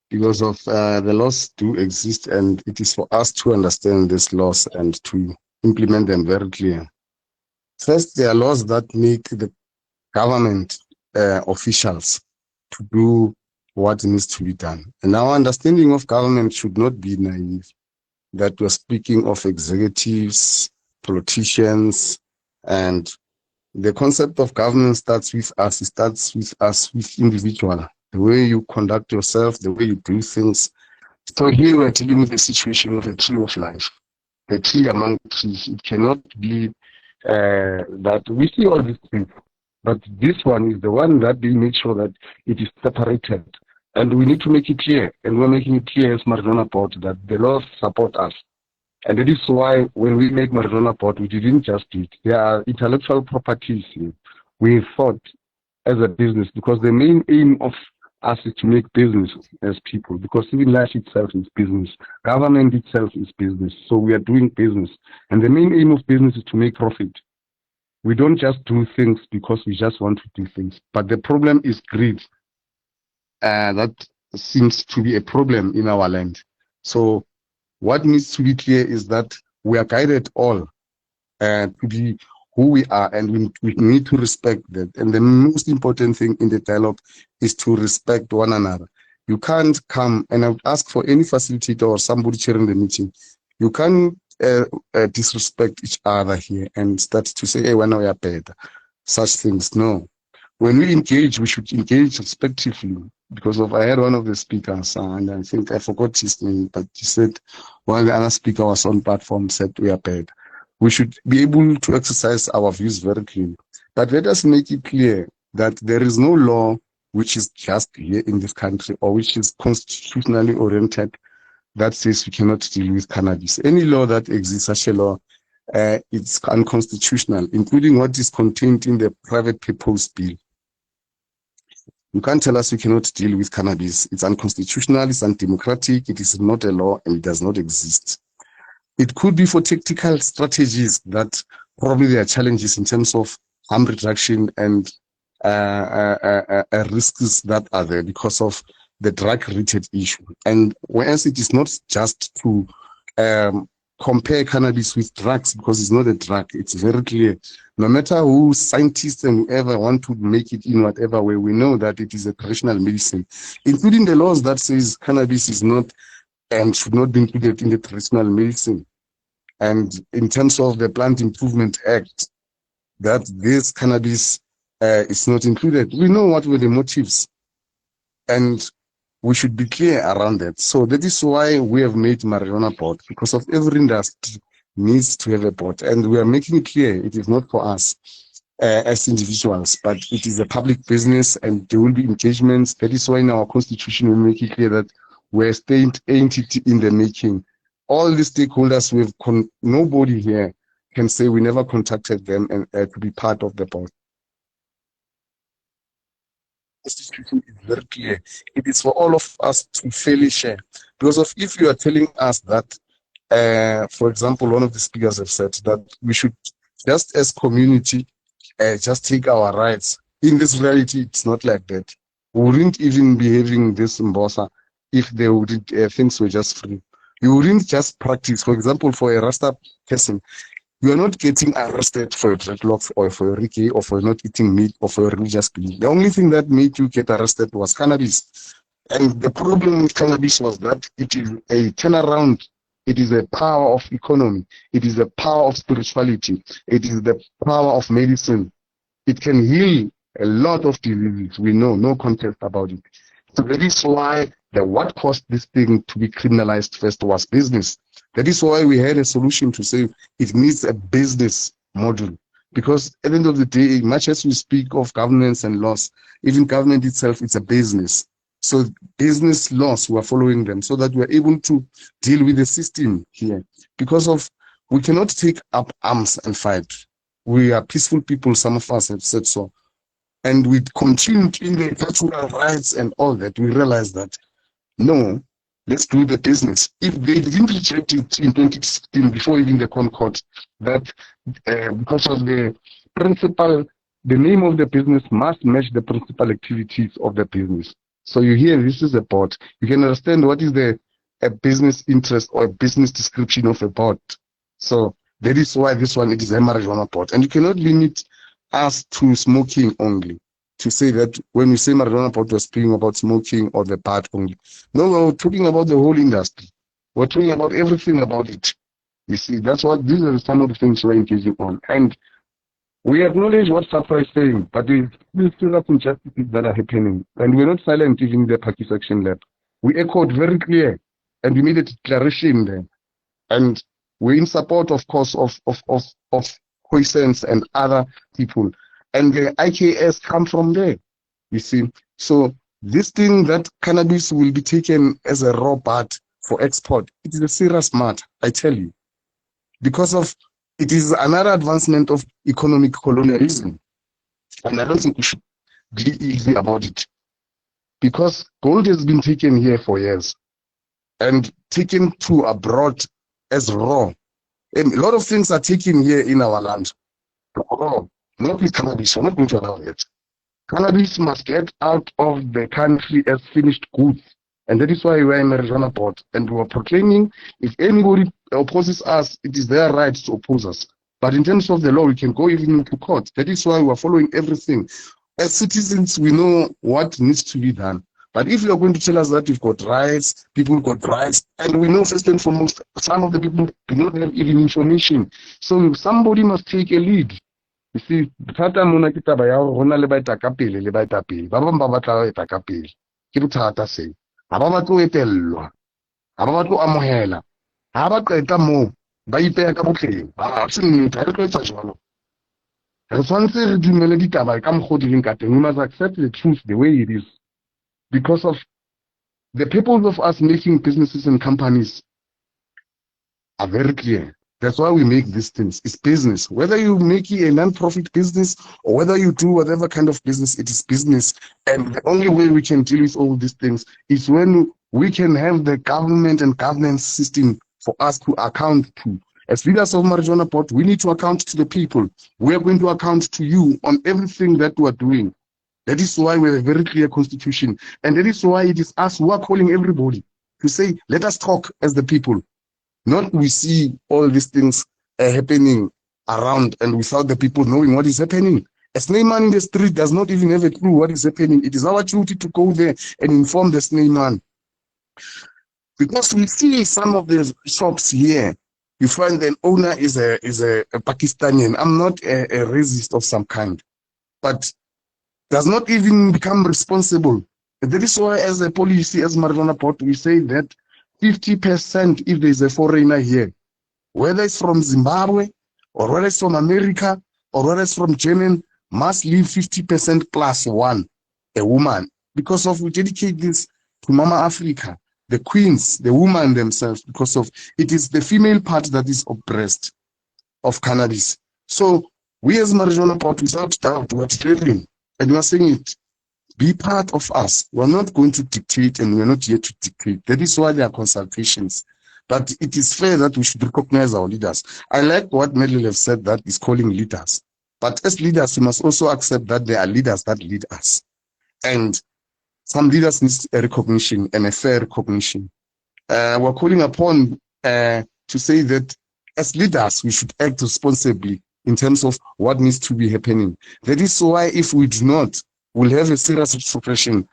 [SPEAKER 1] because of the laws do exist, and it is for us to understand these laws and to implement them very clear. First, there are laws that make the government officials to do what needs to be done. And our understanding of government should not be naive, that we're speaking of executives, politicians, and the concept of government starts with us. It starts with us, with individual, the way you conduct yourself, the way you do things. So here we're dealing with the situation of a tree of life, a tree among trees. It cannot be that we see all these things, but this one is the one that we make sure that it is separated. And we need to make it clear, and we're making it clear as Marijuana Board that the laws support us. And that is why when we make Marijuana Board, we didn't just do it. There are intellectual properties here. We thought as a business, because the main aim of us is to make business as people, because even life itself is business. Government itself is business. So we are doing business. And the main aim of business is to make profit. We don't just do things because we just want to do things. But the problem is greed. That seems to be a problem in our land. So what needs to be clear is that we are guided all to be who we are, and we need to respect that. And the most important thing in the dialogue is to respect one another. You can't come, and I would ask for any facilitator or somebody chairing the meeting, you can't disrespect each other here and start to say, hey, when we are better. Such things, no. When we engage, we should engage respectively. Because I had one of the speakers, and I think I forgot his name, but he said, while the other speaker was on platform, said we are bad. We should be able to exercise our views very clearly. But let us make it clear that there is no law which is just here in this country or which is constitutionally oriented that says we cannot deal with cannabis. Any law that exists, such a law, it's unconstitutional, including what is contained in the Private People's Bill. You can't tell us we cannot deal with cannabis. It's unconstitutional, it's undemocratic, it is not a law, and it does not exist. It could be for tactical strategies that probably there are challenges in terms of harm reduction and risks that are there because of the drug-related issue. And whereas it is not just to compare cannabis with drugs, because it's not a drug, it's very clear. No matter who scientists and whoever want to make it in whatever way, we know that it is a traditional medicine, including the laws that says cannabis is not and should not be included in the traditional medicine. And in terms of the Plant Improvement Act, that this cannabis is not included. We know what were the motives, and we should be clear around that. So that is why we have made Marijuana Board, because of every industry needs to have a board, and we are making it clear it is not for us as individuals, but it is a public business, and there will be engagements. That is why in our constitution we make it clear that we're a state entity in the making. All the stakeholders, nobody here can say we never contacted them and to be part of the board. The constitution is very clear. It is for all of us to fairly share. Because of if you are telling us that, for example, one of the speakers have said that we should just as community just take our rights. In this reality, it's not like that. We wouldn't even be having this Mbosa if they would things were just free. You wouldn't just practice. For example, for a Rasta person, you are not getting arrested for a dreadlocks or for a Ricky or for not eating meat or for a religious belief. The only thing that made you get arrested was cannabis. And the problem with cannabis was that it is a turnaround. It is a power of economy. It is a power of spirituality. It is the power of medicine. It can heal a lot of diseases. We know, no contest about it. So that is why what caused this thing to be criminalized first was business. That is why we had a solution to say it needs a business model. Because at the end of the day, much as we speak of governance and laws, even government itself, it's a business. So business laws, we are following them so that we're able to deal with the system here. Because of, we cannot take up arms and fight. We are peaceful people, some of us have said so. And we continued in the cultural rights and all that. We realized that, no, let's do the business. If they didn't reject it in 2016, before even the Concord, that because of the principal, the name of the business must match the principal activities of the business. So you hear this is a board. You can understand what is a business interest or a business description of a board. So that is why this one, it is a marijuana board. And you cannot limit us to smoking only. To say that when we say marijuana board, we're speaking about smoking or the part only. No, we're talking about the whole industry. We're talking about everything about it. You see, that's what, these are some of the things we're engaging on. And we acknowledge what SACCA is saying, but there's still some injustices that are happening. And we're not silent even in the Pakistan Action Lab. We echoed very clear and we made a declaration there. And we're in support, of course, of Khoisens and other people. And the IKS come from there, you see. So this thing that cannabis will be taken as a raw bud for export, it is a serious matter, I tell you. Because of, it is another advancement of economic colonialism. And I don't think we should be easy about it. Because gold has been taken here for years and taken to abroad as raw. And a lot of things are taken here in our land. Raw. Not with cannabis, we're not going to allow it. Cannabis must get out of the country as finished goods. And that is why we're in marijuana board. And we're proclaiming, if anybody opposes us, it is their right to oppose us. But in terms of the law, we can go even into court. That is why we're following everything. As citizens, we know what needs to be done. But if you're going to tell us that we've got rights, people got rights, and we know first and foremost, some of the people do not have even information. So somebody must take a lead. You see, bothata mona ke taba ya hore hona le baetapele le baetapele ba bang ba batla baetapele ke bothata se ha ba batlo etellwa ha ba batlo amohela ha ba qeta moo ba ipeya ka botleng ba se nnete ha re tlo etsa jwalo re tshwanetse re dumele ditaba ka mokgwa di leng ka teng. We must accept the truth the way it is, because of the people of us making businesses and companies are very clear. That's why we make these things. It's business. Whether you make it a non-profit business or whether you do whatever kind of business, it is business. And the only way we can deal with all these things is when we can have the government and governance system for us to account to. As leaders of Marijuana Board, we need to account to the people. We are going to account to you on everything that we are doing. That is why we have a very clear constitution. And that is why it is us who are calling everybody to say, let us talk as the people. Not we see all these things happening around and without the people knowing what is happening. A snake man in the street does not even have a clue what is happening. It is our duty to go there and inform the snake man. Because we see some of the shops here, you find the owner is a Pakistani. I'm not a racist of some kind, but does not even become responsible. That is why as a policy, as Marijuana Board, we say that 50% if there is a foreigner here, whether it's from Zimbabwe or whether it's from America or whether it's from Germany, must leave 50% plus one, a woman. Because of we dedicate this to Mama Africa, the queens, the women themselves, because of it is the female part that is oppressed of cannabis. So we as Marijuana Board, without doubt, we're struggling and we're saying it. Be part of us. We're not going to dictate and we're not here to dictate. That is why there are consultations. But it is fair that we should recognize our leaders. I like what Medley have said, that is calling leaders. But as leaders, we must also accept that there are leaders that lead us. And some leaders need a recognition and a fair recognition. We're calling upon to say that as leaders, we should act responsibly in terms of what needs to be happening. That is why if we do not, we'll have a serious suppression.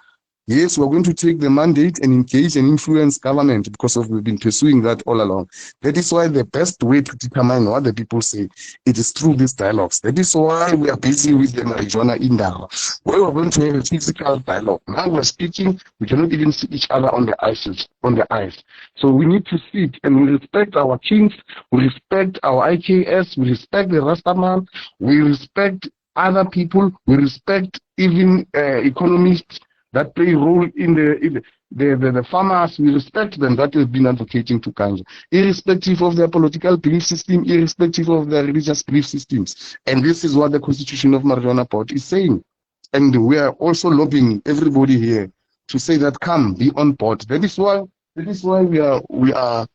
[SPEAKER 1] Yes, we're going to take the mandate and engage and influence government because we've been pursuing that all along. That is why the best way to determine what the people say, it is through these dialogues. That is why we are busy with the marijuana Indlela, where we're going to have a physical dialogue. Now we're speaking, we cannot even see each other on the eyes. So we need to sit and we respect our kings, we respect our IKS, we respect the Rastaman, we respect other people, we respect even economists, that play a role in the farmers. We respect them that have been advocating to ganja, irrespective of their political belief system, irrespective of their religious belief systems. And this is what the Constitution of Marijuana Board is saying. And we are also lobbying everybody here to say that come be on board. That is why we are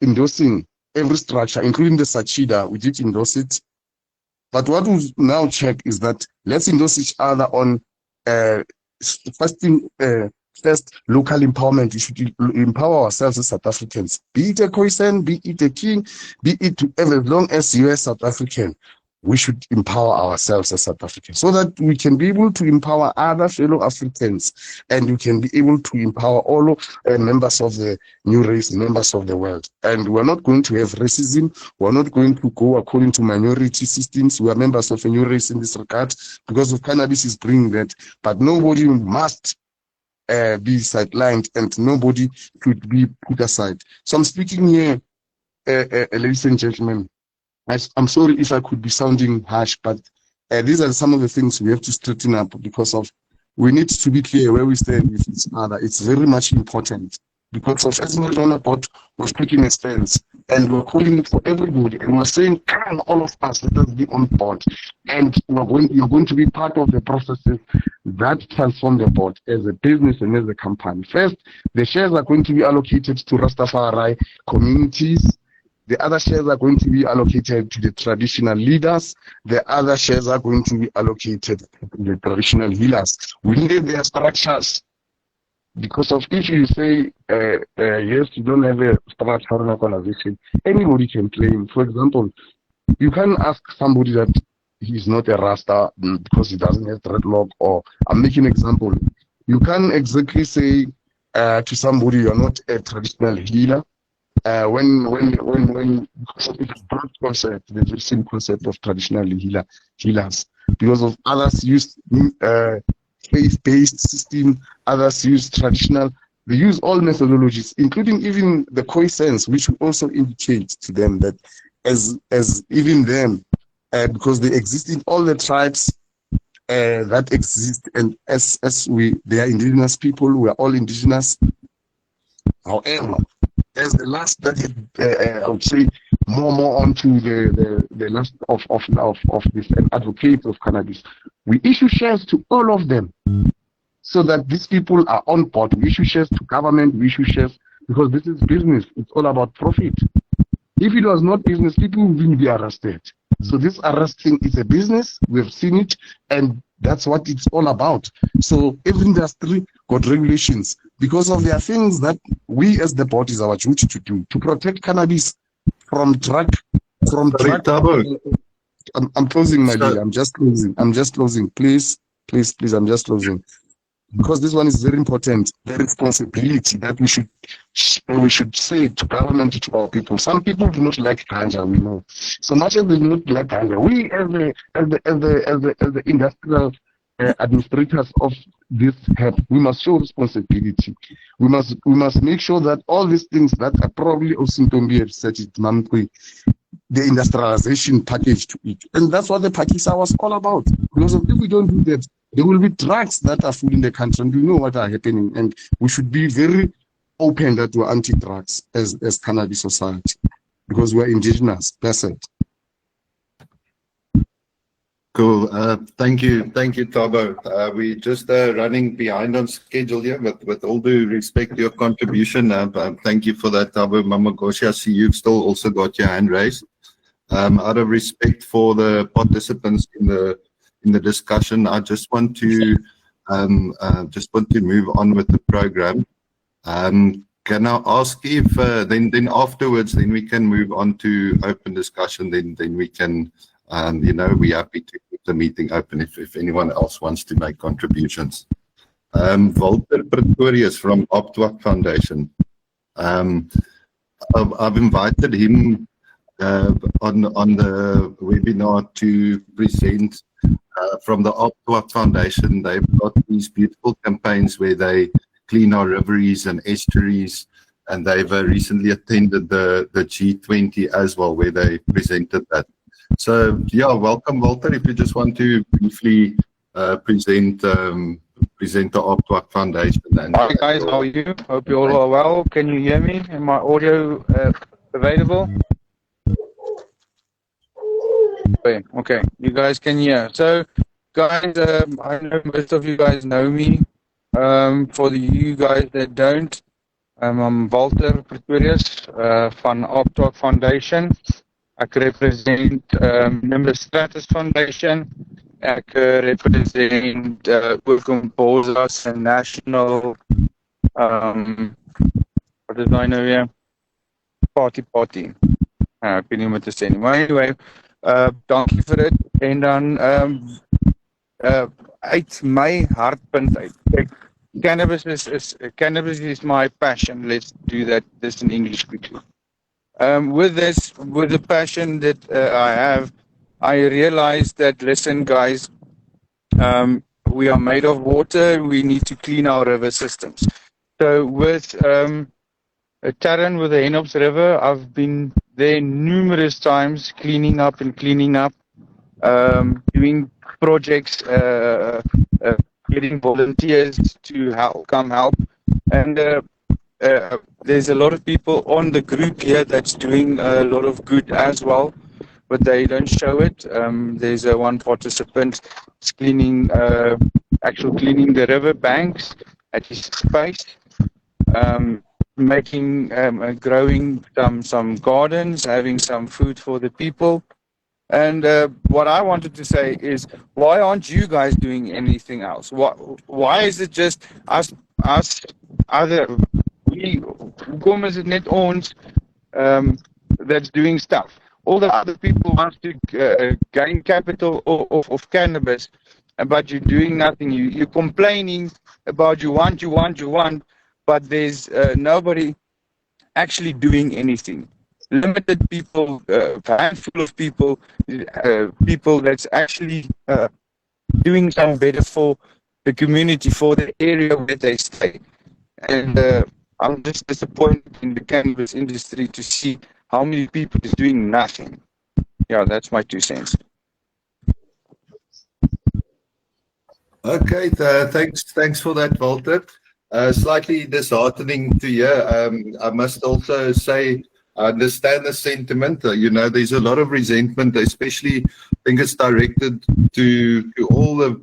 [SPEAKER 1] endorsing every structure, including the SACCA. We did endorse it. But what we now check is that let's endorse each other on first local empowerment. We should empower ourselves as South Africans. Be it a Khoisan, be it a King, be it as long as you are South African, we should empower ourselves as South Africans so that we can be able to empower other fellow Africans, and we can be able to empower all members of the new race, members of the world. And we're not going to have racism. We're not going to go according to minority systems. We are members of a new race in this regard because of cannabis is bringing that. But nobody must be sidelined, and nobody should be put aside. So I'm speaking here, ladies and gentlemen. I'm sorry if I could be sounding harsh, but these are some of the things we have to straighten up because of we need to be clear where we stand with each other. It's very much important because of as Marijuana Board was taking a stance and we're calling for everybody and we're saying, come all of us, let us be on board. And you're going to be part of the processes that transform the board as a business and as a company. First, the shares are going to be allocated to Rastafari communities. The other shares are going to be allocated to the traditional leaders. The other shares are going to be allocated to the traditional healers. We need their structures. Because of if you say, yes, you don't have a structural organization, anybody can claim. For example, you can ask somebody that he's not a Rasta because he doesn't have dreadlock, or I'm making an example. You can't exactly say to somebody you're not a traditional healer. When because of the broad concept, the very same concept of traditional healers, because of others use faith-based system, others use traditional. They use all methodologies, including even the Khoisans, which will also indicate to them that as even them, because they exist in all the tribes that exist, and as they are indigenous people, we are all indigenous. However, as the last that I would say more onto the last of this advocates of cannabis, we issue shares to all of them so that these people are on board. We issue shares to government, we issue shares because this is business. It's all about profit. If it was not business, people wouldn't be arrested. So this arresting is a business. We've seen it, and that's what it's all about. So every industry got regulations because of their things that we as the board is our duty to do to protect cannabis from drug. I'm closing, my dear. I'm just closing. Please. I'm just closing. Because this one is very important, the responsibility that we should say to government, to our people. Some people do not like ganja, we know. So much as they do not like ganja, we as the industrial administrators of this help, we must show responsibility. We must make sure that all these things that are probably Osintombi have said it, the industrialization package to it. And that's what the Pakistan was all about. Because if we don't do that, there will be drugs that are fooling the country, and we know what are happening. And we should be very open that we're anti-drugs as cannabis society, because we're indigenous. That's it.
[SPEAKER 4] Cool. Thank you, Thabo. We just running behind on schedule here, but with all due respect to your contribution, thank you for that, Thabo. Mama Goshi, I see you've still also got your hand raised. Out of respect for the participants in the discussion, I just want to move on with the program. Can I ask if then afterwards we can move on to open discussion? Then we can. We're happy to keep the meeting open if anyone else wants to make contributions. Walter Pretorius from Optwak Foundation. I've invited him on the webinar to present from the Optwak Foundation. They've got these beautiful campaigns where they clean our rivers and estuaries, and they've recently attended the G20 as well, where they presented that. So, yeah, welcome, Walter. If you just want to briefly present represent the Optwak Foundation. And
[SPEAKER 6] Hi guys, how are you? Hope you all are well. Can you hear me? Am my audio available? Okay, you guys can hear. So, guys, I know most of you guys know me. For you guys that don't, I'm Walter Pretorius van Optwak Foundation. Ek represent Nimbus Stratus Foundation. Ek represent Boza's National what is my name here? Party. Ek weet nie wat te sê nie. Maar anyway, dankie vir dit. En dan uit my hartpunt uit. Kijk, cannabis is my passion. Let's do this in English quickly. With the passion that I have, I realized that, listen guys, we are made of water, we need to clean our river systems. So with Taran, with the Henops River, I've been there numerous times cleaning up, doing projects, getting volunteers to come help. And there's a lot of people on the group here that's doing a lot of good as well, but they don't show it. There's one participant cleaning the river banks at his space, growing some gardens, having some food for the people. And what I wanted to say is, why aren't you guys doing anything else? Why is it just us other? Hoekom is it net ons that's doing stuff? All the other people want to gain capital of cannabis, but you're doing nothing. You're complaining about you want, but there's nobody actually doing anything. Limited people, a handful of people that's actually doing something better for the community, for the area where they stay. And I'm just disappointed in the cannabis industry to see how many people is doing nothing. Yeah, that's my 2 cents.
[SPEAKER 4] Okay, thanks for that, Walter. Slightly disheartening to hear. I must also say, I understand the sentiment. There's a lot of resentment, especially I think it's directed to all the,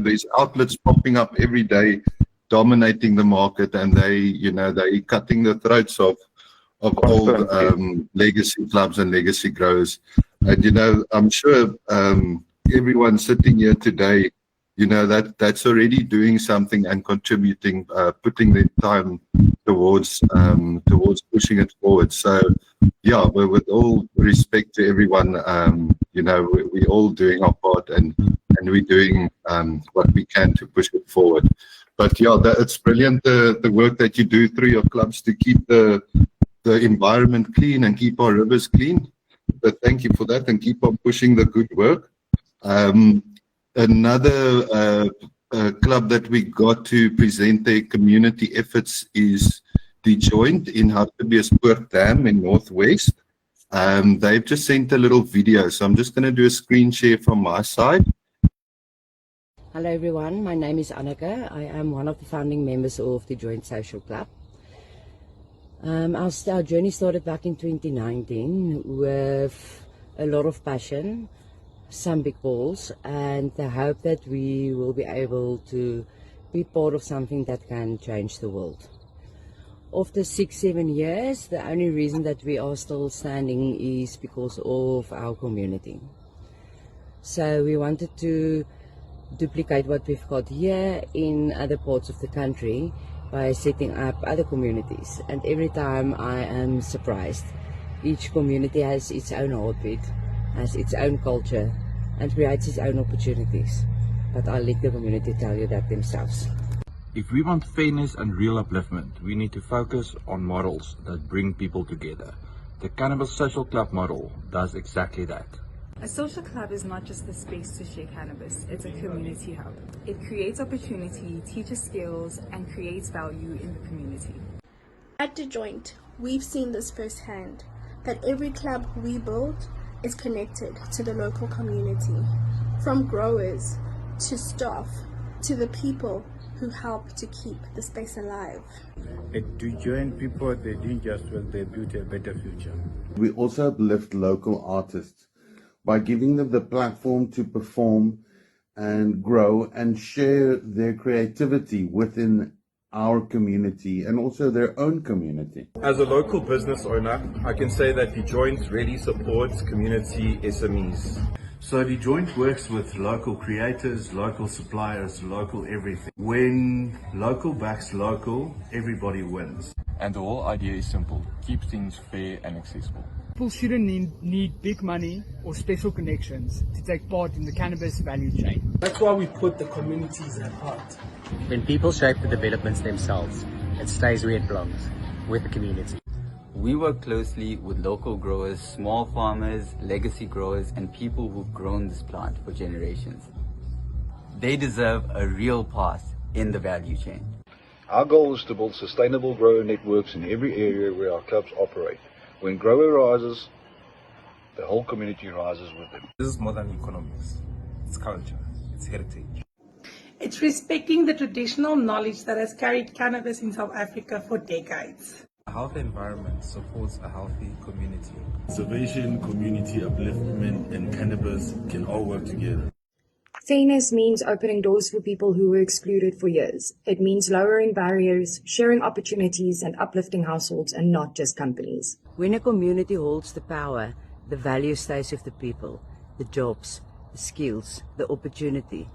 [SPEAKER 4] there's outlets popping up every day, dominating the market, and they cutting the throats of old legacy clubs and legacy growers. And I'm sure everyone sitting here today, that's already doing something and contributing, putting their time towards pushing it forward. So yeah, with all respect to everyone, we're all doing our part and we're doing what we can to push it forward. But yeah, it's brilliant the work that you do through your clubs to keep the environment clean and keep our rivers clean. But thank you for that, and keep on pushing the good work. Another club that we got to present their community efforts is the Joint in Hartbeespoort Dam in Northwest. They've just sent a little video, so I'm just going to do a screen share from my side.
[SPEAKER 7] Hello everyone, my name is Anneke. I am one of the founding members of the Joint Social Club. Our journey started back in 2019 with a lot of passion, some big goals, and the hope that we will be able to be part of something that can change the world. After 6-7 years, the only reason that we are still standing is because of our community. So we wanted to duplicate what we've got here in other parts of the country by setting up other communities, and every time I am surprised. Each community has its own heartbeat, has its own culture, and creates its own opportunities. But I'll let the community tell you that themselves.
[SPEAKER 23] If we want fairness and real upliftment, we need to focus on models that bring people together. The Cannabis Social Club model does exactly that.
[SPEAKER 24] A social club is not just a space to share cannabis, it's a community hub. It creates opportunity, teaches skills, and creates value in the community.
[SPEAKER 25] At The Joint, we've seen this firsthand, that every club we build is connected to the local community, from growers to staff to the people who help to keep the space alive.
[SPEAKER 3] To join people, they doing just well, they build a better future.
[SPEAKER 4] We also uplift local artists by giving them the platform to perform and grow and share their creativity within our community and also their own community.
[SPEAKER 23] As a local business owner, I can say that the joint really supports community SMEs.
[SPEAKER 8] So the joint works with local creators, local suppliers, local everything. When local backs local, everybody wins.
[SPEAKER 9] And the whole idea is simple: keep things fair and accessible.
[SPEAKER 10] People shouldn't need big money or special connections to take part in the cannabis value chain.
[SPEAKER 11] That's why we put the communities at heart.
[SPEAKER 26] When people shape the developments themselves, it stays where it belongs, with the community.
[SPEAKER 27] We work closely with local growers, small farmers, legacy growers, and people who've grown this plant for generations. They deserve a real part in the value chain.
[SPEAKER 28] Our goal is to build sustainable grower networks in every area where our clubs operate. When grower rises, the whole community rises with them.
[SPEAKER 23] This is more than economics. It's culture. It's heritage.
[SPEAKER 29] It's respecting the traditional knowledge that has carried cannabis in South Africa for decades.
[SPEAKER 23] A healthy environment supports a healthy community. Conservation, community upliftment, and cannabis can all work together.
[SPEAKER 30] Fairness means opening doors for people who were excluded for years. It means lowering barriers, sharing opportunities, and uplifting households and not just companies.
[SPEAKER 7] When a community holds the power, the value stays with the people, the jobs, the skills, the opportunity.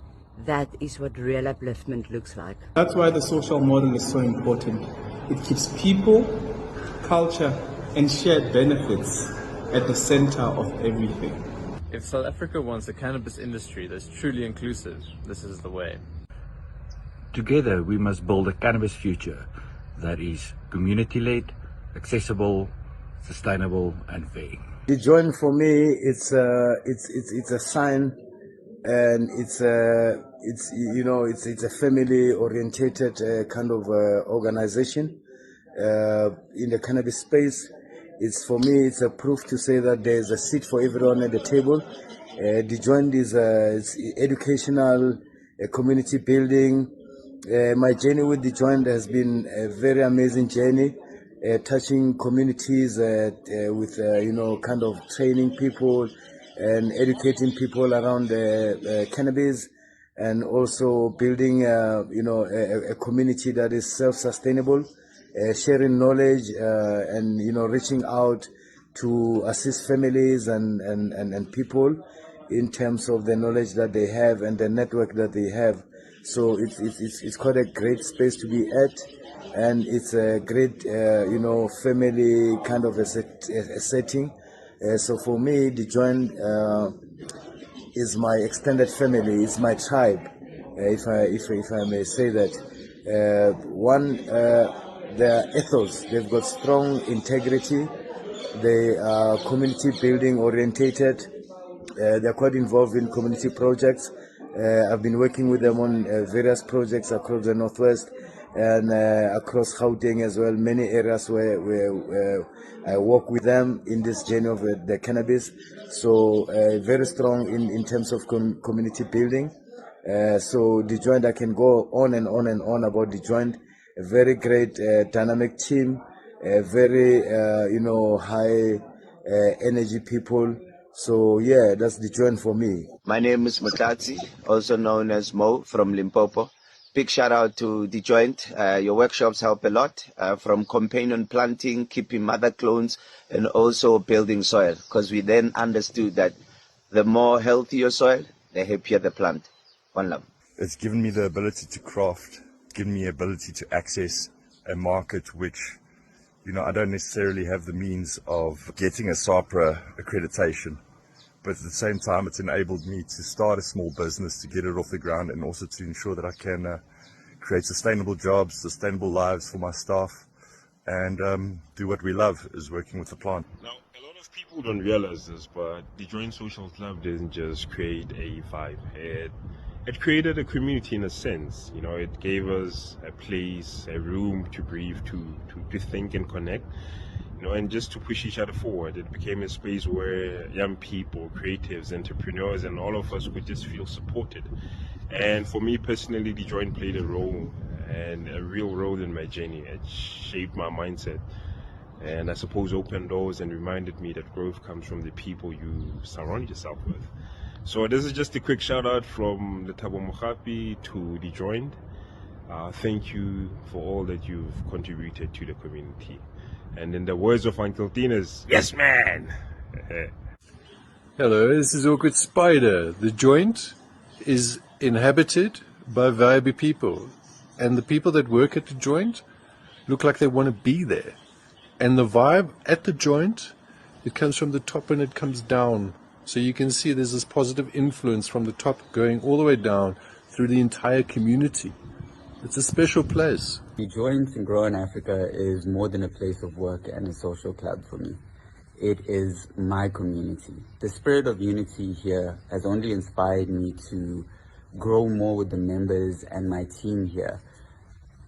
[SPEAKER 7] That is what real upliftment looks like.
[SPEAKER 3] That's why the social model is so important. It keeps people, culture, and shared benefits at the center of everything.
[SPEAKER 9] If South Africa wants a cannabis industry that's truly inclusive, this is the way.
[SPEAKER 23] Together, we must build a cannabis future that is community-led, accessible, sustainable, and fair.
[SPEAKER 31] The joint for me, it's a sign, and it's a family-orientated kind of organization in the cannabis space. It's for me, it's a proof to say that there's a seat for everyone at the table. The joint is it's educational, community building. My journey with the joint has been a very amazing journey, touching communities with kind of training people and educating people around cannabis, and also building a community that is self-sustainable. Sharing knowledge and reaching out to assist families and people in terms of the knowledge that they have and the network that they have. So it's quite a great space to be at, and it's a great family kind of a setting. So for me, the joint is my extended family, it's my tribe, if I may say that. Their ethos, they've got strong integrity, they are community building orientated, they're quite involved in community projects. I've been working with them on various projects across the Northwest and across Gauteng as well, many areas where I work with them in this journey of the cannabis. So very strong in terms of community building. So the joint, I can go on and on and on about the joint. A very great dynamic team, very high energy people. So yeah, that's the joint for me.
[SPEAKER 32] My name is Mutlatsi, also known as Mo from Limpopo. Big shout out to the joint. Your workshops help a lot, from companion planting, keeping mother clones, and also building soil, because we then understood that the more healthy your soil, the happier the plant. One love.
[SPEAKER 23] It's given me the ability to craft, given me the ability to access a market which, I don't necessarily have the means of getting a SAPRA accreditation, but at the same time it's enabled me to start a small business, to get it off the ground, and also to ensure that I can create sustainable jobs, sustainable lives for my staff, and do what we love, is working with the plant.
[SPEAKER 33] Now, a lot of people don't realize this, but the Joint Social Club didn't just create a vibe. It created a community in a sense. It gave us a place, a room to breathe, to think and connect, and just to push each other forward. It became a space where young people, creatives, entrepreneurs, and all of us could just feel supported. And for me personally, the joint played a role, and a real role in my journey. It shaped my mindset, and I suppose opened doors and reminded me that growth comes from the people you surround yourself with. So this is just a quick shout out from the Thabo Mogapi to the joint. Thank you for all that you've contributed to the community. And in the words of Uncle Tina's, yes man!
[SPEAKER 2] Hello, this is Awkward Spider. The joint is inhabited by vibe people, and the people that work at the joint look like they want to be there. And the vibe at the joint, it comes from the top and it comes down. So you can see there's this positive influence from the top going all the way down through the entire community. It's a special place.
[SPEAKER 27] The Joint and Grow in Africa is more than a place of work and a social club for me. It is my community. The spirit of unity here has only inspired me to grow more with the members and my team here.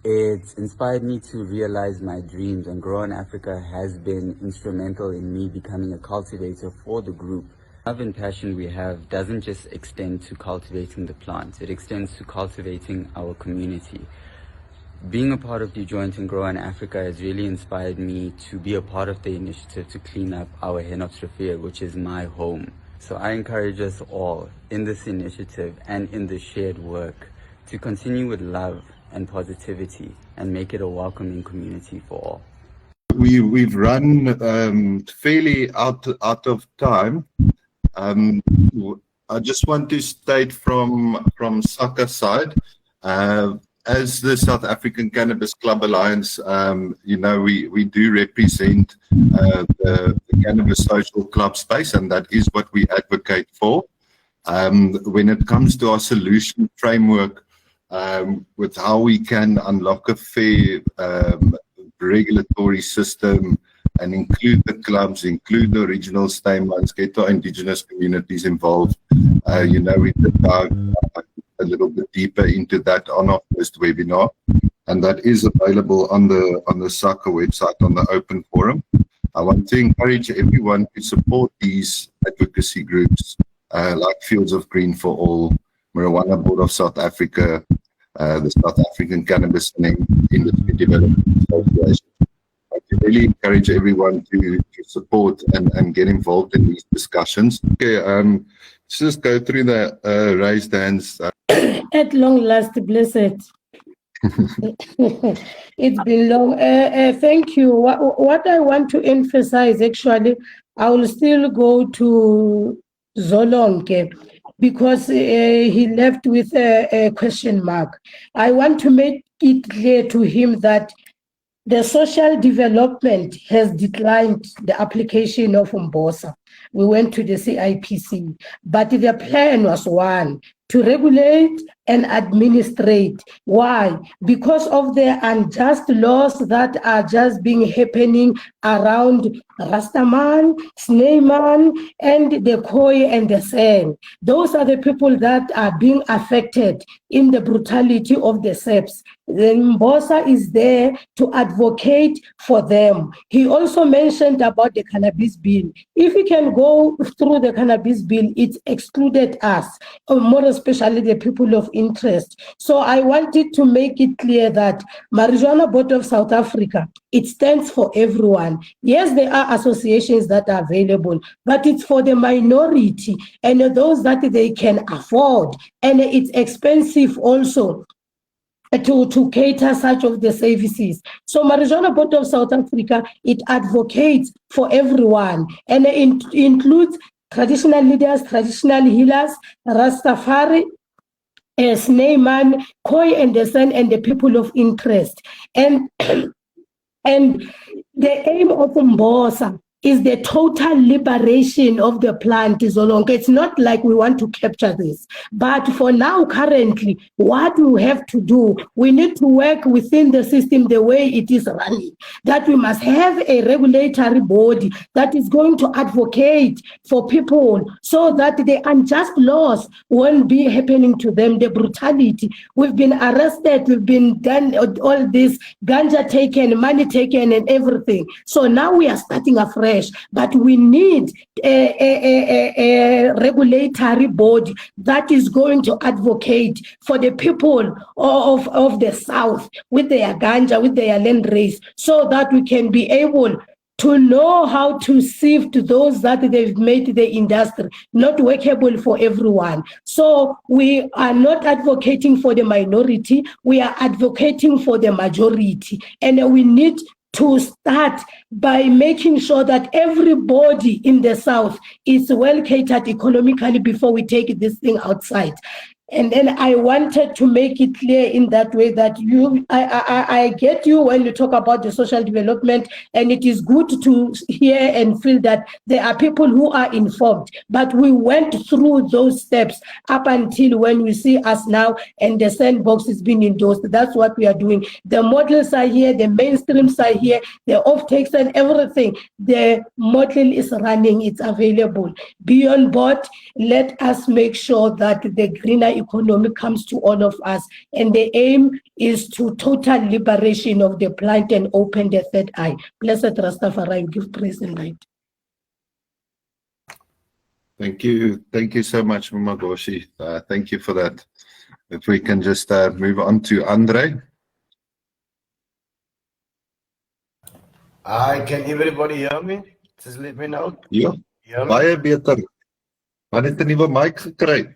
[SPEAKER 27] It's inspired me to realize my dreams, and Grow in Africa has been instrumental in me becoming a cultivator for the group. Love and passion we have doesn't just extend to cultivating the plants, it extends to cultivating our community. Being a part of the Joint and Grow in Africa has really inspired me to be a part of the initiative to clean up our Henopstrophia, which is my home. So I encourage us all in this initiative and in the shared work to continue with love and positivity and make it a welcoming community for all.
[SPEAKER 4] We've run fairly out of time. I just want to state from SACCA side, as the South African Cannabis Club Alliance, we do represent the cannabis social club space, and that is what we advocate for. When it comes to our solution framework, with how we can unlock a fair regulatory system and include the clubs, include the original stamens, get our indigenous communities involved. We did dive a little bit deeper into that on our first webinar, and that is available on the SACCA website on the open forum. I want to encourage everyone to support these advocacy groups like Fields of Green for All, Marijuana Board of South Africa, the South African Cannabis Industry Development Association. I really encourage everyone to support and get involved in these discussions. Okay, let's just go through the raised hands.
[SPEAKER 29] At long last, blessed. It's been long. Thank you. What I want to emphasize, actually, I will still go to Zolonke because he left with a question mark. I want to make it clear to him that the social development has declined the application of Mbosa. We went to the CIPC, but the plan was one, to regulate and administrate. Why? Because of the unjust laws that are just happening around Rastaman, Sneyman, and the Khoi and the Sen. Those are the people that are being affected in the brutality of the SEPs. Then Mbosa is there to advocate for them. He also mentioned about the cannabis bill. If we can go through the cannabis bill, it excluded us, more especially the people of interest. So I wanted to make it clear that Marijuana Board of South Africa, it stands for everyone. Yes, there are associations that are available, but it's for the minority and those that they can afford. And it's expensive also to cater such of the services. So Marijuana Board of South Africa, it advocates for everyone, and it includes traditional leaders, traditional healers, Rastafari, Sneyman, Khoi and the Sen, and the people of interest. And the aim of Mbosa is the total liberation of the plant, Zolonke. It's not like we want to capture this. But for now, currently, what we have to do, we need to work within the system the way it is running. That we must have a regulatory body that is going to advocate for people so that the unjust laws won't be happening to them, the brutality. We've been arrested, we've been done all this, ganja taken, money taken and everything. So now we are starting afresh. fresh, but we need a regulatory body that is going to advocate for the people of the South with their ganja, with their land race, so that we can be able to know how to sift those that they've made the industry not workable for everyone. So we are not advocating for the minority, we are advocating for the majority. And we need to start by making sure that everybody in the South is well catered economically before we take this thing outside. And then I wanted to make it clear in that way that I get you when you talk about the social development, and it is good to hear and feel that there are people who are informed. But we went through those steps up until when we see us now, and the sandbox is being endorsed. That's what we are doing. The models are here, the mainstreams are here, the offtakes and everything. The model is running, it's available. Be on board. Let us make sure that the greener economy comes to all of us, and the aim is to total liberation of the plant and open the third eye. Blessed Rastafari, give praise and light.
[SPEAKER 4] Thank you so much, Magoshi. Thank you for that. If we can just move on to Andre.
[SPEAKER 1] Hi, can everybody hear me? Just let me know.
[SPEAKER 4] Ja, baie beter. Maar net 'n nuwe mic gekry.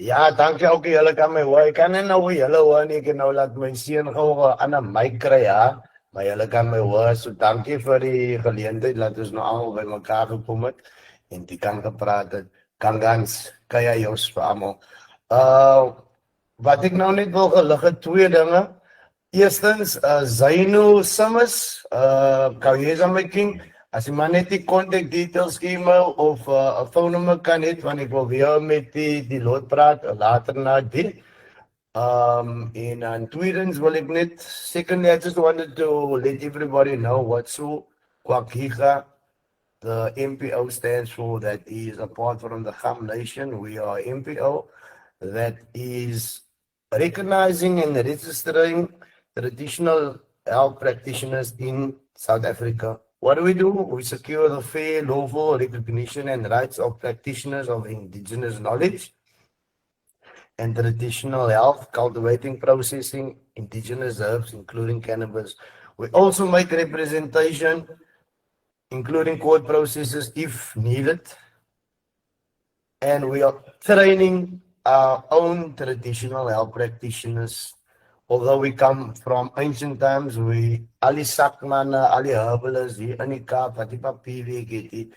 [SPEAKER 1] Ja, dankie ook julle kan my hoor. Ek kan nie nou julle hoor nie. Ek het nou laat my seun gou 'n ander mic kry, ja. Maar julle kan my hoor. So dankie vir die geleentheid dat ons nou almal by mekaar gekom het en die kan gepraat het. Kangans, kaya jos vir almal. Wat ek nou net wil gelig het, twee dinge. Eerstens, Zainu Summers, Kaweza making. As jy maar net die contact details gee of 'n phone nummer kan hê, want ek wil weer met die lot praat later na dit. En tweedens wil ek net, secondly, I just wanted to let everybody know what so Kwakiga, the MPO stands for, that is apart from the Kham Nation. We are MPO that is recognizing and registering traditional health practitioners in South Africa. What do? We secure the fair, lawful recognition and rights of practitioners of indigenous knowledge and traditional health, cultivating, processing indigenous herbs, including cannabis. We also make representation, including court processes if needed. And we are training our own traditional health practitioners. Although we come from ancient times, we ali sakmana, ali herbalists hier in die Kaap wat die papierwerk het,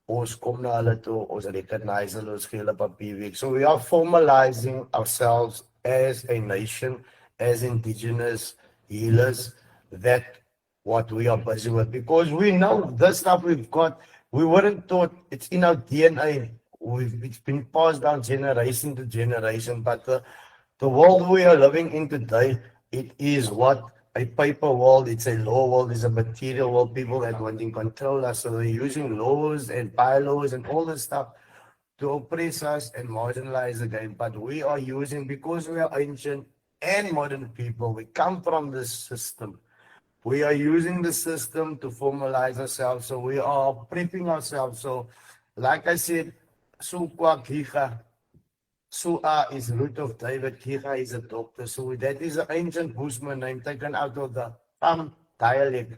[SPEAKER 1] ons kom na hulle toe, ons recognize hulle, ons gee hulle papierwerk. So we are formalizing ourselves as a nation, as indigenous healers, that what we are busy with. Because we know this stuff we've got, we weren't taught, it's in our DNA. It's been passed down generation to generation, but the world we are living in today, it is what a paper world, it's a law world, it's a material world, people that want to control us. So they're using laws and bylaws and all this stuff to oppress us and marginalize the game. But we are using, because we are ancient and modern people, we come from this system. We are using the system to formalize ourselves. So we are prepping ourselves. So like I said, Sukwa Kicha, Sua is root of David, Kicha is a doctor. So that is an ancient Bushman name taken out of the dialect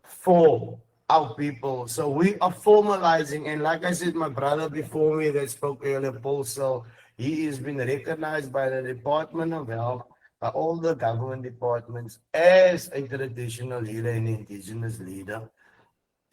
[SPEAKER 1] for our people. So we are formalizing, and like I said, my brother before me that spoke earlier, Paul, so he has been recognized by the Department of Health, by all the government departments, as a traditional leader and indigenous leader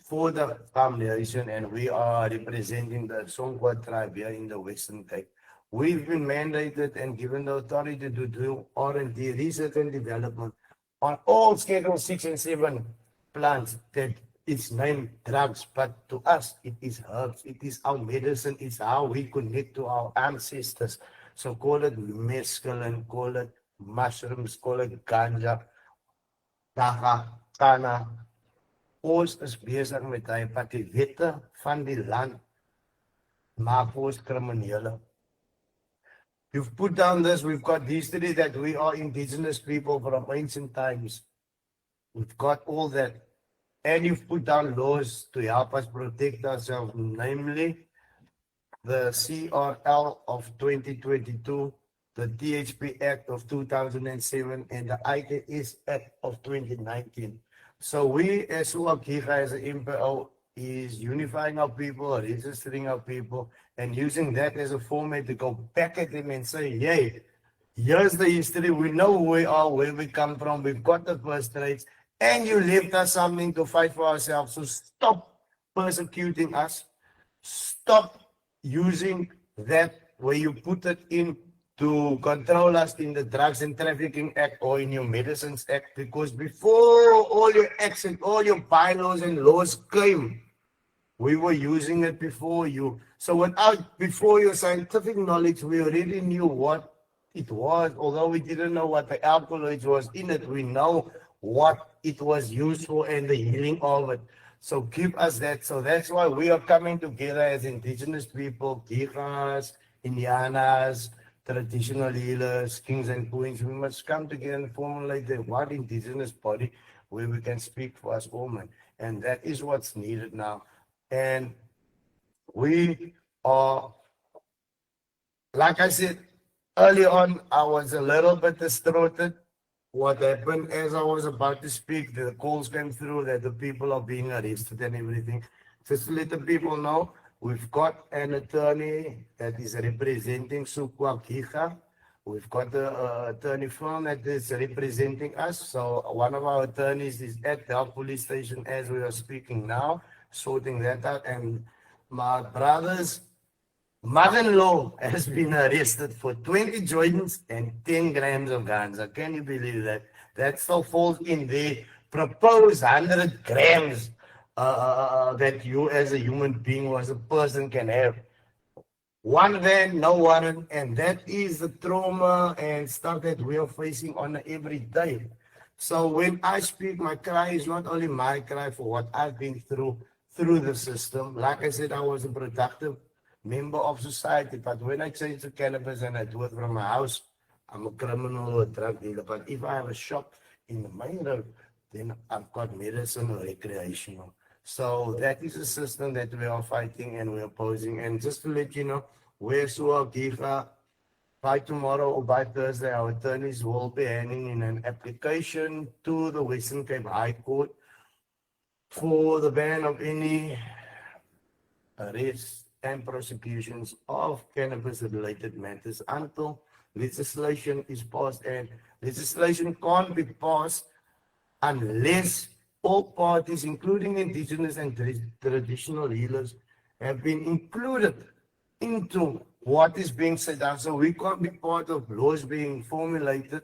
[SPEAKER 1] for the Kham Nation, and we are representing the Songkhla tribe here in the Western Cape. We've been mandated and given the authority to do R&D, research and development, on all Schedule 6 and 7 plants that it's named drugs, but to us it is herbs, it is our medicine, it's how we connect to our ancestors. So call it mescaline, call it mushrooms, call it ganja, daga, kana. Ons is besig met hy, wat die wette van die land maak ons kriminele. You've put down this, we've got history that we are indigenous people from ancient times. We've got all that. and you've put down laws to help us protect ourselves, namely the CRL of 2022, the THP Act of 2007, and the IKS Act of 2019. So we as SACCA as an MPO is unifying our people, registering our people, and using that as a format to go back at them and say, yay, here's the history, we know who we are, where we come from, we've got the first rates, and you left us something to fight for ourselves. So stop persecuting us, stop using that where you put it in to control us in the Drugs and Trafficking Act or in your Medicines Act, because before all your acts and all your bylaws and laws came, we were using it before you. So before your scientific knowledge, we already knew what it was. Although we didn't know what the alkaloids was in it, we know what it was used for and the healing of it. So give us that. So that's why we are coming together as indigenous people, Gigas, Indianas, traditional healers, kings and queens. We must come together and formulate the one indigenous body where we can speak for us all, man. And that is what's needed now. And we are, like I said early on, I was a little bit distorted. What happened as I was about to speak, the calls came through that the people are being arrested and everything. Just to let the people know, we've got an attorney that is representing SACCA. We've got the attorney firm that is representing us. So one of our attorneys is at the police station as we are speaking now, sorting that out. And my brother's mother-in-law has been arrested for 20 joints and 10 grams of ganza. Can you believe that? That still falls in the proposed 100 grams that you as a human being or as a person can have. One van, no warrant, and that is the trauma and stuff that we are facing on an everyday. So when I speak, my cry is not only my cry for what I've been through the system. Like I said, I was a productive member of society, but when I change to cannabis and I do it from my house, I'm a criminal or a drug dealer. But if I have a shop in the main road, then I've got medicine or recreational. So that is a system that we are fighting and we're opposing. And just to let you know, we're SACCA, by tomorrow or by Thursday, our attorneys will be handing in an application to the Western Cape High Court for the ban of any arrests and prosecutions of cannabis-related matters until legislation is passed. And legislation can't be passed unless all parties, including indigenous and traditional healers, have been included into what is being set down. So we can't be part of laws being formulated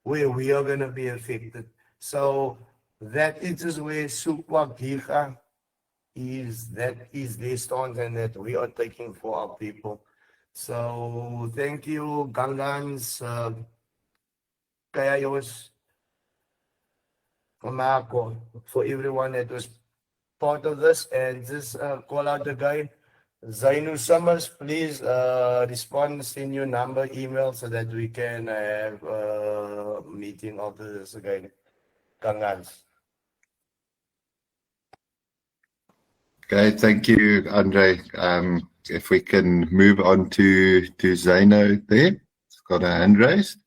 [SPEAKER 1] where we are going to be affected. So that is where SACCA is their stance and that we are taking for our people. So thank you, Gangans, Kayayos, Marco, for everyone that was part of this. And just call out the guy, Zainu Summers, please respond, send your number, email so that we can have a meeting after this again. Gangans.
[SPEAKER 4] Okay, thank you, Andre. If we can move on to Zaino there. It's got a hand raised.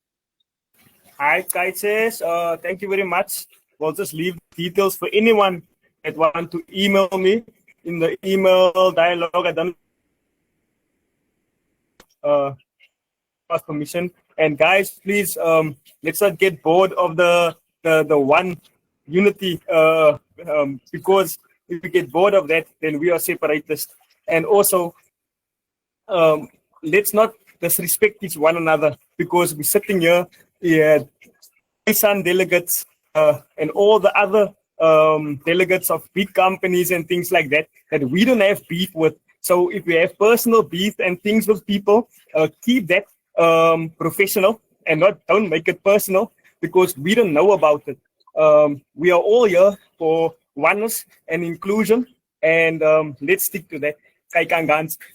[SPEAKER 5] Hi, guys. Thank you very much. We'll just leave details for anyone that want to email me in the email dialogue. I don't pass permission. And guys, please, let's not get bored of the one unity because if we get bored of that, then we are separatists. And also, let's not disrespect each one another because we're sitting here, some delegates and all the other delegates of big companies and things like that, that we don't have beef with. So if we have personal beef and things with people, keep that professional and don't make it personal because we don't know about it. We are all here for oneness and inclusion, and let's stick to that.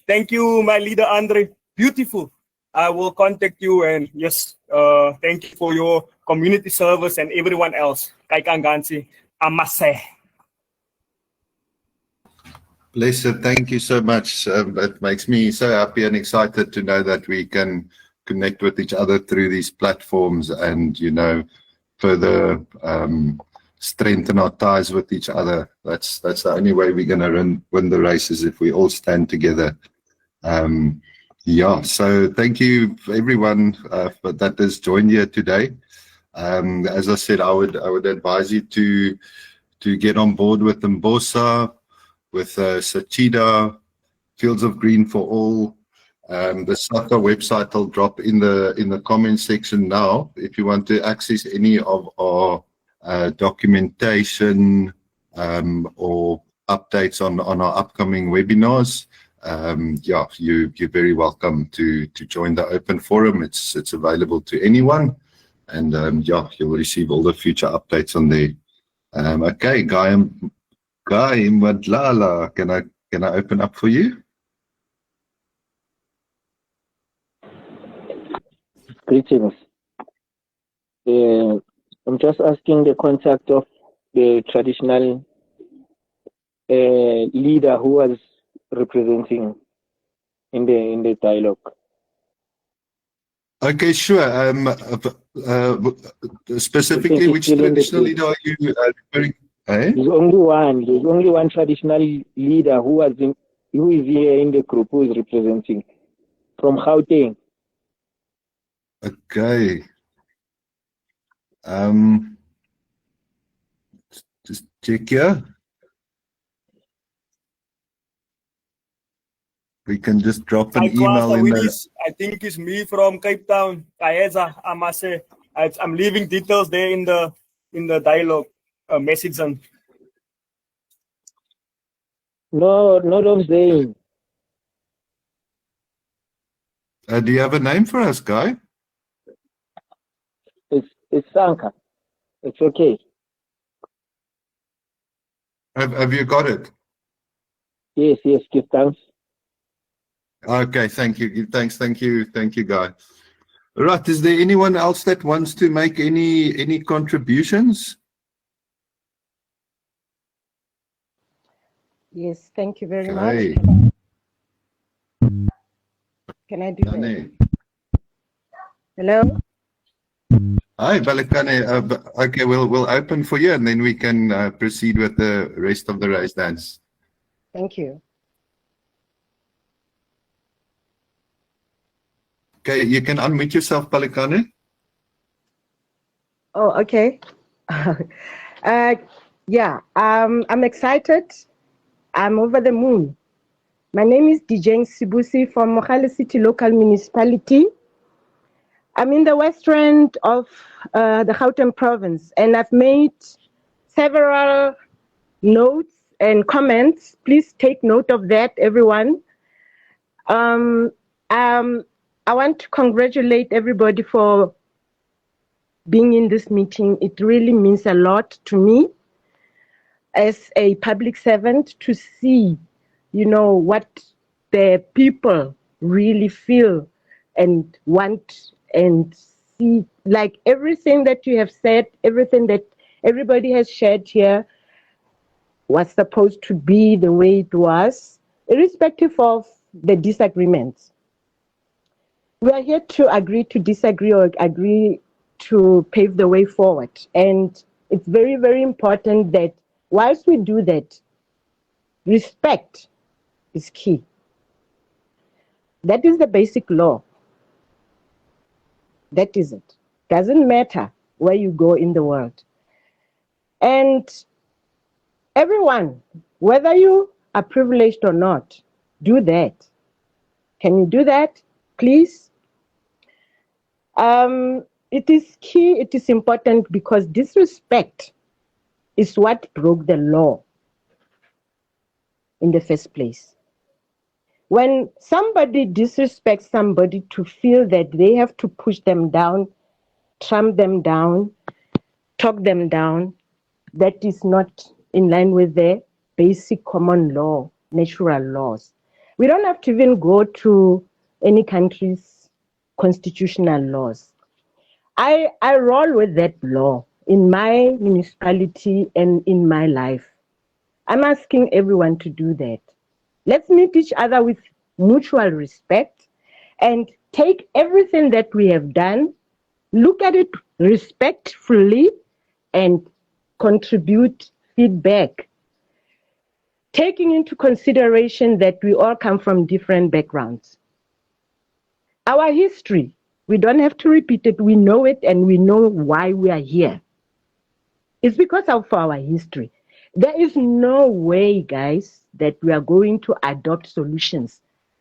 [SPEAKER 5] Thank you, my leader Andre. Beautiful. I will contact you, and yes, thank you for your community service and everyone else. Amase.
[SPEAKER 4] Pleasure. Thank you so much. It makes me so happy and excited to know that we can connect with each other through these platforms and, further strengthen our ties with each other. That's the only way we're going to win the race, is if we all stand together. So thank you everyone that has joined here today. As I said, I would advise you to get on board with Mbosa, with Sachida, Fields of Green for All. The SACCA website I'll drop in the comment section now. If you want to access any of our documentation or updates on our upcoming webinars, you're very welcome to join the open forum. It's available to anyone, and you'll receive all the future updates on there. Okay, Guy Madlala, can I open up for you?
[SPEAKER 6] Greetings. I'm just asking the contact of the traditional leader who was representing in the dialogue.
[SPEAKER 4] Okay, sure. Specifically, which traditional leader are you referring? Eh?
[SPEAKER 6] There's only one traditional leader who is here in the group, who is representing from Gauteng.
[SPEAKER 4] Okay. Just check here. We can just drop an email in the...
[SPEAKER 5] I think it's me from Cape Town. Kaeza, I must say. I'm leaving details there in the dialogue message.
[SPEAKER 6] No, not of Zayn.
[SPEAKER 4] Do you have a name for us, Guy?
[SPEAKER 6] It's Sanka. It's okay.
[SPEAKER 4] Have you got it?
[SPEAKER 6] Yes, give thanks.
[SPEAKER 4] Okay, thank you. Thank you, Guy. Right, is there anyone else that wants to make any contributions?
[SPEAKER 12] Yes, thank you very
[SPEAKER 4] Okay.
[SPEAKER 12] much. Can I do that? Hello?
[SPEAKER 4] Hi, Balekane. Okay, we'll open for you, and then we can proceed with the rest of the race dance.
[SPEAKER 12] Thank you.
[SPEAKER 4] Okay, you can unmute yourself, Balekane.
[SPEAKER 12] Oh, okay. I'm excited. I'm over the moon. My name is Dijeng Sibusi from Mogale City Local Municipality. I'm in the west end of the Gauteng province, and I've made several notes and comments. Please take note of that, everyone. I want to congratulate everybody for being in this meeting. It really means a lot to me as a public servant to see, what the people really feel and want and see. Like everything that you have said, everything that everybody has shared here was supposed to be the way it was, irrespective of the disagreements. We are here to agree to disagree or agree to pave the way forward. And it's very, very important that whilst we do that, respect is key. That is the basic law. That is it. Doesn't matter where you go in the world. And everyone, whether you are privileged or not, do that. Can you do that, please? It is key, it is important, because disrespect is what broke the law in the first place. When somebody disrespects somebody to feel that they have to push them down, tramp them down, talk them down, that is not in line with the basic common law, natural laws. We don't have to even go to any country's constitutional laws. I roll with that law in my municipality and in my life. I'm asking everyone to do that. Let's meet each other with mutual respect and take everything that we have done, look at it respectfully, and contribute feedback, taking into consideration that we all come from different backgrounds. Our history, we don't have to repeat it. We know it and we know why we are here. It's because of our history. There is no way, guys, that we are going to adopt solutions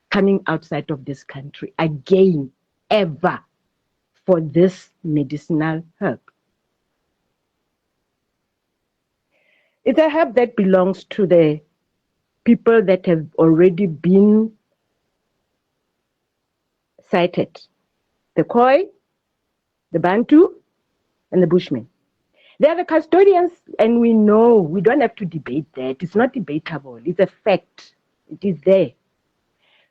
[SPEAKER 12] coming outside of this country again, ever, for this medicinal herb. It's a herb that belongs to the people that have already been cited. The Khoi, the Bantu, and the Bushmen. They are the custodians, and we know, we don't have to debate that. It's not debatable. It's a fact. It is there.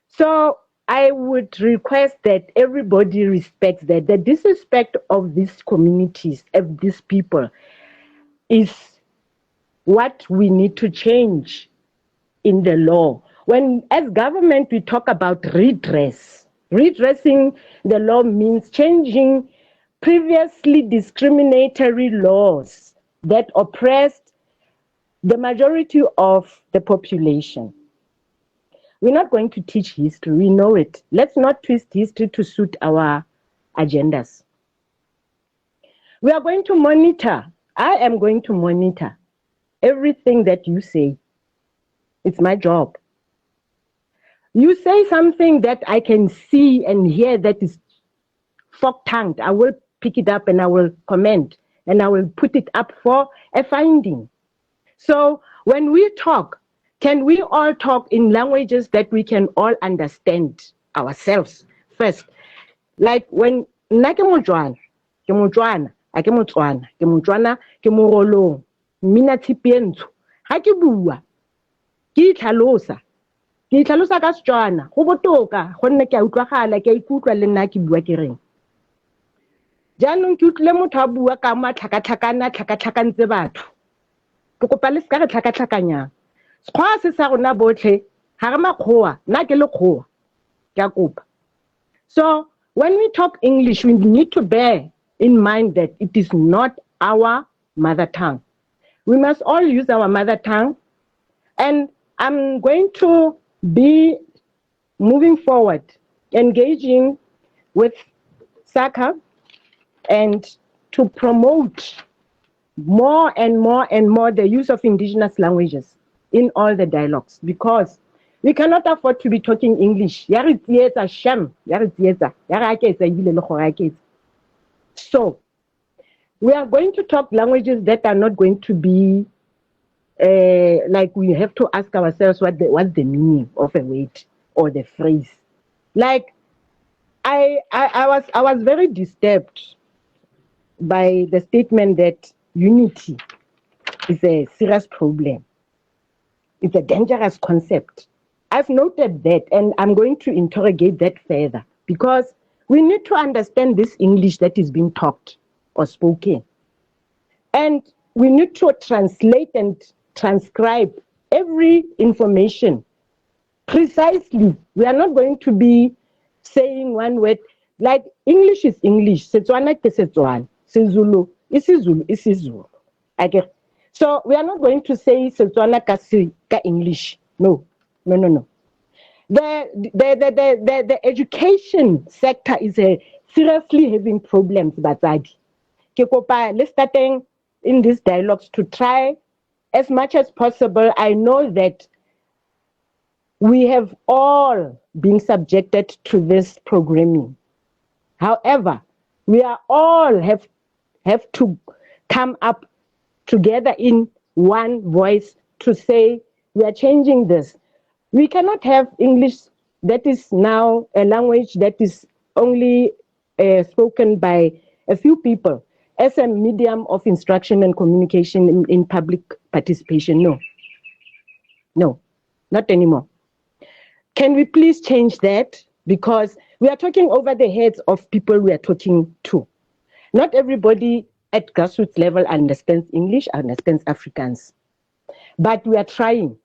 [SPEAKER 12] So I would request that everybody respects that. The disrespect of these communities, of these people, is what we need to change in the law. When, as government, we talk about redress. Redressing the law means changing previously discriminatory laws that oppressed the majority of the population. We're not going to teach history, we know it. Let's not twist history to suit our agendas. We are going to monitor, I am going to monitor everything that you say. It's my job. You say something that I can see and hear that is fork-tongued, I will pick it up and I will comment and I will put it up for a finding. So when we talk, can we all talk in languages that we can all understand ourselves first? Like when nna ke Motswana, a ke Motswana, ke Morolong, mmina tshipi e ntsho. Ha ke bua, ke itlhalosa ka Setswana, go botoka gonne ke a utlwagala, ke a ikutlwa le nna ke bua ke reng. Jaanong ke utlwile motho a bua ka tlhakatlhakantse batho. Ke kopa le ska re tlhakatlhakanyang. Sekgowa se sa rona botlhe, ha re makgowa, nna ke lekgowa. Ke a kopa. So when we talk English, we need to bear in mind that it is not our mother tongue. We must all use our mother tongue. And I'm going to be moving forward, engaging with SACCA and to promote more and more and more the use of indigenous languages in all the dialogues, because we cannot afford to be talking English. So we are going to talk languages that are not going to be like we have to ask ourselves what's the meaning of a word or the phrase. Like I was very disturbed by the statement that unity is a serious problem. It's a dangerous concept. I've noted that, and I'm going to interrogate that further, because we need to understand this English that is being talked or spoken. And we need to translate and transcribe every information precisely. We are not going to be saying one word, like English is English, Setswana ke Setswana, Sizulu is Sizulu. So we are not going to say Setswana ka English. No. The education sector is seriously having problems, Batsadi. Ke kopa let's starting in these dialogues to try as much as possible. I know that we have all been subjected to this programming. However, we are all have to come up together in one voice to say we are changing this. We cannot have English that is now a language that is only spoken by a few people as a medium of instruction and communication in public participation. No, not anymore. Can we please change that? Because we are talking over the heads of people we are talking to. Not everybody at grassroots level understands English, understands Afrikaans. But we are trying.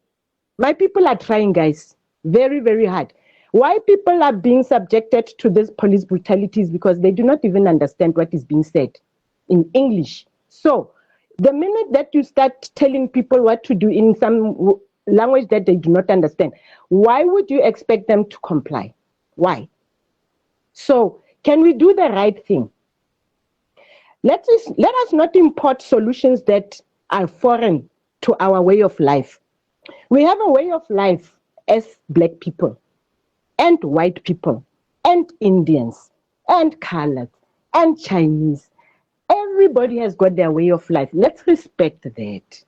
[SPEAKER 12] My people are trying, guys. Very, very hard. Why people are being subjected to this police brutality is because they do not even understand what is being said in English. So the minute that you start telling people what to do in some language that they do not understand, why would you expect them to comply? Why? So can we do the right thing? Let us not import solutions that are foreign to our way of life. We have a way of life as Black people and white people and Indians and colored and Chinese. Everybody has got their way of life. Let's respect that.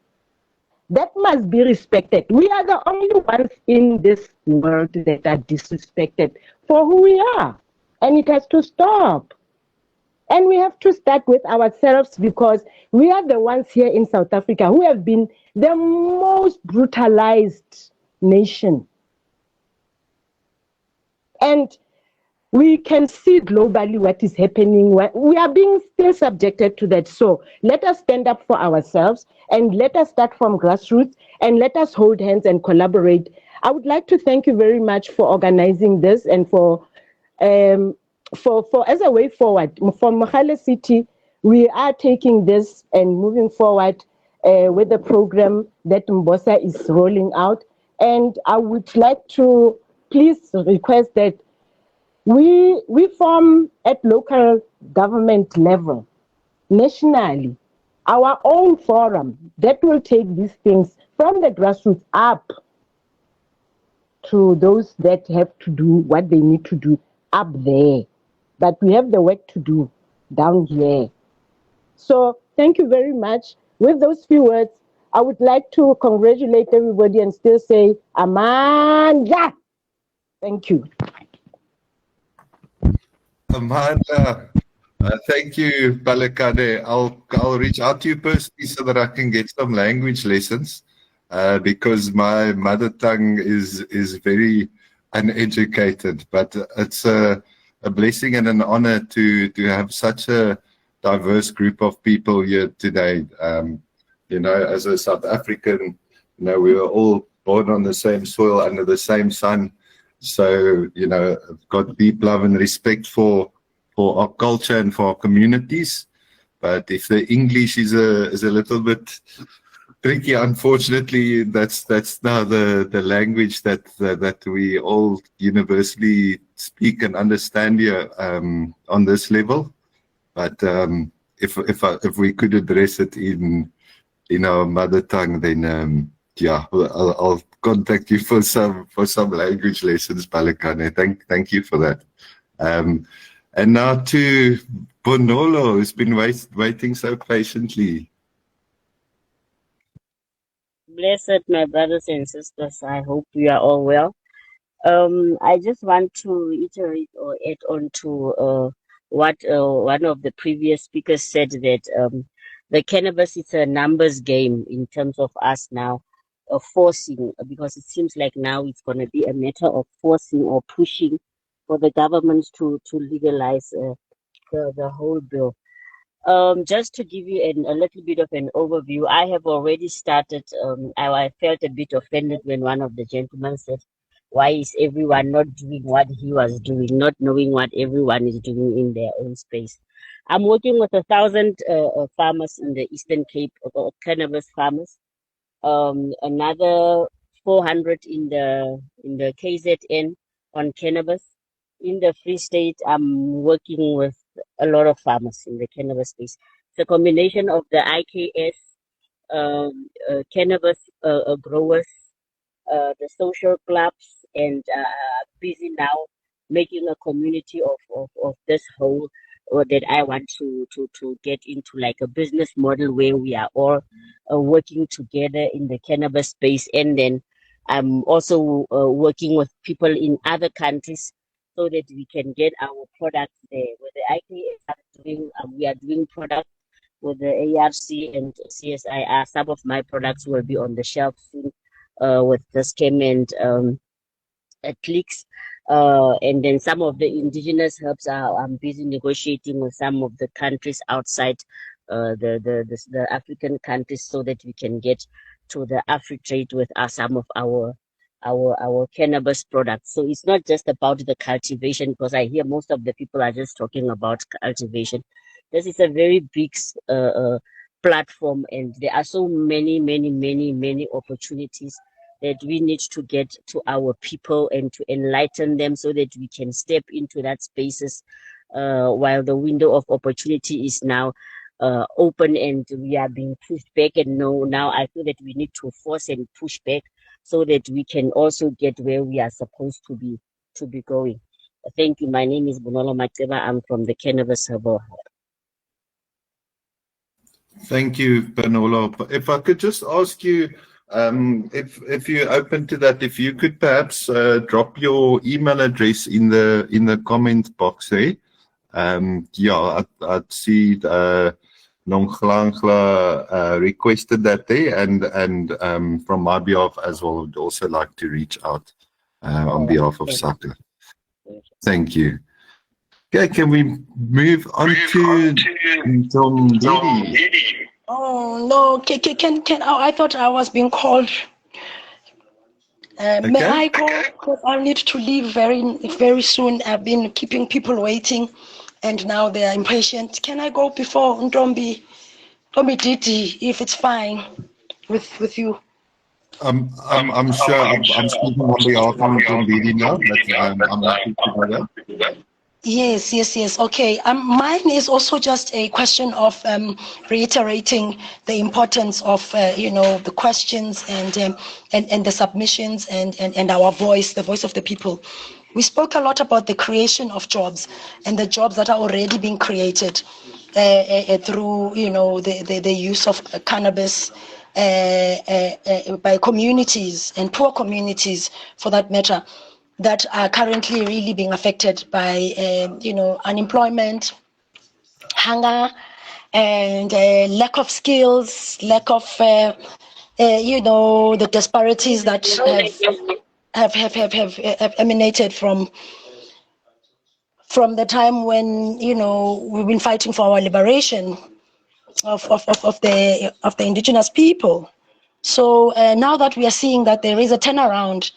[SPEAKER 12] That must be respected. We are the only ones in this world that are disrespected for who we are. And it has to stop. And we have to start with ourselves because we are the ones here in South Africa who have been the most brutalized nation. And we can see globally what is happening. We are being still subjected to that. So let us stand up for ourselves and let us start from grassroots and let us hold hands and collaborate. I would like to thank you very much for organizing this and for as a way forward. For Mogale City, we are taking this and moving forward with the program that Mbosa is rolling out. And I would like to please request that we form at local government level, nationally, our own forum that will take these things from the grassroots up to those that have to do what they need to do up there. But we have the work to do down here. So thank you very much. With those few words, I would like to congratulate everybody and still say, Amanda. Thank you.
[SPEAKER 4] Amanda, thank you, Balekane. I'll reach out to you personally so that I can get some language lessons because my mother tongue is very uneducated. But it's a blessing and an honor to have such a diverse group of people here today. You know, as a South African, you know, we were all born on the same soil under the same sun. So, you know, I've got deep love and respect for our culture and for our communities. But if the English is a little bit tricky, unfortunately, that's now the language that we all universally speak and understand here on this level. But if we could address it in our mother tongue, then yeah, I'll contact you for some language lessons, Balekane. Thank you for that. And now to Bonolo, who's been waiting so patiently.
[SPEAKER 8] Blessed, my brothers and sisters. I hope you are all well. I just want to reiterate or add on to what one of the previous speakers said, that the cannabis is a numbers game in terms of us now forcing, because it seems like now it's going to be a matter of forcing or pushing for the government to legalize the whole bill. Just to give you a little bit of an overview, I have already started. I felt a bit offended when one of the gentlemen said, why is everyone not doing what he was doing, not knowing what everyone is doing in their own space? I'm working with 1,000 farmers in the Eastern Cape, cannabis farmers. Another 400 in the KZN on cannabis. In the Free State, I'm working with a lot of farmers in the cannabis space. It's a combination of the IKS, cannabis growers, the social clubs, and busy now making a community of this whole, or that I want to get into, like a business model where we are all working together in the cannabis space. And then I'm also working with people in other countries so that we can get our products there. With the IKS, we are doing products with the ARC and CSIR. Some of my products will be on the shelf soon with the scheme and clicks. And then some of the indigenous herbs I'm busy negotiating with some of the countries outside the African countries so that we can get to the Afri trade with some of our our cannabis products. So it's not just about the cultivation, because I hear most of the people are just talking about cultivation. This is a very big platform, and there are so many opportunities that we need to get to our people and to enlighten them so that we can step into that spaces while the window of opportunity is now open and we are being pushed back. And now I feel that we need to force and push back so that we can also get where we are supposed to be going. Thank you. My name is Bonolo Mateba. I'm from the Cannabis Herbal Hub.
[SPEAKER 4] Thank you, Benolo. If I could just ask you, if you're open to that, if you could perhaps drop your email address in the comment box there. Yeah, I'd see Nonglangla requested that there, and from my behalf as well, would also like to reach out on behalf of SACCA. Thank you. Okay, can we move on to Tom Didi?
[SPEAKER 10] Oh no, can I thought I was being called. May I go? Because I need to leave very soon. I've been keeping people waiting, and now they are impatient. Can I go before Ntombi Didi, if it's fine with you?
[SPEAKER 4] I'm sure I'm speaking on behalf of Tom Didi now, but I'm happy to do that.
[SPEAKER 10] Yes. Okay. Mine is also just a question of reiterating the importance of the questions and the submissions and our voice, the voice of the people. We spoke a lot about the creation of jobs and the jobs that are already being created through the use of cannabis by communities and poor communities, for that matter, that are currently really being affected by, unemployment, hunger, and lack of skills, lack of, the disparities that have emanated from the time when, we've been fighting for our liberation of the indigenous people. So now that we are seeing that there is a turnaround,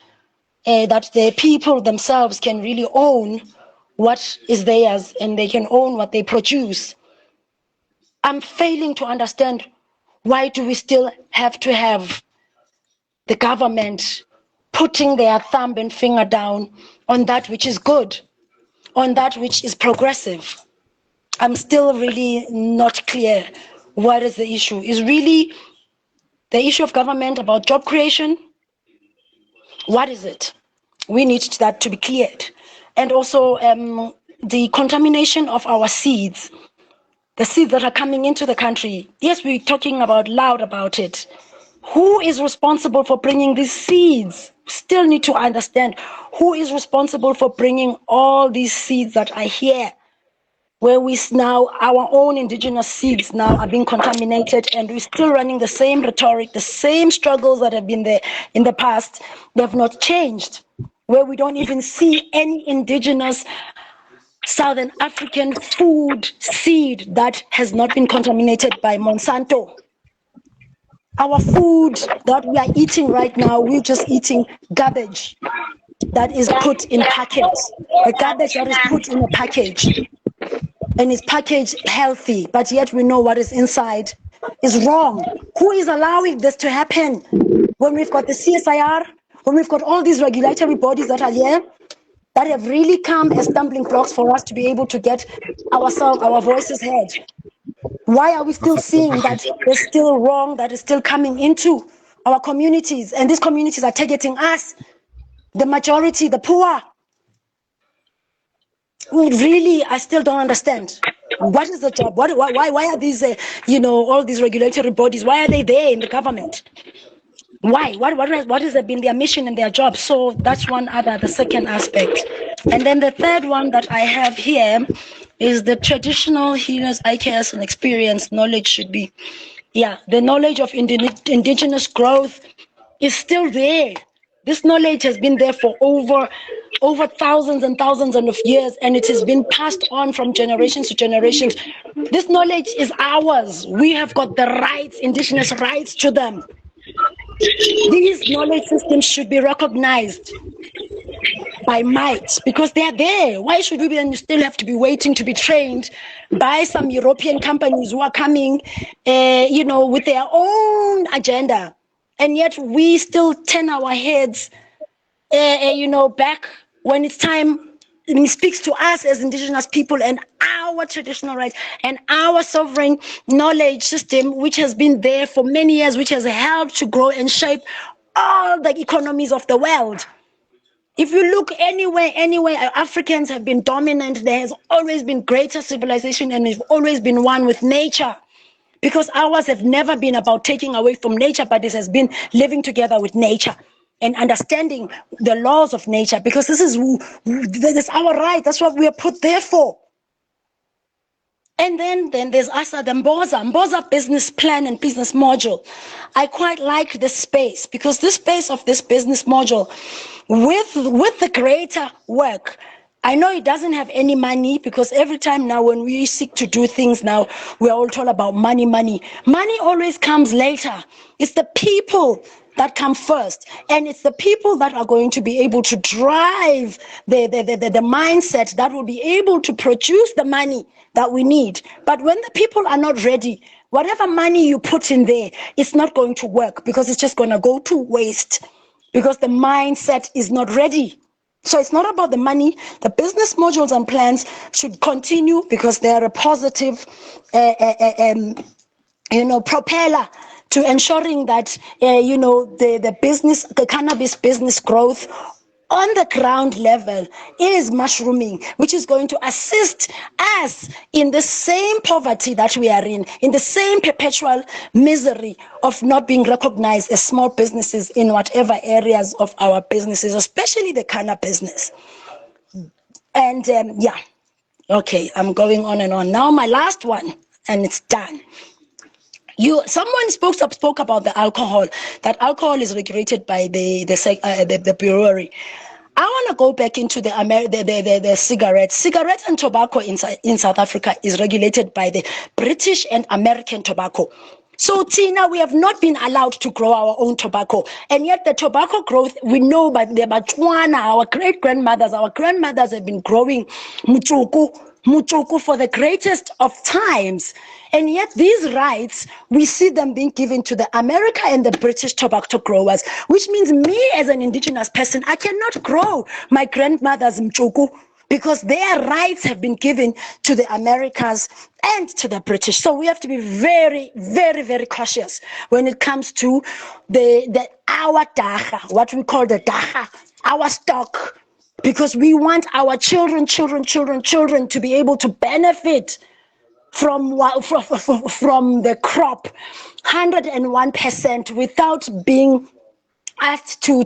[SPEAKER 10] that the people themselves can really own what is theirs and they can own what they produce. I'm failing to understand, why do we still have to have the government putting their thumb and finger down on that which is good, on that which is progressive? I'm still really not clear what is the issue. Is really the issue of government about job creation? What is it? We need that to be cleared. And also the contamination of our seeds, the seeds that are coming into the country. Yes, we're talking loud about it. Who is responsible for bringing these seeds? Still need to understand who is responsible for bringing all these seeds that are here, where our own indigenous seeds now are being contaminated, and we're still running the same rhetoric, the same struggles that have been there in the past. They have not changed, where we don't even see any indigenous Southern African food seed that has not been contaminated by Monsanto. Our food that we are eating right now, we're just eating garbage that is put in packets. A garbage that is put in a package and is packaged healthy, but yet we know what is inside is wrong. Who is allowing this to happen? When we've got the CSIR, when we've got all these regulatory bodies that are here, that have really come as stumbling blocks for us to be able to get our voices heard. Why are we still seeing that there's still wrong that is still coming into our communities, and these communities are targeting us, the majority, the poor? Really, I still don't understand. What is the job? Why are these, all these regulatory bodies, why are they there in the government? Why? What has been their mission and their job? So that's the second aspect. And then the third one that I have here is the traditional healers, IKS, and experience knowledge should be. Yeah, the knowledge of indigenous growth is still there. This knowledge has been there for over thousands and thousands of years, and it has been passed on from generations to generations. This knowledge is ours. We have got the rights, indigenous rights to them. These knowledge systems should be recognized by might because they are there. Why should we then still have to be waiting to be trained by some European companies who are coming, with their own agenda, and yet we still turn our heads, back when it's time. It speaks to us as indigenous people and our traditional rights and our sovereign knowledge system, which has been there for many years, which has helped to grow and shape all the economies of the world. If you look anywhere, Africans have been dominant. There has always been greater civilization and we've always been one with nature. Because ours have never been about taking away from nature, but this has been living together with nature and understanding the laws of nature, because this is our right. That's what we are put there for. And then there's ASA, the Mboza business plan and business module. I quite like this space because this space of this business module with the greater work. I know it doesn't have any money because every time now when we seek to do things now, we're all told about money. Money always comes later. It's the people that come first. And it's the people that are going to be able to drive the mindset that will be able to produce the money that we need. But when the people are not ready, whatever money you put in there, it's not going to work because it's just going to go to waste because the mindset is not ready. So it's not about the money. The business modules and plans should continue because they are a positive, propeller to ensuring that, the cannabis business growth on the ground level is mushrooming, which is going to assist us in the same poverty that we are in the same perpetual misery of not being recognized as small businesses in whatever areas of our businesses, especially the canna business. And okay, I'm going on and on. Now my last one, and it's done. Someone spoke about the alcohol. That alcohol is regulated by the brewery. I want to go back into the cigarettes. Cigarettes and tobacco in South Africa is regulated by the British and American tobacco. So, Tina, we have not been allowed to grow our own tobacco. And yet the tobacco growth, we know by the Batswana, our great-grandmothers, our grandmothers have been growing muchuku for the greatest of times. And yet these rights, we see them being given to the America and the British tobacco growers, which means me as an indigenous person, I cannot grow my grandmother's mchuku because their rights have been given to the Americas and to the British. So we have to be very, very, very cautious when it comes to our dacha, what we call the dacha, our stock, because we want our children to be able to benefit from the crop 101% without being asked to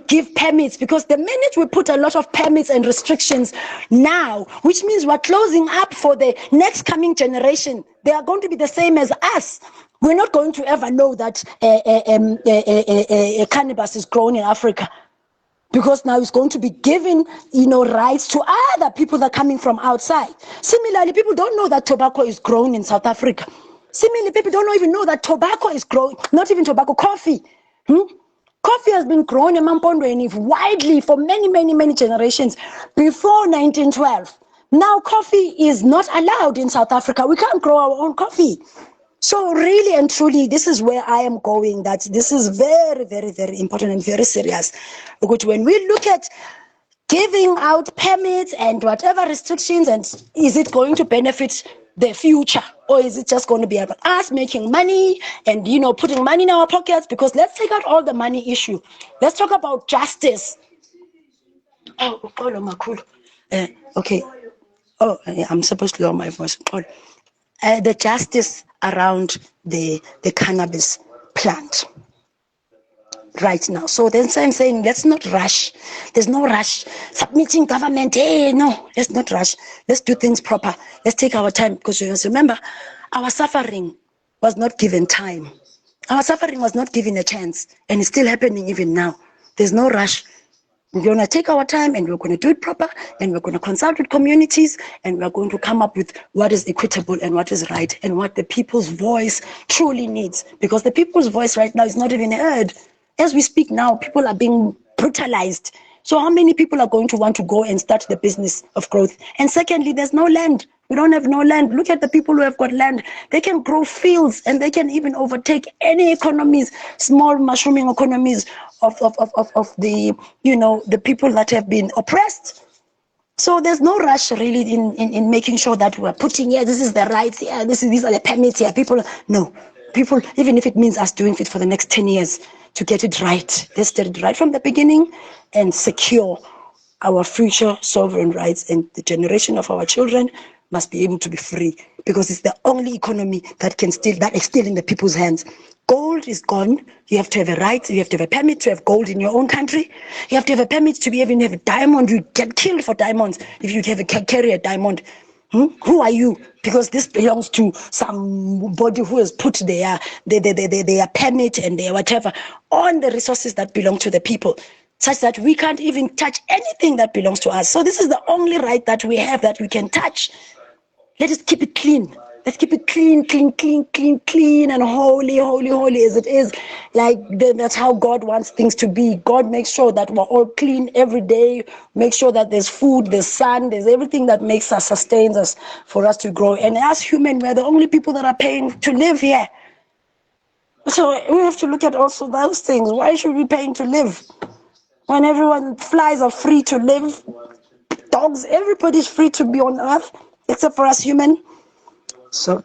[SPEAKER 10] give permits, because the minute we put a lot of permits and restrictions now, which means we're closing up for the next coming generation, they are going to be the same as us. We're not going to ever know that cannabis is grown in Africa, because now it's going to be given, rights to other people that are coming from outside. Similarly, people don't know that tobacco is grown in South Africa. Similarly, people don't even know that tobacco is grown, not even tobacco, coffee. Coffee has been grown in Mampondweni widely for many, many, many generations before 1912. Now coffee is not allowed in South Africa. We can't grow our own coffee. So really and truly, this is where I am going, that this is very, very, very important and very serious. Because when we look at giving out permits and whatever restrictions, and is it going to benefit the future, or is it just going to be about us making money and putting money in our pockets? Because let's take out all the money issue. Let's talk about justice. Okay. I'm supposed to lower my voice. The justice around the cannabis plant right now. So then I'm saying, let's not rush. There's no rush. Submitting government, no, let's not rush. Let's do things proper. Let's take our time, because you must remember, our suffering was not given time. Our suffering was not given a chance, and it's still happening even now. There's no rush. We're going to take our time and we're going to do it proper, and we're going to consult with communities, and we're going to come up with what is equitable and what is right and what the people's voice truly needs. Because the people's voice right now is not even heard. As we speak now, people are being brutalized. So how many people are going to want to go and start the business of growth? And secondly, there's no land. We don't have no land. Look at the people who have got land. They can grow fields and they can even overtake any economies, small mushrooming economies of the, the people that have been oppressed. So there's no rush really in making sure that we're putting, this is the rights, these are the permits here. People, even if it means us doing it for the next 10 years to get it right, let's get it right from the beginning and secure our future sovereign rights, and the generation of our children must be able to be free, because it's the only economy that is still in the people's hands. Gold is gone. You have to have a right, you have to have a permit to have gold in your own country. You have to have a permit to be able to have a diamond. You get killed for diamonds if you carry a diamond. Who are you? Because this belongs to somebody who has put their permit and their whatever on the resources that belong to the people, such that we can't even touch anything that belongs to us. So this is the only right that we have that we can touch. Let us keep it clean. Let's keep it clean, and holy as it is. That's how God wants things to be. God makes sure that we're all clean every day. Make sure that there's food, there's sun, there's everything that makes us, sustains us, for us to grow. And as human, we're the only people that are paying to live here. So we have to look at also those things. Why should we be paying to live? When everyone, flies are free to live, dogs, everybody's free to be on earth, except for us human. So,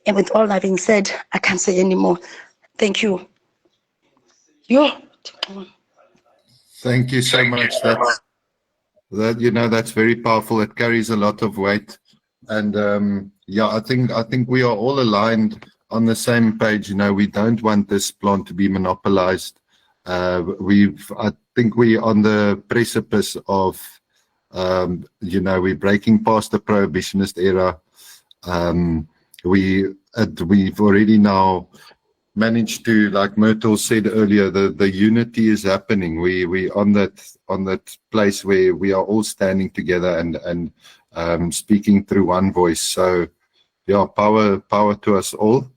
[SPEAKER 10] and with all that being said, I can't say anymore. Thank you.
[SPEAKER 4] Thank you so much. That's very powerful. It carries a lot of weight, and I think we are all aligned on the same page. We don't want this plant to be monopolized. I think we're on the precipice of, we're breaking past the prohibitionist era. We've already now managed to, like Myrtle said earlier, the unity is happening. We on that place where we are all standing together and speaking through one voice. So power to us all.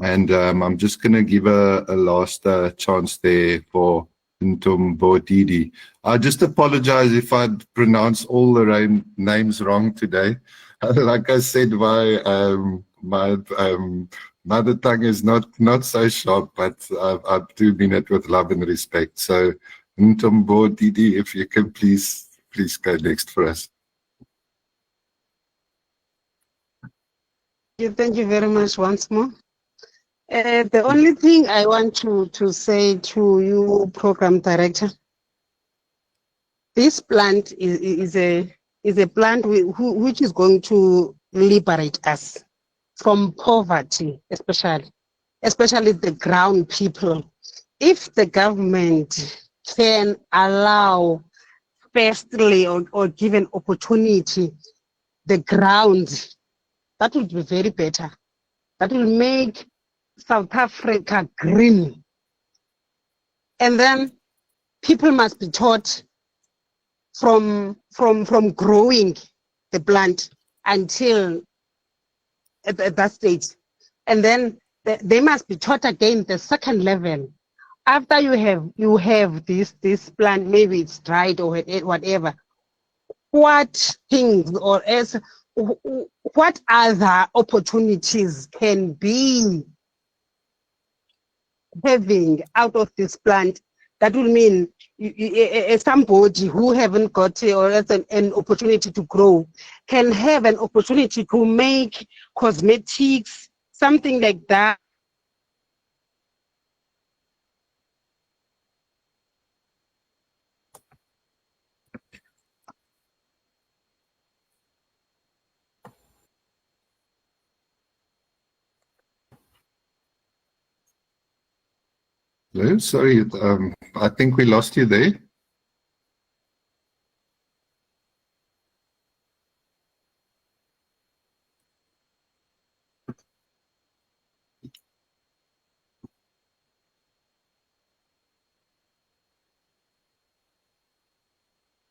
[SPEAKER 4] And I'm just going to give a last chance there for Ntombodidi. I just apologize if I pronounce all the names wrong today. Like I said, my mother tongue is not so sharp, but I do mean it with love and respect. So Ntombodidi, if you can please go next for us.
[SPEAKER 11] Thank you very much once more. The only thing I want to say to you, Program Director, this plant is a plant which is going to liberate us from poverty, especially the ground people. If the government can allow, firstly, or give an opportunity, the ground, that would be very better. That will make South Africa green. And then people must be taught from growing the plant until at that stage. And then they must be taught again the second level. After you have this plant, maybe it's dried or whatever, what things or else, what other opportunities can be having out of this plant that will mean somebody who haven't got or has an opportunity to grow can have an opportunity to make cosmetics, something like that.
[SPEAKER 4] Hello, sorry, I think we lost you there.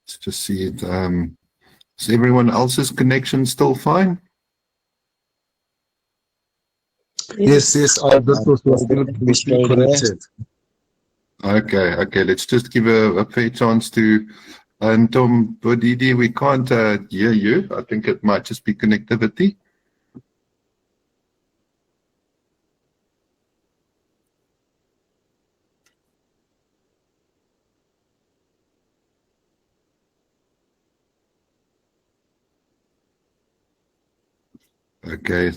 [SPEAKER 4] Let's just see it. Is everyone else's connection still fine?
[SPEAKER 13] Yes, this was briefly connected.
[SPEAKER 4] Okay. Let's just give a fair chance to Tom Bodidi. We can't hear you. I think it might just be connectivity. Okay,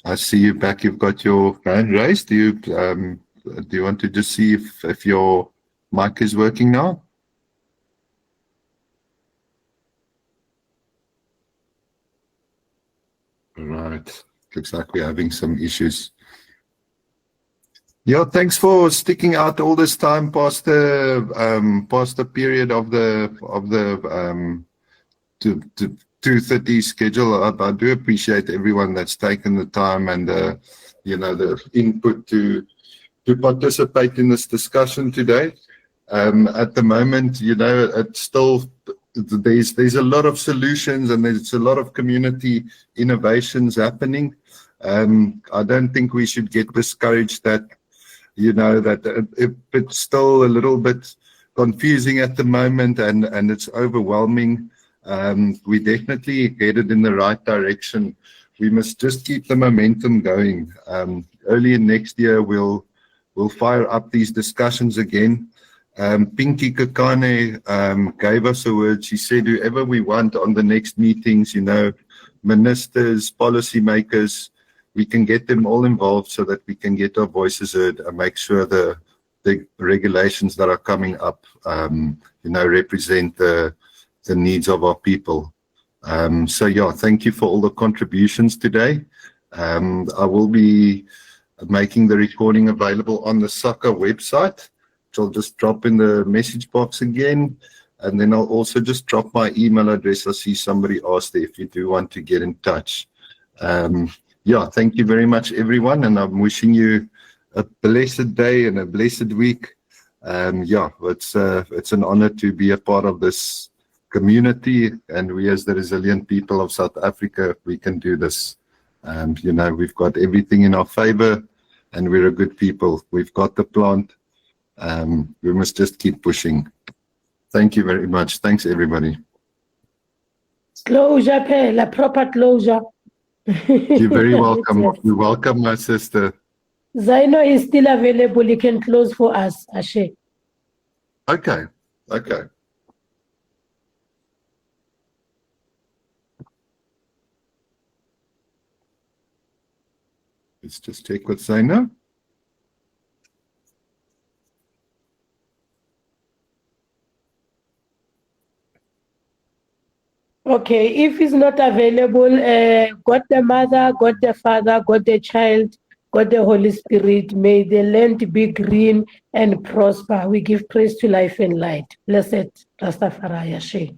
[SPEAKER 4] I see you back. You've got your hand raised. Do you want to just see if your mic is working now? Right. Looks like we're having some issues. Yeah, thanks for sticking out all this time past the period of the 2:30 schedule. I do appreciate everyone that's taken the time and the input to participate in this discussion today. At the moment, it's still there's a lot of solutions and there's a lot of community innovations happening. I don't think we should get discouraged that if it's still a little bit confusing at the moment and it's overwhelming. We definitely headed in the right direction. We must just keep the momentum going. Early in next year, we'll fire up these discussions again. Pinky Kakane gave us a word. She said, whoever we want on the next meetings, ministers, policymakers, we can get them all involved so that we can get our voices heard and make sure the regulations that are coming up, represent the needs of our people. Thank you for all the contributions today. I will be making the recording available on the SACCA website, which I'll just drop in the message box again. And then I'll also just drop my email address. I see somebody asked if you do want to get in touch. Thank you very much, everyone. And I'm wishing you a blessed day and a blessed week. It's an honor to be a part of this community, and we as the resilient people of South Africa, we can do this. We've got everything in our favor and we're a good people. We've got the plant. We must just keep pushing. Thank you very much. Thanks, everybody.
[SPEAKER 29] Closure, a proper closure.
[SPEAKER 4] You're very welcome. Yes. You're welcome, my sister.
[SPEAKER 29] Zaino is still available. You can close for us, Ashe.
[SPEAKER 4] Okay. Let's just check with Zaino.
[SPEAKER 29] Okay, if he's not available, God the Mother, God the Father, God the Child, God the Holy Spirit, may the land be green and prosper. We give praise to life and light. Blessed Rastafari Ashe.